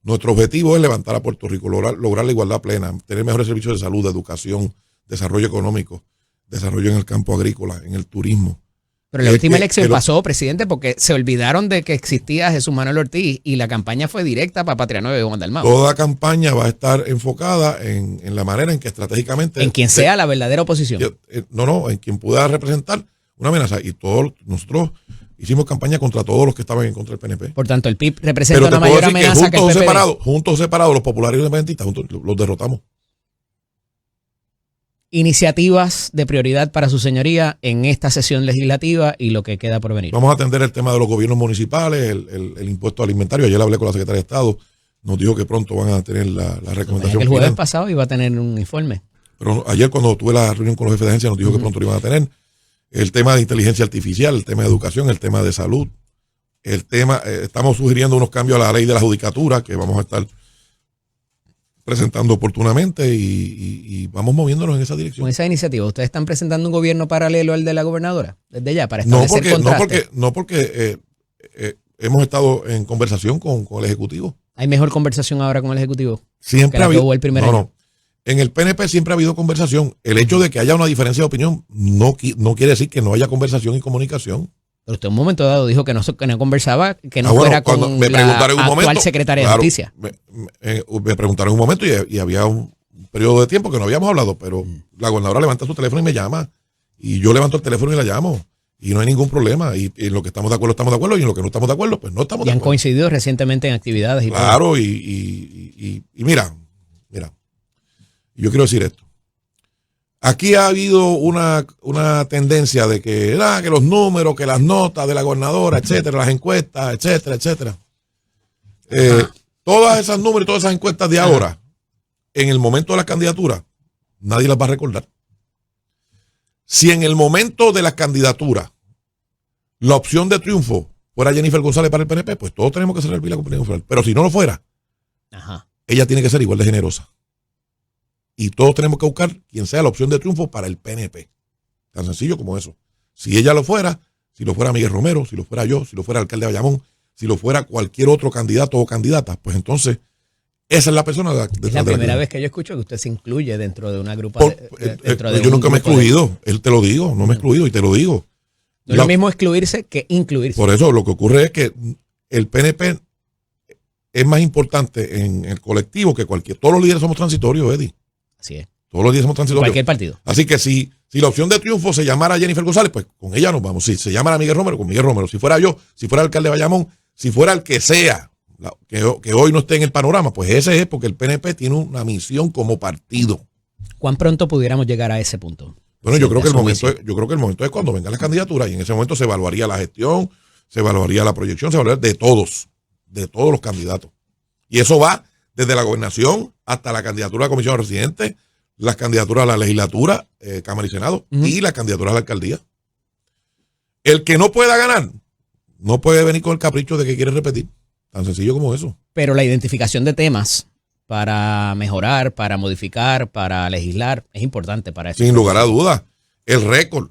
S4: Nuestro objetivo es levantar a Puerto Rico, lograr la igualdad plena, tener mejores servicios de salud, de educación, desarrollo económico, desarrollo en el campo agrícola, en el turismo.
S1: Pero la última elección pasó, presidente, porque se olvidaron de que existía Jesús Manuel Ortiz y la campaña fue directa para Patria Nueva y Juan Dalmau.
S4: Toda campaña va a estar enfocada en la manera en que estratégicamente...
S1: En quien sea la verdadera oposición.
S4: En quien pueda representar una amenaza. Y nosotros hicimos campaña contra todos los que estaban en contra del PNP.
S1: Por tanto, el PIB representa una mayor amenaza que el PPD.
S4: Juntos separados, los populares y los independentistas, juntos los derrotamos.
S1: Iniciativas de prioridad para su señoría en esta sesión legislativa y lo que queda por venir.
S4: Vamos a atender el tema de los gobiernos municipales, el impuesto alimentario. Ayer hablé con la secretaria de Estado, nos dijo que pronto van a tener la recomendación.
S1: El jueves pasado iba a tener un informe.
S4: Pero ayer cuando tuve la reunión con los jefes de agencia nos dijo que pronto lo iban a tener. El tema de inteligencia artificial, el tema de educación, el tema de salud, estamos sugiriendo unos cambios a la ley de la judicatura que vamos a estar presentando oportunamente y vamos moviéndonos en esa dirección.
S1: Con esa iniciativa, ¿ustedes están presentando un gobierno paralelo al de la gobernadora? Desde ya, para establecer contrastes.
S4: No porque hemos estado en conversación con el Ejecutivo.
S1: ¿Hay mejor conversación ahora con el Ejecutivo?
S4: Siempre ha habido.
S1: El primer año.
S4: No. En el PNP siempre ha habido conversación. El hecho de que haya una diferencia de opinión no quiere decir que no haya conversación y comunicación.
S1: Pero usted en un momento dado dijo que no conversaba, que no
S4: bueno,
S1: fuera con
S4: me
S1: la
S4: preguntaron en un
S1: actual
S4: momento,
S1: secretaria
S4: claro,
S1: de Justicia.
S4: me preguntaron en un momento y había un periodo de tiempo que no habíamos hablado, pero la gobernadora levanta su teléfono y me llama. Y yo levanto el teléfono y la llamo. Y no hay ningún problema. Y en lo que estamos de acuerdo, y en lo que no estamos de acuerdo, pues no estamos
S1: Y
S4: de
S1: han
S4: acuerdo.
S1: coincidido recientemente en actividades y todo.
S4: Claro, y mira, yo quiero decir esto. Aquí ha habido una tendencia de que los números, que las notas de la gobernadora, etcétera, las encuestas, etcétera, etcétera. Todas esas números y todas esas encuestas de ahora, en el momento de la candidatura, nadie las va a recordar. Si en el momento de la candidatura la opción de triunfo fuera Jennifer González para el PNP, pues todos tenemos que cerrar pila con Jennifer González. Pero si no lo fuera, ella tiene que ser igual de generosa. Y todos tenemos que buscar quien sea la opción de triunfo para el PNP. Tan sencillo como eso. Si ella lo fuera, si lo fuera Miguel Romero, si lo fuera yo, si lo fuera el alcalde de Bayamón, si lo fuera cualquier otro candidato o candidata, pues entonces esa es la persona.
S1: Es la primera vez que yo escucho que usted se incluye dentro de una agrupación.
S4: Yo nunca me he excluido, él te lo digo, no me he excluido y te lo digo.
S1: No es lo mismo excluirse que incluirse.
S4: Por eso lo que ocurre es que el PNP es más importante en el colectivo que todos los líderes somos transitorios, Eddie.
S1: Así es.
S4: Todos los días somos transitorios.
S1: Cualquier partido.
S4: Así que si la opción de triunfo se llamara Jennifer González, pues con ella nos vamos. Si se llamara Miguel Romero, con Miguel Romero. Si fuera yo, si fuera el alcalde de Bayamón, si fuera el que sea, que hoy no esté en el panorama, pues ese es porque el PNP tiene una misión como partido.
S1: ¿Cuán pronto pudiéramos llegar a ese punto?
S4: Bueno, yo creo que el momento es cuando vengan las candidaturas y en ese momento se evaluaría la gestión, se evaluaría la proyección, se evaluaría de todos los candidatos. Y eso va desde la gobernación hasta la candidatura a la comisión de residentes, las candidaturas a la legislatura, Cámara y Senado, y la candidatura a la alcaldía. El que no pueda ganar, no puede venir con el capricho de que quiere repetir. Tan sencillo como eso.
S1: Pero la identificación de temas para mejorar, para modificar, para legislar, es importante para eso.
S4: Sin lugar a dudas. El récord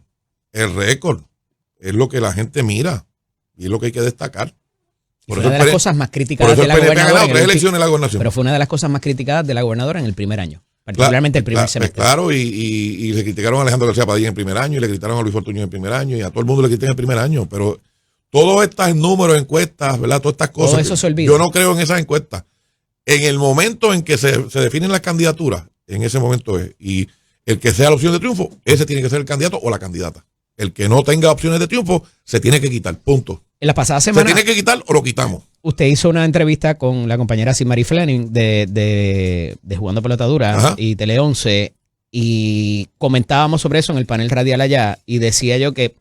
S4: es lo que la gente mira y es lo que hay que destacar.
S1: Por una de las cosas más criticadas de la
S4: gobernadora. Ha ganado 3
S1: gobernadora.
S4: elecciones en la gobernación.
S1: Pero fue una de las cosas más criticadas de la gobernadora en el primer año. Particularmente el primer semestre.
S4: Claro, y le criticaron a Alejandro García Padilla en el primer año, y le criticaron a Luis Fortuño en el primer año, y a todo el mundo le critican en el primer año. Pero todos estos números, encuestas, ¿verdad? Todas estas cosas.
S1: Todo eso se olvida.
S4: Yo no creo en esas encuestas. En el momento en que se definen las candidaturas, en ese momento es. Y el que sea la opción de triunfo, ese tiene que ser el candidato o la candidata. El que no tenga opciones de triunfo, se tiene que quitar. Punto.
S1: En la pasada semana.
S4: Se tiene que quitar o lo quitamos.
S1: Usted hizo una entrevista con la compañera Simari Fleming de Jugando Pelota Dura y Tele 11 y comentábamos sobre eso en el panel radial allá y decía yo que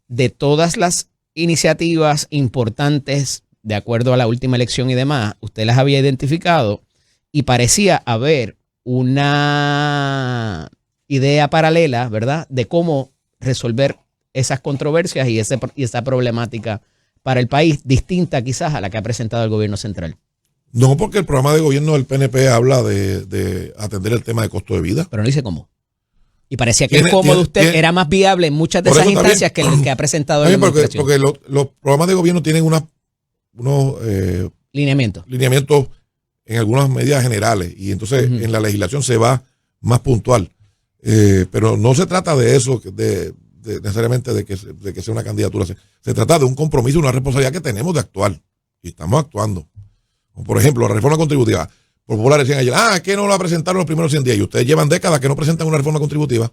S1: de todas las iniciativas importantes de acuerdo a la última elección y demás, usted las había identificado y parecía haber una idea paralela, ¿verdad?, de cómo resolver esas controversias y esa problemática para el país, distinta quizás a la que ha presentado el gobierno central.
S4: No, porque el programa de gobierno del PNP habla de atender el tema de costo de vida.
S1: Pero no dice cómo. Y parecía que el cómo de usted era más viable en muchas de esas instancias que el que ha presentado la administración.
S4: Porque los programas de gobierno tienen unos lineamientos en algunas medidas generales y entonces en la legislación se va más puntual. Pero no se trata de eso, necesariamente de que sea una candidatura. Se trata de un compromiso, una responsabilidad que tenemos de actuar. Y estamos actuando. Como por ejemplo, la reforma contributiva. Por Popular decían ayer, que no la presentaron los primeros 100 días. Y ustedes llevan décadas que no presentan una reforma contributiva.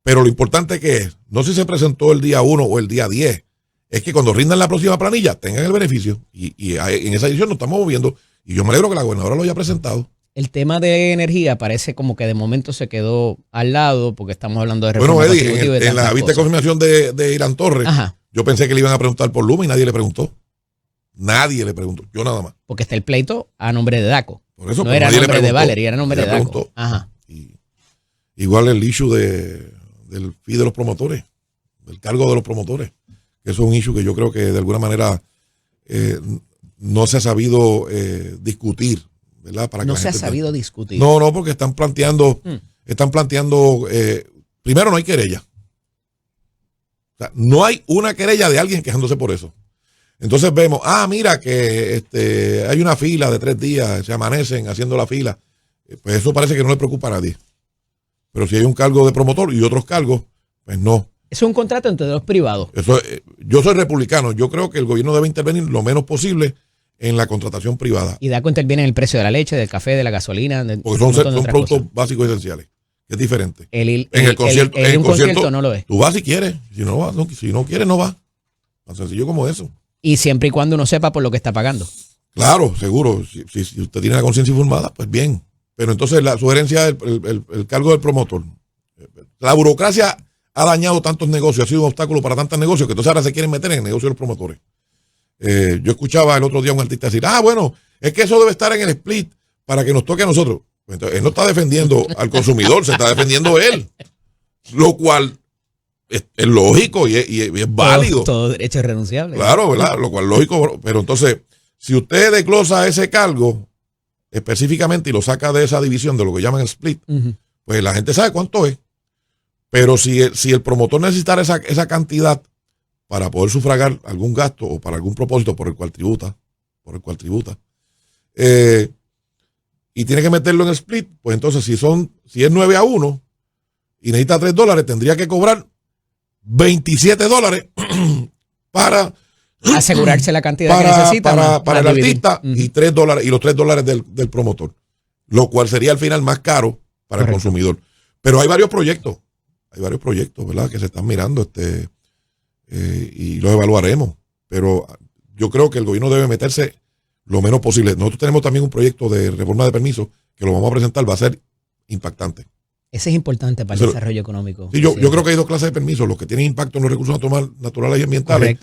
S4: Pero lo importante que es, no si se presentó el día 1 o el día 10, es que cuando rindan la próxima planilla tengan el beneficio. Y en esa edición nos estamos moviendo. Y yo me alegro que la gobernadora lo haya presentado.
S1: El tema de energía parece como que de momento se quedó al lado porque estamos hablando de reforma contributiva.
S4: Bueno, Eddie, en la vista de confirmación de Irán Torres, yo pensé que le iban a preguntar por Luma y nadie le preguntó. Nadie le preguntó, yo nada más.
S1: Porque está el pleito a nombre de DACO.
S4: Por eso,
S1: no era nombre de Valerie, era nombre de DACO.
S4: Igual el issue del fee de los promotores, del cargo de los promotores. Eso es un issue que yo creo que de alguna manera no se ha sabido discutir. ¿Verdad? Para que
S1: no se ha sabido discutir.
S4: No, porque están planteando, primero no hay querella. O sea, no hay una querella de alguien quejándose por eso. Entonces vemos, mira que hay una fila de 3 días, se amanecen haciendo la fila. Pues eso parece que no le preocupa a nadie. Pero si hay un cargo de promotor y otros cargos, pues no.
S1: Eso es un contrato entre dos privados.
S4: Yo soy republicano. Yo creo que el gobierno debe intervenir lo menos posible en la contratación privada.
S1: Y DACO interviene en el precio de la leche, del café, de la gasolina.
S4: Porque son productos básicos y esenciales. Es diferente.
S1: En el concierto no lo es.
S4: Tú vas si quieres. Si no vas, si no quieres, no vas. Tan sencillo como eso.
S1: Y siempre y cuando uno sepa por lo que está pagando.
S4: Claro, seguro. Si usted tiene la conciencia informada, pues bien. Pero entonces la sugerencia, el cargo del promotor. La burocracia ha dañado tantos negocios, ha sido un obstáculo para tantos negocios que entonces ahora se quieren meter en el negocio de los promotores. Yo escuchaba el otro día a un artista decir, bueno, es que eso debe estar en el split para que nos toque a nosotros. Entonces, él no está defendiendo al consumidor, se está defendiendo él. Lo cual es lógico y es válido.
S1: Todo derecho es renunciable.
S4: Claro, ¿verdad? Lo cual es lógico. Pero entonces, si usted desglosa ese cargo específicamente y lo saca de esa división de lo que llaman el split, pues la gente sabe cuánto es. Pero si el promotor necesitara esa cantidad para poder sufragar algún gasto o para algún propósito por el cual tributa, y tiene que meterlo en el split, pues entonces si es 9-1 y necesita $3, tendría que cobrar $27 para
S1: asegurarse la cantidad que necesita
S4: para el artista y $3 y los $3 del promotor, lo cual sería al final más caro para el consumidor. Pero hay varios proyectos, ¿verdad? Que se están mirando y los evaluaremos. Pero yo creo que el gobierno debe meterse lo menos posible. Nosotros tenemos también un proyecto de reforma de permisos que lo vamos a presentar, va a ser impactante.
S1: Ese es importante para el desarrollo económico.
S4: Sí, yo creo que hay dos clases de permisos, los que tienen impacto en los recursos naturales y ambientales,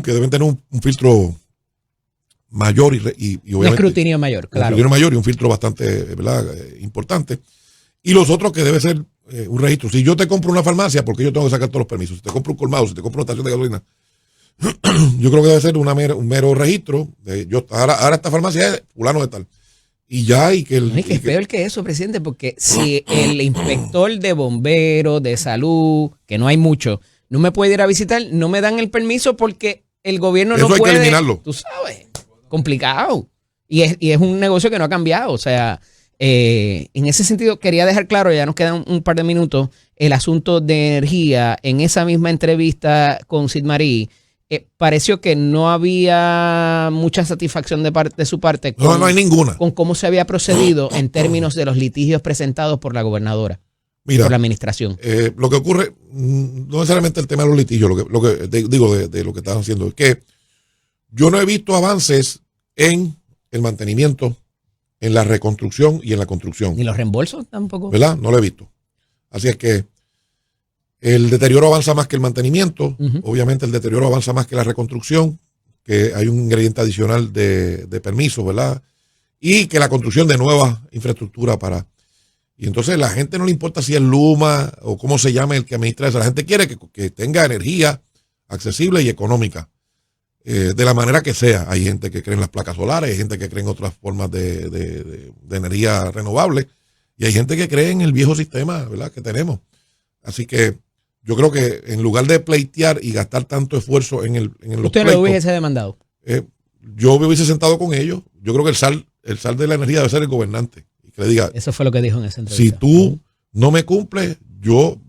S4: que deben tener un filtro mayor y obviamente
S1: un escrutinio mayor, claro.
S4: Un escrutinio mayor y un filtro bastante, ¿verdad? Importante. Y los otros que debe ser un registro. Si yo te compro una farmacia, ¿por qué yo tengo que sacar todos los permisos? Si te compro un colmado, si te compro una estación de gasolina, yo creo que debe ser un mero registro. Ahora esta farmacia es fulano de tal. Y ya, y que
S1: es peor que eso, presidente, porque si el inspector de bomberos, de salud, que no hay mucho, no me puede ir a visitar, no me dan el permiso porque el gobierno
S4: eso
S1: no puede.
S4: Eso hay que eliminarlo.
S1: Tú sabes, complicado. Y es un negocio que no ha cambiado. O sea, en ese sentido, quería dejar claro, ya nos quedan un par de minutos, el asunto de energía. En esa misma entrevista con Sid Marí, pareció que no había mucha satisfacción de su parte
S4: no hay ninguna
S1: con cómo se había procedido en términos de los litigios presentados por la gobernadora. Mira, por la administración.
S4: Lo que ocurre, no necesariamente el tema de los litigios, de lo que están haciendo, es que yo no he visto avances en el mantenimiento, en la reconstrucción y en la construcción.
S1: Ni los reembolsos tampoco.
S4: ¿Verdad? No lo he visto. Así es que el deterioro avanza más que el mantenimiento. Obviamente el deterioro avanza más que la reconstrucción, que hay un ingrediente adicional de permiso, ¿verdad? Y que la construcción de nuevas infraestructuras Y entonces a la gente no le importa si es Luma o cómo se llame el que administra eso. La gente quiere que tenga energía accesible y económica, de la manera que sea. Hay gente que cree en las placas solares, hay gente que cree en otras formas de energía renovable y hay gente que cree en el viejo sistema, ¿verdad?, que tenemos. Así que yo creo que en lugar de pleitear y gastar tanto esfuerzo en los pleitos.
S1: ¿Usted lo hubiese demandado?
S4: Yo me hubiese sentado con ellos. Yo creo que el sal de la energía debe ser el gobernante. Y que le diga,
S1: eso fue lo que dijo en esa entrevista.
S4: Si tú no me cumples,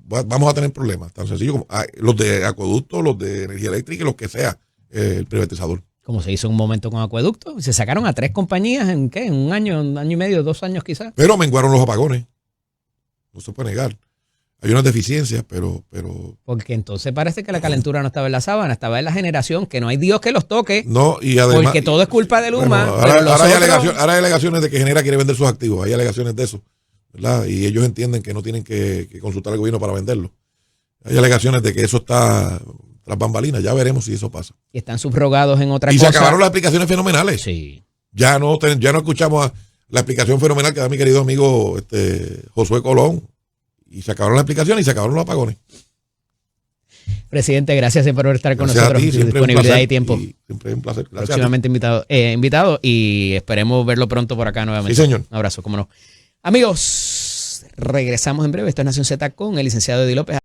S4: vamos a tener problemas. Tan sencillo como los de acueducto, los de energía eléctrica y los que sea, el privatizador.
S1: Como se hizo en un momento con Acueducto. Se sacaron a 3 compañías en un año y medio, 2 años quizás.
S4: Pero menguaron los apagones. No se puede negar. Hay unas deficiencias, pero...
S1: Porque entonces parece que la calentura no estaba en la sábana, estaba en la generación, que no hay Dios que los toque.
S4: No, y además...
S1: Porque todo es culpa de Luma.
S4: Bueno, ahora hay alegaciones de que Genera quiere vender sus activos. Hay alegaciones de eso, ¿verdad? Y ellos entienden que no tienen que consultar al gobierno para venderlo. Hay alegaciones de que eso está tras bambalinas. Ya veremos si eso pasa.
S1: Y están subrogados en otra cosa.
S4: Y se acabaron las explicaciones fenomenales.
S1: Sí.
S4: Ya no escuchamos la explicación fenomenal que da mi querido amigo Josué Colón. Y se acabaron las explicaciones y se acabaron los apagones.
S1: Presidente, gracias por estar con
S4: gracias
S1: nosotros.
S4: A ti,
S1: disponibilidad y tiempo.
S4: Siempre es un placer. Gracias.
S1: Próximamente invitado y esperemos verlo pronto por acá nuevamente.
S4: Sí, señor.
S1: Un abrazo, cómo no. Amigos, regresamos en breve. Esto es Nación Z con el licenciado Eddie López.